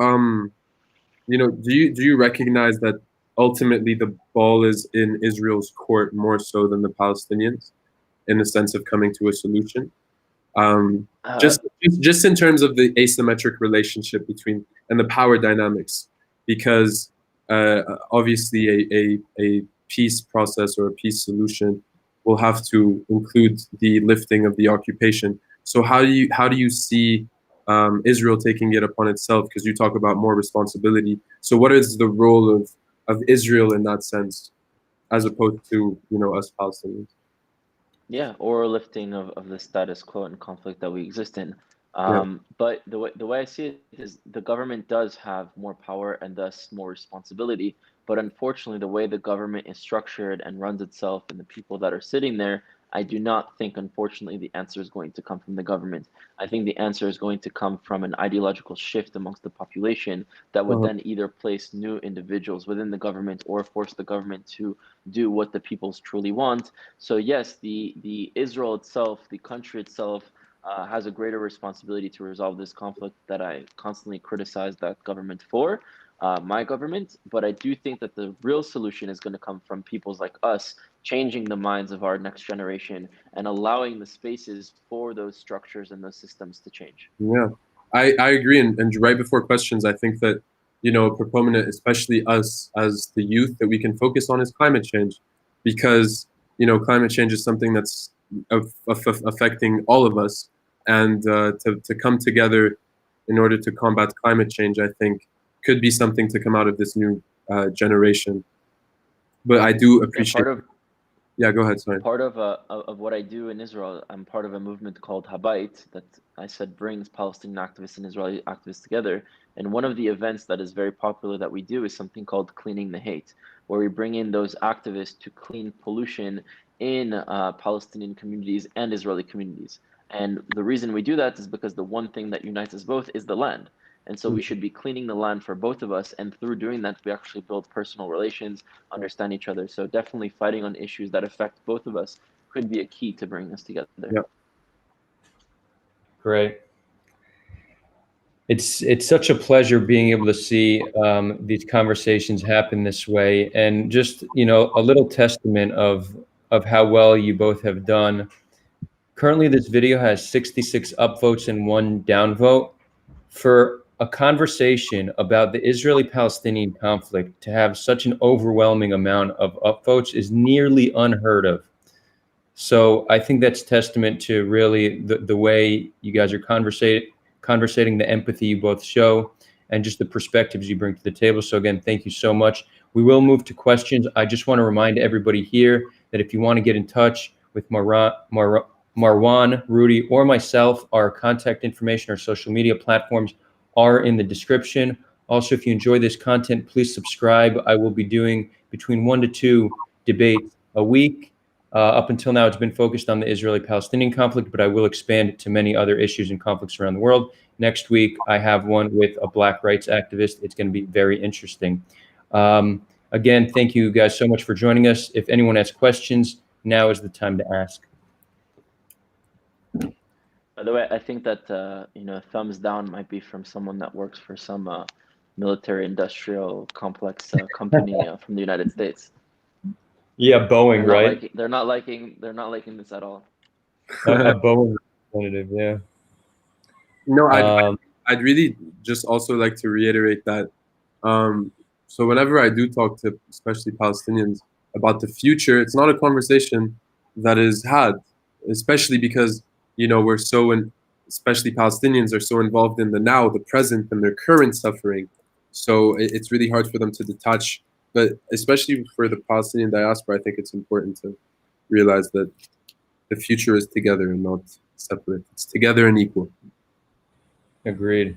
do you recognize that ultimately the ball is in Israel's court more so than the Palestinians, in the sense of coming to a solution? Just in terms of the asymmetric relationship between and the power dynamics, because obviously a peace process or a peace solution will have to include the lifting of the occupation. So how do you see Israel taking it upon itself? Because you talk about more responsibility. So what is the role of Israel in that sense, as opposed to us Palestinians? Yeah, or lifting of the status quo and conflict that we exist in. But the way I see it is the government does have more power and thus more responsibility. But unfortunately, the way the government is structured and runs itself and the people that are sitting there, I do not think, unfortunately, the answer is going to come from the government. I think the answer is going to come from an ideological shift amongst the population that would then either place new individuals within the government or force the government to do what the peoples truly want. So yes, the Israel itself, the country itself, has a greater responsibility to resolve this conflict that I constantly criticize that government for, my government. But I do think that the real solution is going to come from peoples like us changing the minds of our next generation and allowing the spaces for those structures and those systems to change. Yeah. I agree, and right before questions, I think that, you know, a proponent, especially us as the youth, that we can focus on is climate change, because, you know, climate change is something that's affecting all of us, and to come together in order to combat climate change, I think, could be something to come out of this new generation. But I do Yeah, appreciate. Yeah, go ahead. Sorry. part of what I do in Israel, I'm part of a movement called Habayit that I said brings Palestinian activists and Israeli activists together. And one of the events that is very popular that we do is something called Cleaning the Hate, where we bring in those activists to clean pollution in Palestinian communities and Israeli communities. And the reason we do that is because the one thing that unites us both is the land. And so we should be cleaning the land for both of us. And through doing that, we actually build personal relations, understand each other. So definitely fighting on issues that affect both of us could be a key to bring us together. Yeah. Great. It's such a pleasure being able to see these conversations happen this way, and just, you know, a little testament of how well you both have done. Currently, this video has 66 upvotes and 1 downvote. For a conversation about the Israeli-Palestinian conflict to have such an overwhelming amount of upvotes is nearly unheard of. So I think that's testament to really the way you guys are conversating, the empathy you both show, and just the perspectives you bring to the table. So again, thank you so much. We will move to questions. I just want to remind everybody here that if you want to get in touch with Marwan, Rudy, or myself, our contact information, our social media platforms are in the description. Also, if you enjoy this content, please subscribe. I will be doing between 1 to 2 debates a week. Up until now, it's been focused on the Israeli-Palestinian conflict, but I will expand it to many other issues and conflicts around the world. Next week, I have one with a Black rights activist. It's going to be very interesting. Again, thank you guys so much for joining us. If anyone has questions, now is the time to ask. By the way, I think that you know, thumbs down might be from someone that works for some military-industrial complex company from the United States. Yeah, Boeing, right? They're not liking this at all. A Boeing representative, yeah. No, I'd really just also like to reiterate that. So whenever I do talk to especially Palestinians about the future, it's not a conversation that is had, especially because, you know, we're so especially Palestinians are so involved in the now, the present, and their current suffering. So it's really hard for them to detach. But especially for the Palestinian diaspora, I think it's important to realize that the future is together and not separate. It's together and equal. Agreed.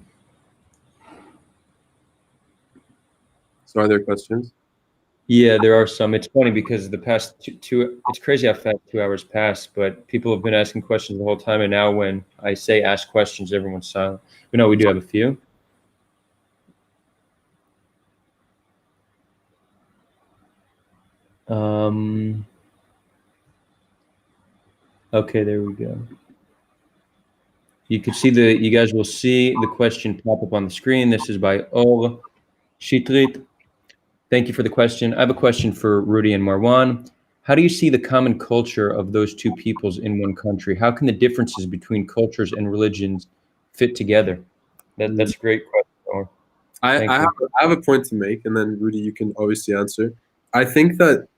So are there questions? Yeah, there are some. It's funny because the past two it's crazy how fast 2 hours passed, but people have been asking questions the whole time, and now when I say ask questions, everyone's silent. But no, we do have a few. Okay, there we go. You can see you guys will see the question pop up on the screen. This is by Or Shitrit. Thank you for the question. I have a question for Rudy and Marwan. How do you see the common culture of those two peoples in one country? How can the differences between cultures and religions fit together? That's a great question, Or. I have a point to make, and then Rudy, you can obviously answer. I think that,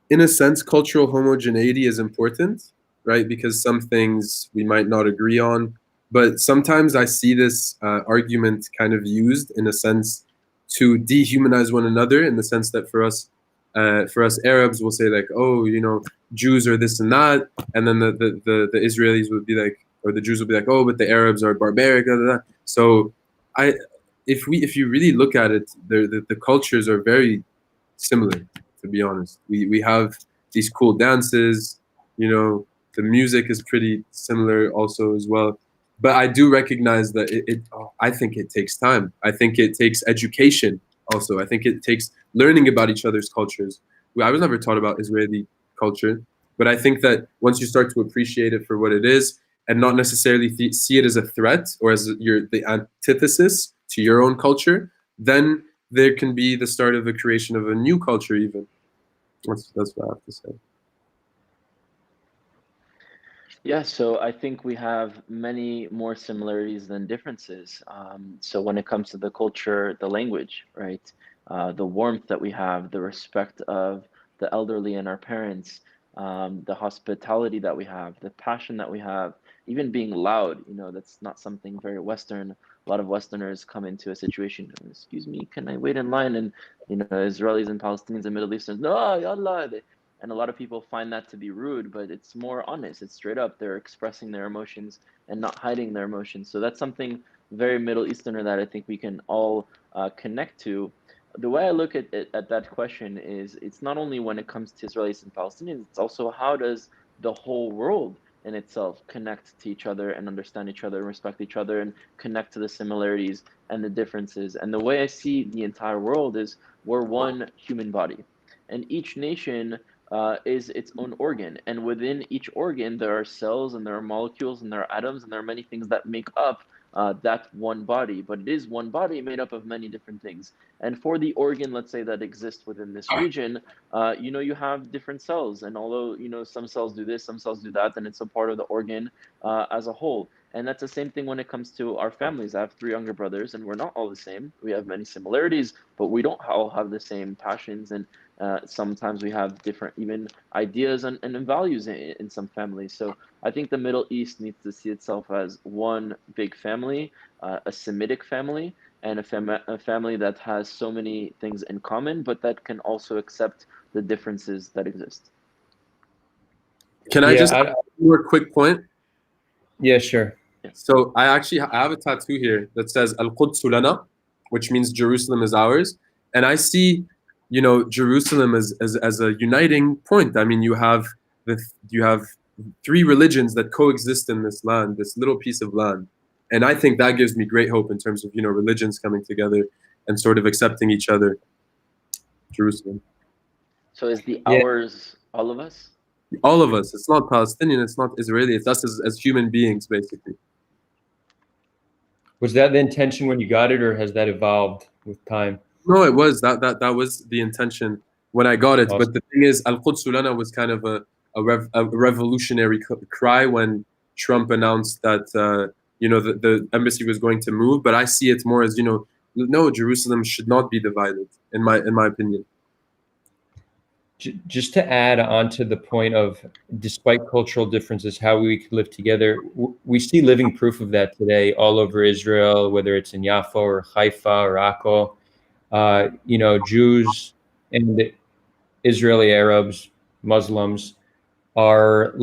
in a sense, cultural homogeneity is important, right? Because some things we might not agree on, but sometimes I see this argument kind of used in a sense to dehumanize one another, in the sense that for us Arabs, we'll say like, oh, you know, Jews are this and that, and then the Israelis would be like, or the Jews would be like, oh, but the Arabs are barbaric, blah, blah, blah. So if you really look at it, the cultures are very similar, to be honest. We have these cool dances, you know, the music is pretty similar also as well. But I do recognize that I think it takes time. I think it takes education also. I think it takes learning about each other's cultures. I was never taught about Israeli culture, but I think that once you start to appreciate it for what it is and not necessarily see it as a threat or as the antithesis to your own culture, then there can be the start of the creation of a new culture even. That's what I have to say. Yeah, so I think we have many more similarities than differences. So when it comes to the culture, the language, right? The warmth that we have, the respect of the elderly and our parents, the hospitality that we have, the passion that we have, even being loud, that's not something very Western. A lot of Westerners come into a situation, excuse me, can I wait in line? And, Israelis and Palestinians and Middle Easterns, no, yallah, and a lot of people find that to be rude, but it's more honest. It's straight up. They're expressing their emotions and not hiding their emotions. So that's something very Middle Easterner that I think we can all connect to. The way I look at that question is it's not only when it comes to Israelis and Palestinians, it's also how does the whole world in itself connect to each other and understand each other and respect each other and connect to the similarities and the differences. And the way I see the entire world is we're one human body. And each nation is its own organ. And within each organ, there are cells and there are molecules and there are atoms and there are many things that make up that one body. But it is one body made up of many different things. And for the organ, let's say, that exists within this region, you have different cells. And although, some cells do this, some cells do that, and it's a part of the organ as a whole. And that's the same thing when it comes to our families. I have three younger brothers, and we're not all the same. We have many similarities, but we don't all have the same passions and sometimes we have different even ideas and values in some families. So I think the Middle East needs to see itself as one big family, a Semitic family, and a family that has so many things in common, but that can also accept the differences that exist. Can I just add one more quick point? Yeah, sure. So I have a tattoo here that says Al-Quds Lana, which means Jerusalem is ours. And I see, Jerusalem as a uniting point. I mean, you have three religions that coexist in this land, this little piece of land. And I think that gives me great hope in terms of, religions coming together and sort of accepting each other. Jerusalem. So is the ours all of us? All of us. It's not Palestinian, it's not Israeli, it's us as human beings, basically. Was that the intention when you got it, or has that evolved with time? No, it was that was the intention when I got it. Awesome. But the thing is, Al-Quds Lana was kind of a revolutionary cry when Trump announced that the embassy was going to move. But I see it more as no, Jerusalem should not be divided, in my opinion. Just to add on to the point of, despite cultural differences, how we could live together, we see living proof of that today all over Israel, whether it's in Yaffo or Haifa or Akko. Jews and Israeli Arabs, Muslims are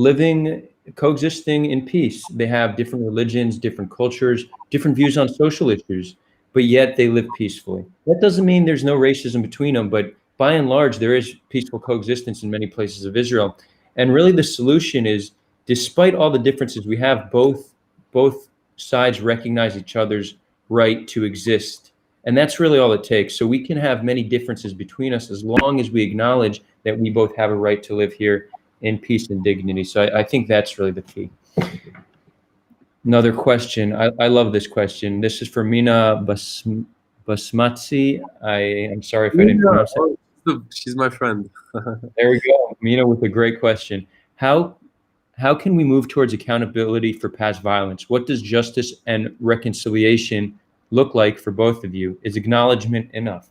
coexisting in peace. They have different religions, different cultures, different views on social issues, but yet they live peacefully. That doesn't mean there's no racism between them, but by and large, there is peaceful coexistence in many places of Israel. And really the solution is, despite all the differences we have, both sides recognize each other's right to exist. And that's really all it takes. So we can have many differences between us as long as we acknowledge that we both have a right to live here in peace and dignity. So I think that's really the key. Another question. I love this question. This is for Mina Basmatsi. I'm sorry if I didn't pronounce it. She's my friend. There we go. Mina with a great question. How can we move towards accountability for past violence? What does justice and reconciliation look like for both of you? Is acknowledgement enough?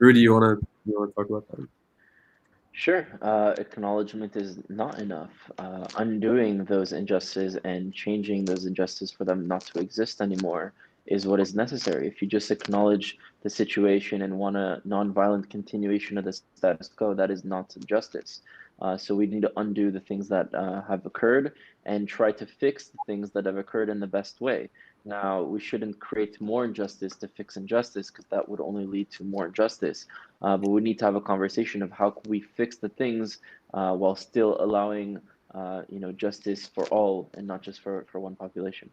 Rudy, you wanna talk about that? Sure. Acknowledgement is not enough. Undoing those injustices and changing those injustices for them not to exist anymore is what is necessary. If you just acknowledge the situation and want a nonviolent continuation of the status quo, that is not justice. So we need to undo the things that have occurred and try to fix the things that have occurred in the best way. Now, we shouldn't create more injustice to fix injustice, because that would only lead to more injustice. But we need to have a conversation of how can we fix the things while still allowing justice for all and not just for one population.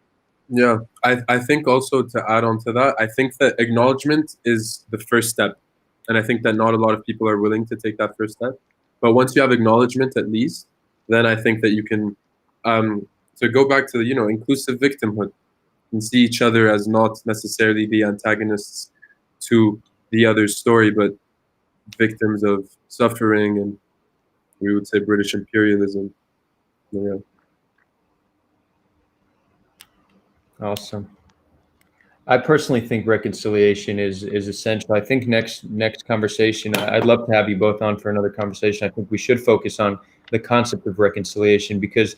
Yeah, I think also, to add on to that, I think that acknowledgement is the first step. And I think that not a lot of people are willing to take that first step. But once you have acknowledgement, at least, then I think that you can, to go back to inclusive victimhood, and see each other as not necessarily the antagonists to the other's story, but victims of suffering and, we would say, British imperialism. Yeah. Awesome. I personally think reconciliation is essential. I think next conversation, I'd love to have you both on for another conversation. I think we should focus on the concept of reconciliation because,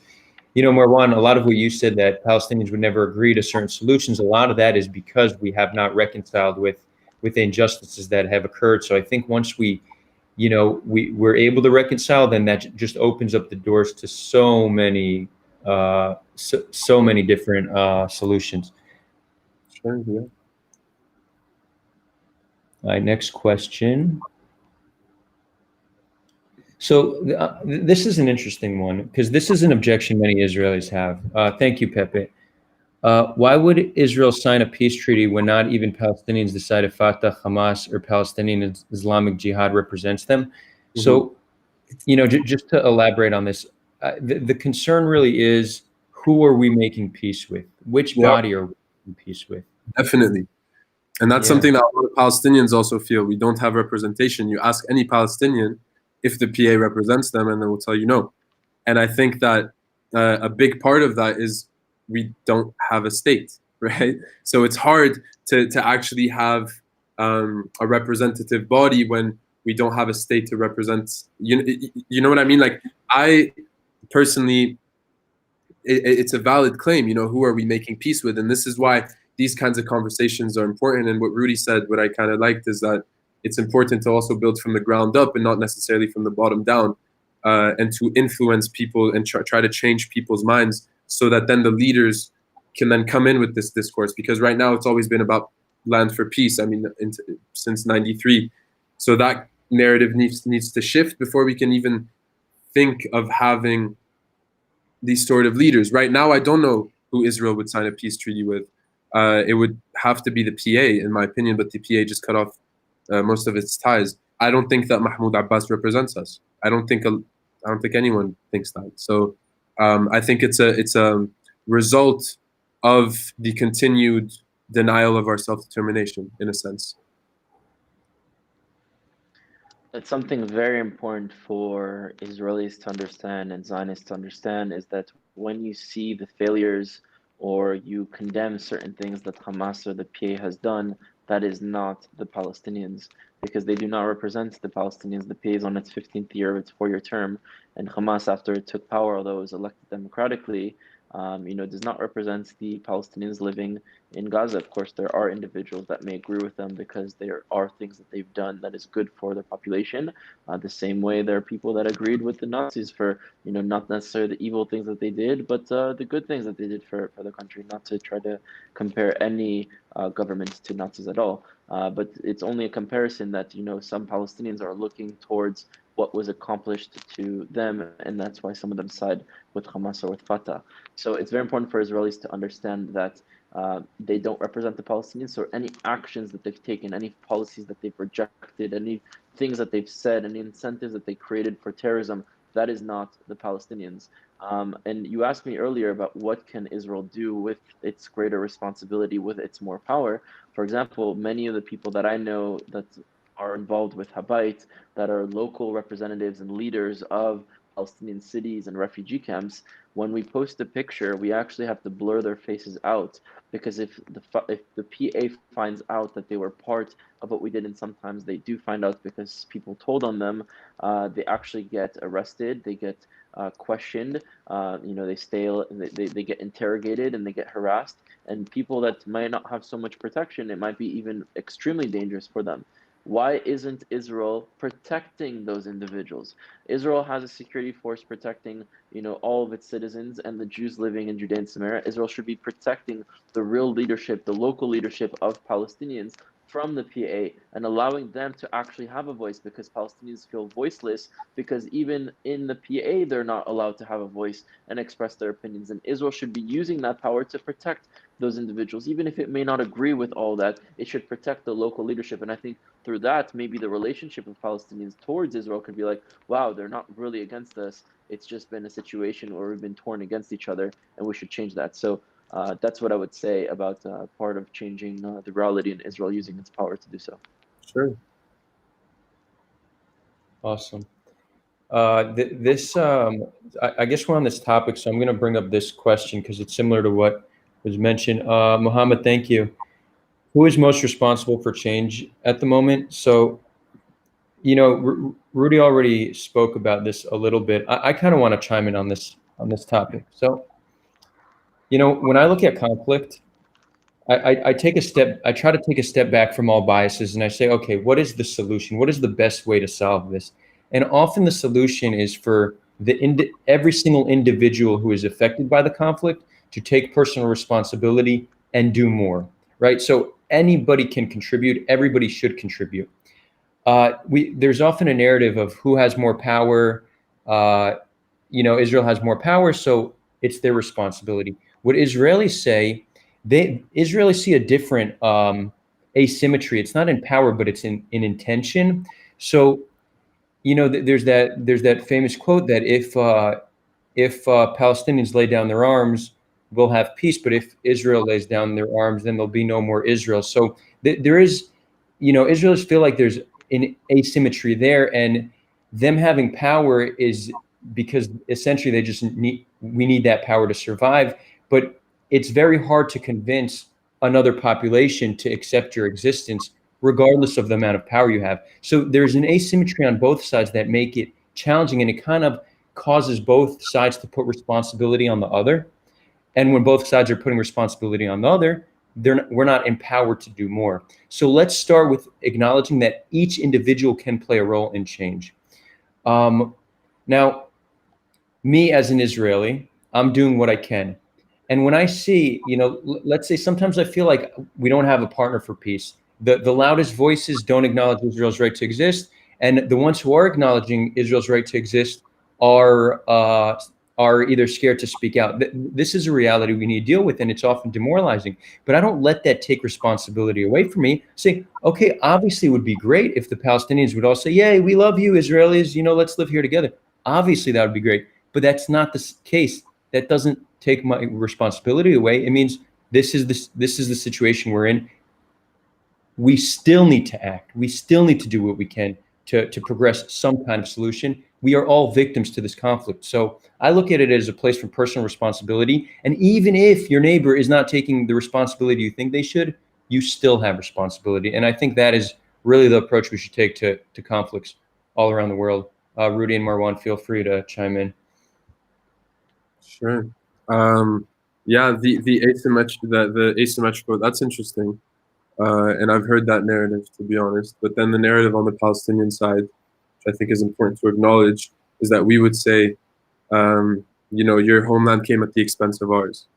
you know, Marwan, a lot of what you said that Palestinians would never agree to certain solutions, a lot of that is because we have not reconciled with injustices that have occurred. So I think once we, you know, we're able to reconcile, then that just opens up the doors to so many so many different solutions. Sure. Yeah. All right, next question. So this is an interesting one because this is an objection many Israelis have. Thank you, Pepe. Why would Israel sign a peace treaty when not even Palestinians decide if Fatah, Hamas, or Palestinian Islamic Jihad represents them? So, you know, just to elaborate on this, the concern really is who are we making peace with? Which Yeah, body are we making peace with? definitely. And that's Yeah. something that a lot of Palestinians also feel. We don't have representation. You ask any Palestinian if the PA represents them, and they will tell you no. And I think that a big part of that is we don't have a state, right? So it's hard to actually have a representative body when we don't have a state to represent. You know what I mean? Like, I personally, it's a valid claim. You know, who are we making peace with? And this is why these kinds of conversations are important. And what Rudy said, what I kind of liked, is that it's important to also build from the ground up and not necessarily from the bottom down, and to influence people and try to change people's minds so that then the leaders can then come in with this discourse. Because right now it's always been about land for peace. I mean, since '93. So that narrative needs to shift before we can even think of having these sort of leaders. Right now, I don't know who Israel would sign a peace treaty with. It would have to be the PA, in my opinion, but the PA just cut off most of its ties. I don't think that Mahmoud Abbas represents us. I don't think anyone thinks that. So I think it's a result of the continued denial of our self-determination, in a sense. It's something very important for Israelis to understand and Zionists to understand is that when you see the failures or you condemn certain things that Hamas or the PA has done, that is not the Palestinians because they do not represent the Palestinians. The PA is on its 15th year of its 4-year term, and Hamas, after it took power, although it was elected democratically, does not represent the Palestinians living in Gaza. Of course, there are individuals that may agree with them because there are things that they've done that is good for their population. The same way there are people that agreed with the Nazis for, not necessarily the evil things that they did, but the good things that they did for the country, not to try to compare any government to Nazis at all. But it's only a comparison that, some Palestinians are looking towards what was accomplished to them, and that's why some of them side with Hamas or with Fatah. So it's very important for Israelis to understand that they don't represent the Palestinians. So any actions that they've taken, any policies that they've rejected, any things that they've said, any incentives that they created for terrorism, that is not the Palestinians. And you asked me earlier about what can Israel do with its greater responsibility, with its more power. For example, many of the people that I know that are involved with Habayit, that are local representatives and leaders of Palestinian cities and refugee camps, when we post a picture, we actually have to blur their faces out because if the PA finds out that they were part of what we did, and sometimes they do find out because people told on them, they actually get arrested, they get questioned, they get interrogated and they get harassed, and people that might not have so much protection, it might be even extremely dangerous for them. Why isn't Israel protecting those individuals? Israel has a security force protecting, all of its citizens and the Jews living in Judea and Samaria. Israel should be protecting the real leadership, the local leadership of Palestinians from the PA and allowing them to actually have a voice because Palestinians feel voiceless because even in the PA, they're not allowed to have a voice and express their opinions. And Israel should be using that power to protect those individuals. Even if it may not agree with all that, it should protect the local leadership. And I think through that, maybe the relationship of Palestinians towards Israel could be like, wow, they're not really against us. It's just been a situation where we've been torn against each other, and we should change that. So that's what I would say about part of changing the reality in Israel using its power to do so. Sure. Awesome. I guess we're on this topic, so I'm going to bring up this question because it's similar to what was mentioned. Mohammed, thank you. Who is most responsible for change at the moment? So, Rudy already spoke about this a little bit. I kind of want to chime in on this topic. So, when I look at conflict, I take a step. I try to take a step back from all biases, and I say, okay, what is the solution? What is the best way to solve this? And often the solution is for every single individual who is affected by the conflict to take personal responsibility and do more. Right. So anybody can contribute. Everybody should contribute. There's often a narrative of who has more power. Israel has more power, so it's their responsibility. What Israelis say, Israelis see a different asymmetry. It's not in power, but it's in intention. So, there's that famous quote that if Palestinians lay down their arms, we'll have peace. But if Israel lays down their arms, then there'll be no more Israel. So there is, Israelis feel like there's an asymmetry there, and them having power is because essentially we need that power to survive. But it's very hard to convince another population to accept your existence, regardless of the amount of power you have. So there's an asymmetry on both sides that make it challenging, and it kind of causes both sides to put responsibility on the other. And when both sides are putting responsibility on the other, we're not empowered to do more. So let's start with acknowledging that each individual can play a role in change. Now, me as an Israeli, I'm doing what I can. And when I see, let's say sometimes I feel like we don't have a partner for peace. The loudest voices don't acknowledge Israel's right to exist, and the ones who are acknowledging Israel's right to exist are either scared to speak out. This is a reality we need to deal with, and it's often demoralizing. But I don't let that take responsibility away from me. Say, okay, obviously it would be great if the Palestinians would all say, "Yay, we love you, Israelis. Let's live here together." Obviously that would be great, but that's not the case. That doesn't take my responsibility away. It means this is the situation we're in. We still need to act. We still need to do what we can to progress some kind of solution. We are all victims to this conflict. So I look at it as a place for personal responsibility. And even if your neighbor is not taking the responsibility you think they should, you still have responsibility. And I think that is really the approach we should take to conflicts all around the world. Rudy and Marwan, feel free to chime in. Sure. Yeah, the asymmetrical, that's interesting. And I've heard that narrative, to be honest. But then the narrative on the Palestinian side, which I think is important to acknowledge, is that we would say, your homeland came at the expense of ours.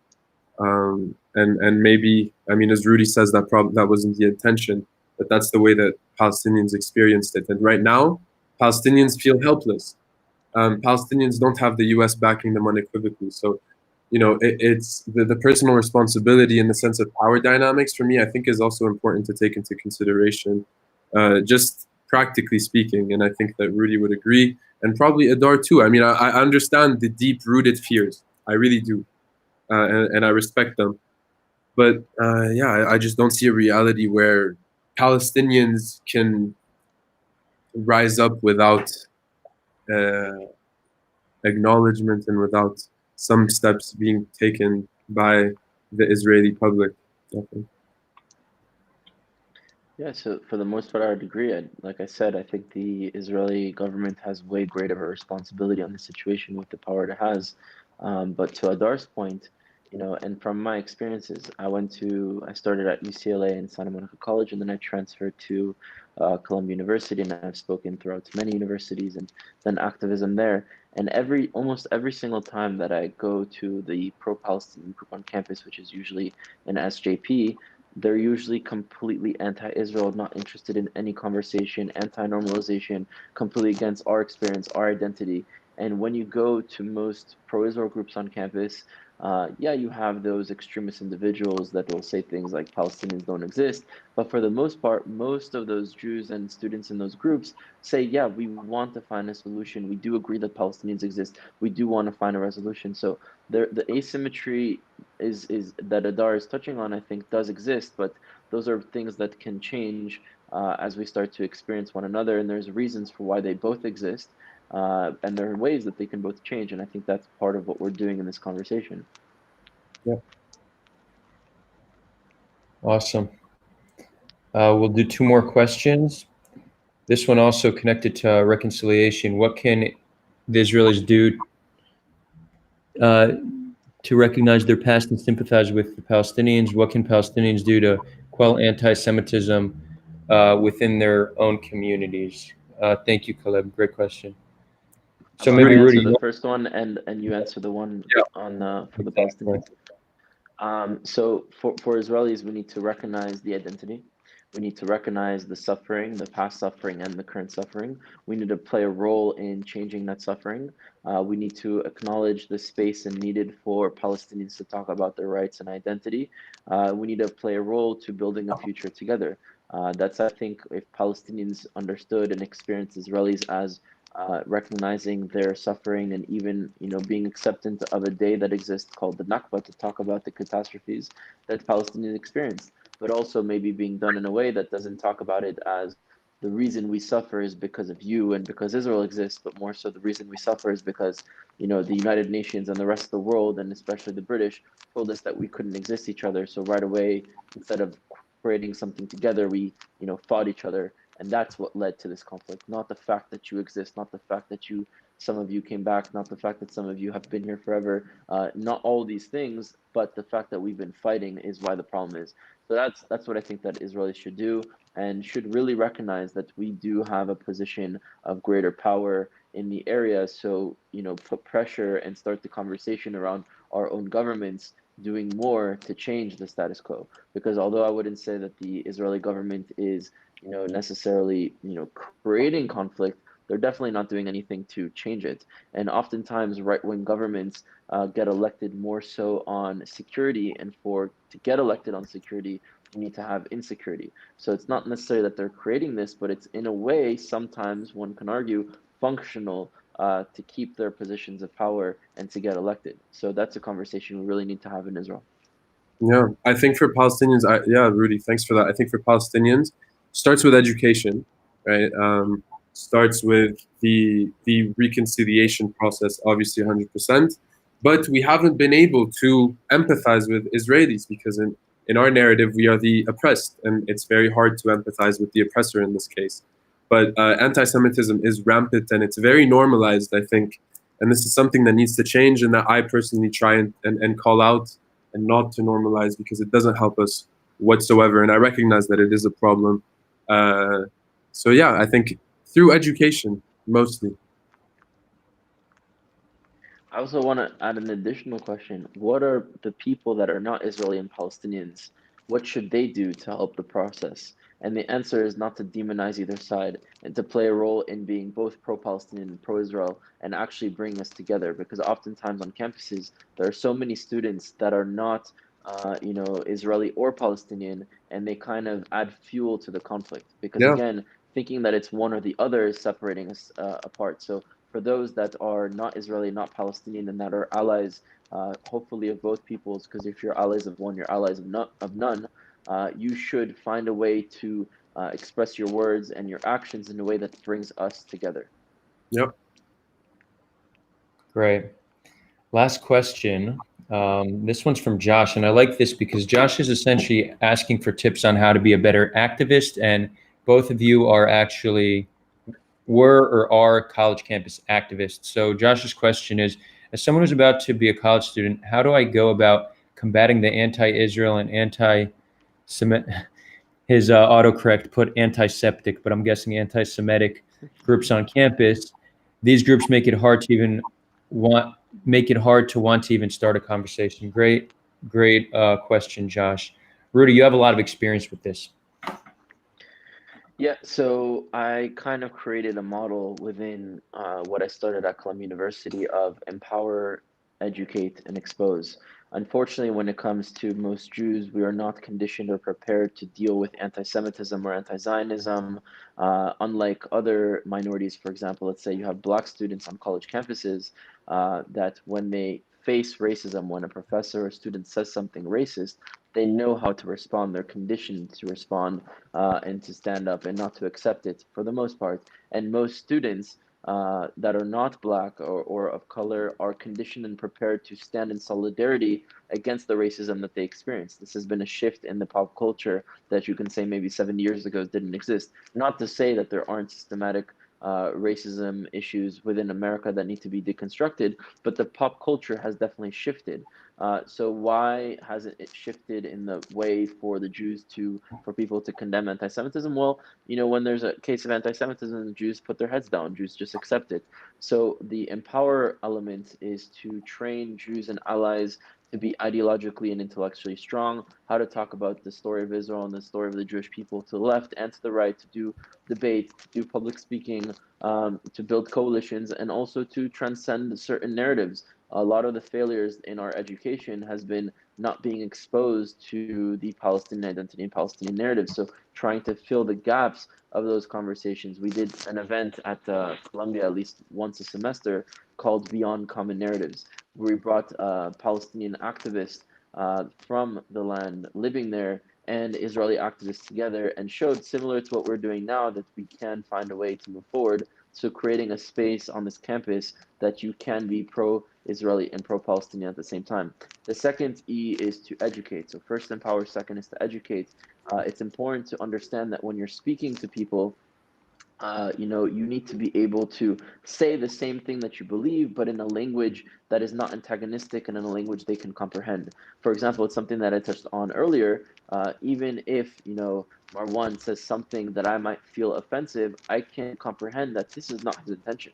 And maybe, as Rudy says, that wasn't the intention, but that's the way that Palestinians experienced it. And right now, Palestinians feel helpless. Palestinians don't have the U.S. backing them unequivocally. So, it's the personal responsibility in the sense of power dynamics for me, I think is also important to take into consideration, just practically speaking. And I think that Rudy would agree, and probably Adar too. I understand the deep-rooted fears. I really do. And I respect them. But I just don't see a reality where Palestinians can rise up without acknowledgement and without some steps being taken by the Israeli public. Definitely. Yeah, so for the most part, I would agree. Like I said, I think the Israeli government has way greater of a responsibility on the situation with the power it has. But to Adar's point, and from my experiences, I started at UCLA and Santa Monica College, and then I transferred to Columbia University, and I've spoken throughout to many universities and done activism there. And almost every single time that I go to the pro-Palestinian group on campus, which is usually an SJP, they're usually completely anti-Israel, not interested in any conversation, anti-normalization, completely against our experience, our identity. And when you go to most pro-Israel groups on campus, you have those extremist individuals that will say things like Palestinians don't exist. But for the most part, most of those Jews and students in those groups say, yeah, we want to find a solution. We do agree that Palestinians exist. We do want to find a resolution. So the asymmetry is that Adar is touching on, I think, does exist. But those are things that can change as we start to experience one another. And there's reasons for why they both exist. and there are ways that they can both change. And I think that's part of what we're doing in this conversation. Yep. Awesome. We'll do two more questions. This one also connected to reconciliation. What can the Israelis do to recognize their past and sympathize with the Palestinians? What can Palestinians do to quell anti-Semitism within their own communities? Thank you, Caleb. Great question. So I'll maybe answer Rudy. the first one, and you answer the one on for the Exactly. Palestinians. So for Israelis, we need to recognize the identity. We need to recognize the suffering, the past suffering, and the current suffering. We need to play a role in changing that suffering. We need to acknowledge the space and needed for Palestinians to talk about their rights and identity. We need to play a role to building a future together. That's, I think, if Palestinians understood and experienced Israelis as recognizing their suffering and even being acceptant of a day that exists called the Nakba to talk about the catastrophes that Palestinians experienced, but also maybe being done in a way that doesn't talk about it as the reason we suffer is because of you and because Israel exists, but more so the reason we suffer is because the United Nations and the rest of the world, and especially the British, told us that we couldn't exist each other. So right away, instead of creating something together, we fought each other. And that's what led to this conflict, not the fact that you exist, not the fact that some of you came back, not the fact that some of you have been here forever, not all these things, but the fact that we've been fighting is why the problem is. So that's what I think that Israelis should do, and should really recognize that we do have a position of greater power in the area. So put pressure and start the conversation around our own governments doing more to change the status quo. Because although I wouldn't say that the Israeli government is necessarily creating conflict, they're definitely not doing anything to change it. And oftentimes right-wing governments get elected more so on security, and to get elected on security you need to have insecurity. So it's not necessarily that they're creating this, but it's in a way, sometimes one can argue, functional to keep their positions of power and to get elected. So that's a conversation we really need to have in Israel. Yeah, I think for Palestinians, yeah, Rudy, thanks for that. I think for Palestinians, starts with education, right? Starts with the reconciliation process, obviously 100%. But we haven't been able to empathize with Israelis because in our narrative, we are the oppressed, and it's very hard to empathize with the oppressor in this case. But anti-Semitism is rampant and it's very normalized, I think. And this is something that needs to change and that I personally try and call out and not to normalize because it doesn't help us whatsoever. And I recognize that it is a problem. So yeah, I think through education mostly. I also want to add an additional question. What are the people that are not Israeli and Palestinians? What should they do to help the process? And the answer is not to demonize either side and to play a role in being both pro-Palestinian and pro-Israel and actually bring us together. Because oftentimes on campuses, there are so many students that are not, Israeli or Palestinian, and they kind of add fuel to the conflict. Because Yeah, again, thinking that it's one or the other is separating us apart. So for those that are not Israeli, not Palestinian, and that are allies, hopefully of both peoples, because if you're allies of one, you're allies of none, you should find a way to express your words and your actions in a way that brings us together. yep. Great. Last question. This one's from Josh, and I like this because Josh is essentially asking for tips on how to be a better activist, and both of you are actually were or are college campus activists. So Josh's question is, as someone who's about to be a college student, how do I go about combating the anti-Israel and anti-Semitic, his autocorrect put anti-septic, but I'm guessing anti-Semitic groups on campus? These groups make it hard to want to even start a conversation. Great question, Josh. Rudy, you have a lot of experience with this. Yeah, so I kind of created a model within what I started at Columbia University of empower, educate, and expose. Unfortunately, when it comes to most Jews, we are not conditioned or prepared to deal with anti-Semitism or anti-Zionism. Unlike other minorities, for example, let's say you have Black students on college campuses that when they face racism, when a professor or student says something racist, they know how to respond. They're conditioned to respond and to stand up and not to accept it for the most part. And most students that are not Black or of color are conditioned and prepared to stand in solidarity against the racism that they experience. This has been a shift in the pop culture that you can say maybe 70 years ago didn't exist. Not to say that there aren't systematic racism issues within America that need to be deconstructed, but the pop culture has definitely shifted. So why hasn't it shifted in the way for the Jews for people to condemn anti-Semitism? Well, when there's a case of anti-Semitism, the Jews put their heads down. Jews just accept it. So the empower element is to train Jews and allies to be ideologically and intellectually strong, how to talk about the story of Israel and the story of the Jewish people to the left and to the right, to do debate, to do public speaking, to build coalitions, and also to transcend certain narratives. A lot of the failures in our education has been not being exposed to the Palestinian identity and Palestinian narrative. So trying to fill the gaps of those conversations. We did an event at Columbia at least once a semester called Beyond Common Narratives, where we brought Palestinian activists from the land living there and Israeli activists together and showed, similar to what we're doing now, that we can find a way to move forward. So creating a space on this campus that you can be pro-Israeli and pro-Palestinian at the same time. The second E is to educate. So first empower, second is to educate. It's important to understand that when you're speaking to people, you need to be able to say the same thing that you believe, but in a language that is not antagonistic and in a language they can comprehend. For example, it's something that I touched on earlier. Even if, Marwan says something that I might feel offensive, I can comprehend that this is not his intention.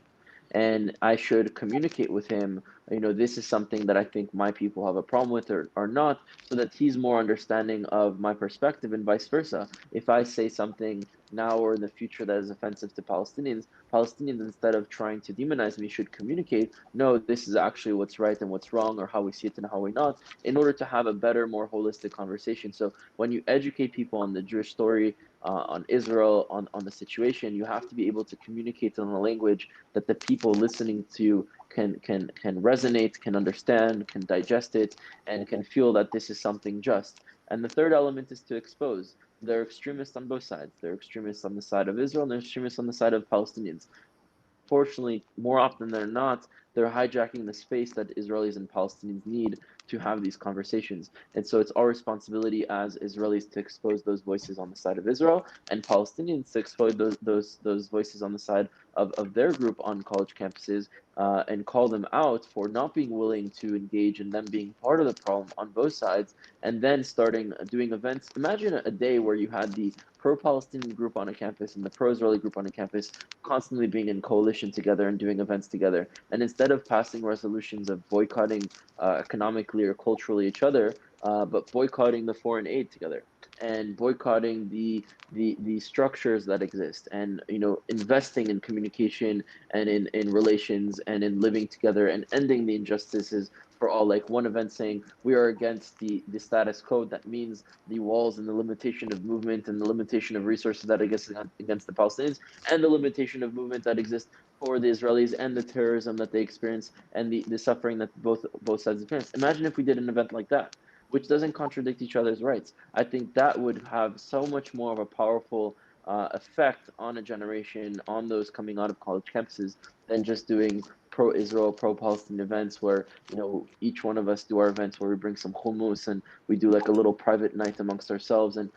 And I should communicate with him, this is something that I think my people have a problem with or not, so that he's more understanding of my perspective and vice versa. If I say something now or in the future that is offensive to Palestinians, instead of trying to demonize me, should communicate, no, this is actually what's right and what's wrong, or how we see it and how we not, in order to have a better, more holistic conversation. So when you educate people on the Jewish story, on Israel, on the situation, you have to be able to communicate in a language that the people listening to can resonate, can understand, can digest it, and can feel that this is something just. And the third element is to expose. There are extremists on both sides. There are extremists on the side of Israel and there are extremists on the side of Palestinians. Fortunately, more often than not, they're hijacking the space that Israelis and Palestinians need to have these conversations. And so it's our responsibility as Israelis to expose those voices on the side of Israel and Palestinians to expose those voices on the side of their group on college campuses and call them out for not being willing to engage and them being part of the problem on both sides, and then starting doing events. Imagine a day where you had the pro-Palestinian group on a campus and the pro-Israeli group on a campus constantly being in coalition together and doing events together. And instead of passing resolutions of boycotting economically or culturally each other, but boycotting the foreign aid together and boycotting the structures that exist, and investing in communication and in relations and in living together and ending the injustices for all. Like one event saying we are against the status quo, that means the walls and the limitation of movement and the limitation of resources that exist against the Palestinians, and the limitation of movement that exists for the Israelis, and the terrorism that they experience and the suffering that both sides experience. Imagine if we did an event like that, which doesn't contradict each other's rights. I think that would have so much more of a powerful effect on a generation, on those coming out of college campuses, than just doing pro-Israel, pro-Palestinian events where, each one of us do our events where we bring some hummus and we do like a little private night amongst ourselves and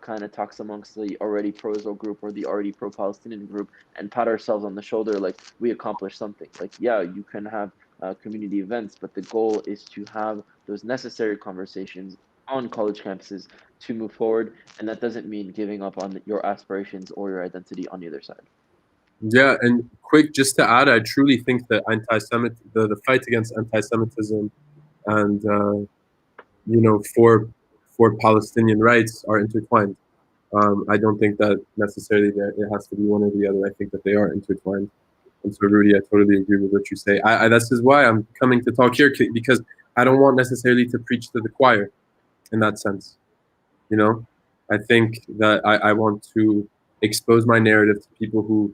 kind of talks amongst the already pro-Israel group or the already pro-Palestinian group and pat ourselves on the shoulder like we accomplished something. Like, yeah, you can have community events, but the goal is to have those necessary conversations on college campuses to move forward, and that doesn't mean giving up on your aspirations or your identity on either side. Yeah, and quick, just to add, I truly think that the fight against anti-Semitism and for Palestinian rights are intertwined. I don't think that necessarily that it has to be one or the other. I think that they are intertwined. And so, Rudy, I totally agree with what you say. This is why I'm coming to talk here, because I don't want necessarily to preach to the choir in that sense. I think that I want to expose my narrative to people who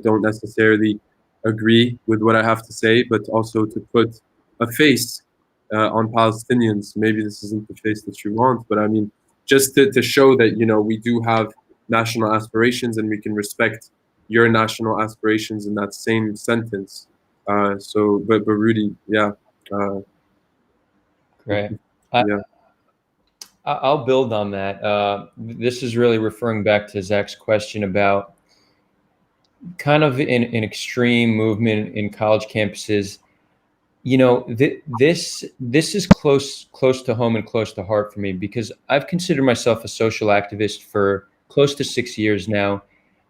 don't necessarily agree with what I have to say, but also to put a face on Palestinians. Maybe this isn't the face that you want, but I mean, just to show that, we do have national aspirations and we can respect your national aspirations in that same sentence. But Rudy, yeah, Great. yeah, I'll build on that. This is really referring back to Zach's question about kind of an extreme movement in college campuses. You know, this is close to home and close to heart for me, because I've considered myself a social activist for close to 6 years now.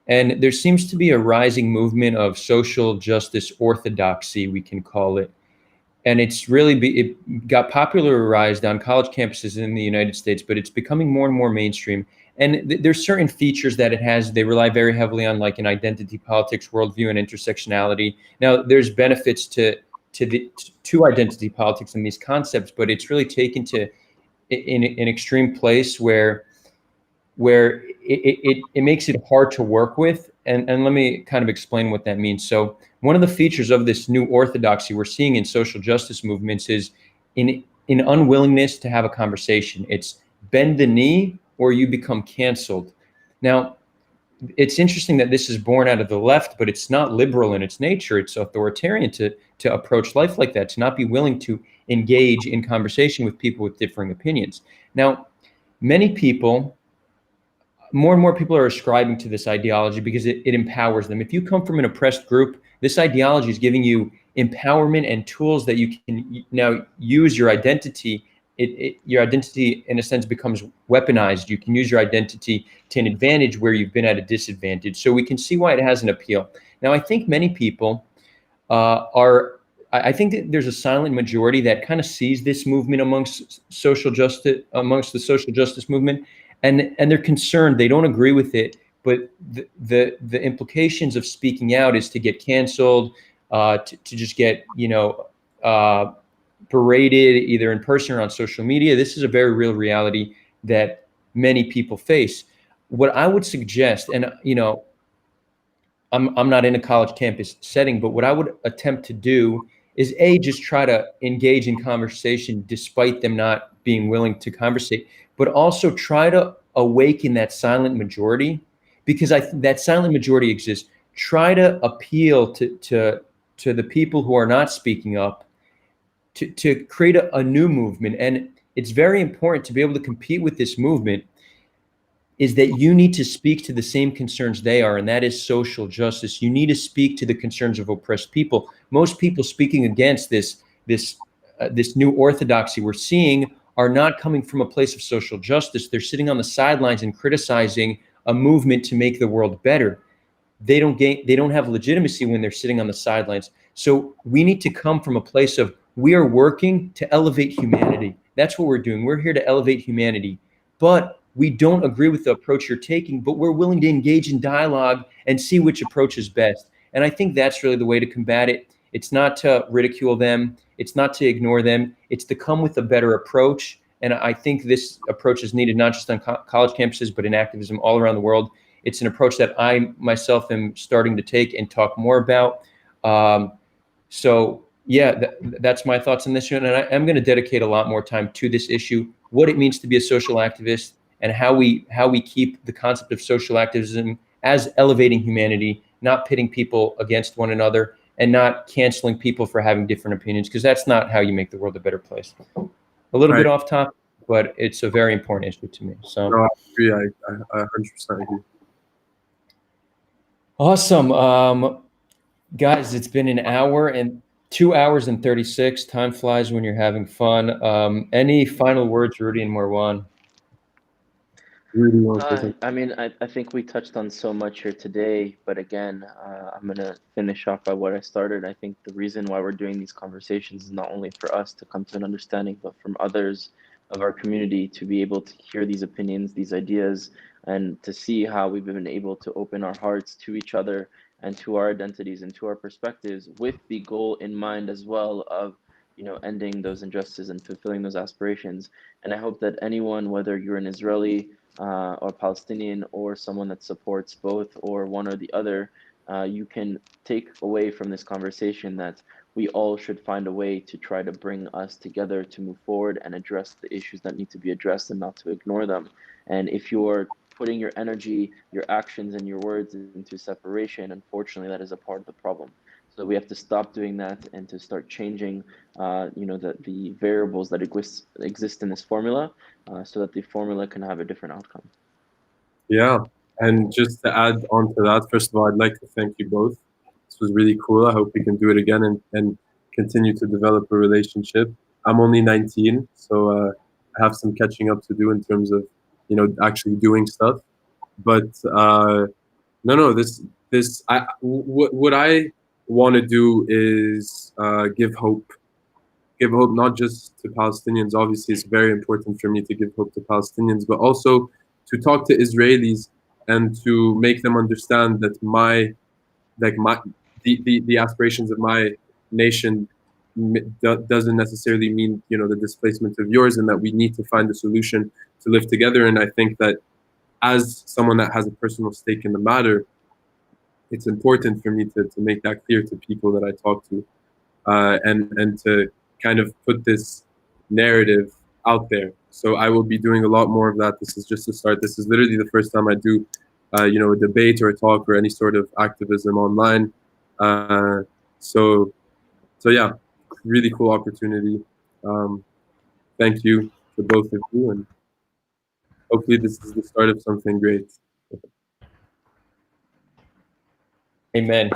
And there seems to be a rising movement of social justice orthodoxy, we can call it. And it got popularized on college campuses in the United States, but it's becoming more and more mainstream. And there's certain features that it has. They rely very heavily on, like, an identity politics worldview and intersectionality. Now, there's benefits to identity politics and these concepts, but it's really taken to in an extreme place where it makes it hard to work with. And let me kind of explain what that means. So one of the features of this new orthodoxy we're seeing in social justice movements is in unwillingness to have a conversation. It's bend the knee or you become canceled. Now, it's interesting that this is born out of the left, but it's not liberal in its nature. It's authoritarian to approach life like that, to not be willing to engage in conversation with people with differing opinions. Now, many people, more and more people are ascribing to this ideology because it empowers them. If you come from an oppressed group, this ideology is giving you empowerment and tools that you can now use your identity. Your identity, in a sense, becomes weaponized. You can use your identity to an advantage where you've been at a disadvantage. So we can see why it has an appeal. Now, I think many people I think that there's a silent majority that kind of sees this movement amongst the social justice movement, and they're concerned. They don't agree with it, but the implications of speaking out is to get canceled, to just get berated either in person or on social media. This is a very real reality that many people face. What I would suggest, and I'm not in a college campus setting, but what I would attempt to do is just try to engage in conversation despite them not being willing to conversate, but also try to awaken that silent majority, because that silent majority exists. Try to appeal to the people who are not speaking up to create a new movement. And it's very important to be able to compete with this movement is that you need to speak to the same concerns they are, and that is social justice. You need to speak to the concerns of oppressed people. Most people speaking against this new orthodoxy we're seeing are not coming from a place of social justice. They're sitting on the sidelines and criticizing a movement to make the world better. They don't have legitimacy when they're sitting on the sidelines. So we need to come from a place of, we are working to elevate humanity. That's what we're doing. We're here to elevate humanity. But we don't agree with the approach you're taking, but we're willing to engage in dialogue and see which approach is best. And I think that's really the way to combat it. It's not to ridicule them. It's not to ignore them. It's to come with a better approach. And I think this approach is needed not just on college campuses, but in activism all around the world. It's an approach that I myself am starting to take and talk more about. So yeah, that's my thoughts on this one. And I am going to dedicate a lot more time to this issue, what it means to be a social activist, and how we keep the concept of social activism as elevating humanity, not pitting people against one another, and not canceling people for having different opinions, because that's not how you make the world a better place. A little bit off topic, but it's a very important issue to me. So no, I agree. I 100% agree. Awesome. Guys, it's been an hour and 2 hours and 36. Time flies when you're having fun. Any final words, Rudy and Marwan? Really want to say something? I mean, I think we touched on so much here today, but again, I'm going to finish off by what I started. I think the reason why we're doing these conversations is not only for us to come to an understanding, but from others of our community to be able to hear these opinions, these ideas, and to see how we've been able to open our hearts to each other and to our identities and to our perspectives, with the goal in mind as well of, ending those injustices and fulfilling those aspirations. And I hope that anyone, whether you're an Israeli or Palestinian, or someone that supports both or one or the other, you can take away from this conversation that we all should find a way to try to bring us together to move forward and address the issues that need to be addressed and not to ignore them. And if you're putting your energy, your actions, and your words into separation, unfortunately, that is a part of the problem. So we have to stop doing that and to start changing, the variables that exist in this formula, so that the formula can have a different outcome. Yeah, and just to add on to that, first of all, I'd like to thank you both. This was really cool. I hope we can do it again and continue to develop a relationship. I'm only 19, so I have some catching up to do in terms of, actually doing stuff. But no, what I want to do is give hope. Give hope not just to Palestinians. Obviously, it's very important for me to give hope to Palestinians, but also to talk to Israelis and to make them understand that the aspirations of my nation doesn't necessarily mean the displacement of yours, and that we need to find a solution to live together. And I think that as someone that has a personal stake in the matter, it's important for me to make that clear to people that I talk to, and to kind of put this narrative out there. So I will be doing a lot more of that. This is just a start. This is literally the first time I do, a debate or a talk or any sort of activism online. So yeah, really cool opportunity. Thank you to both of you, and hopefully this is the start of something great. Amen.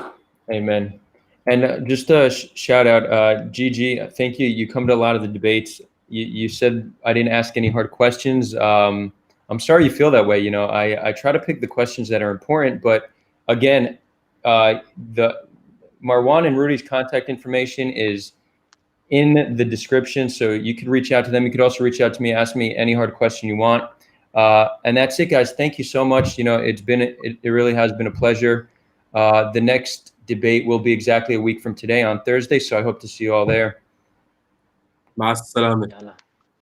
Amen. And just a shout out, Gigi, thank you. You come to a lot of the debates. You said I didn't ask any hard questions. I'm sorry you feel that way. I try to pick the questions that are important, but again, the Marwan and Rudy's contact information is in the description, so you could reach out to them. You could also reach out to me, ask me any hard question you want. And that's it, guys. Thank you so much. It really has been a pleasure. The next debate will be exactly a week from today on Thursday, so I hope to see you all there. مع السلامة.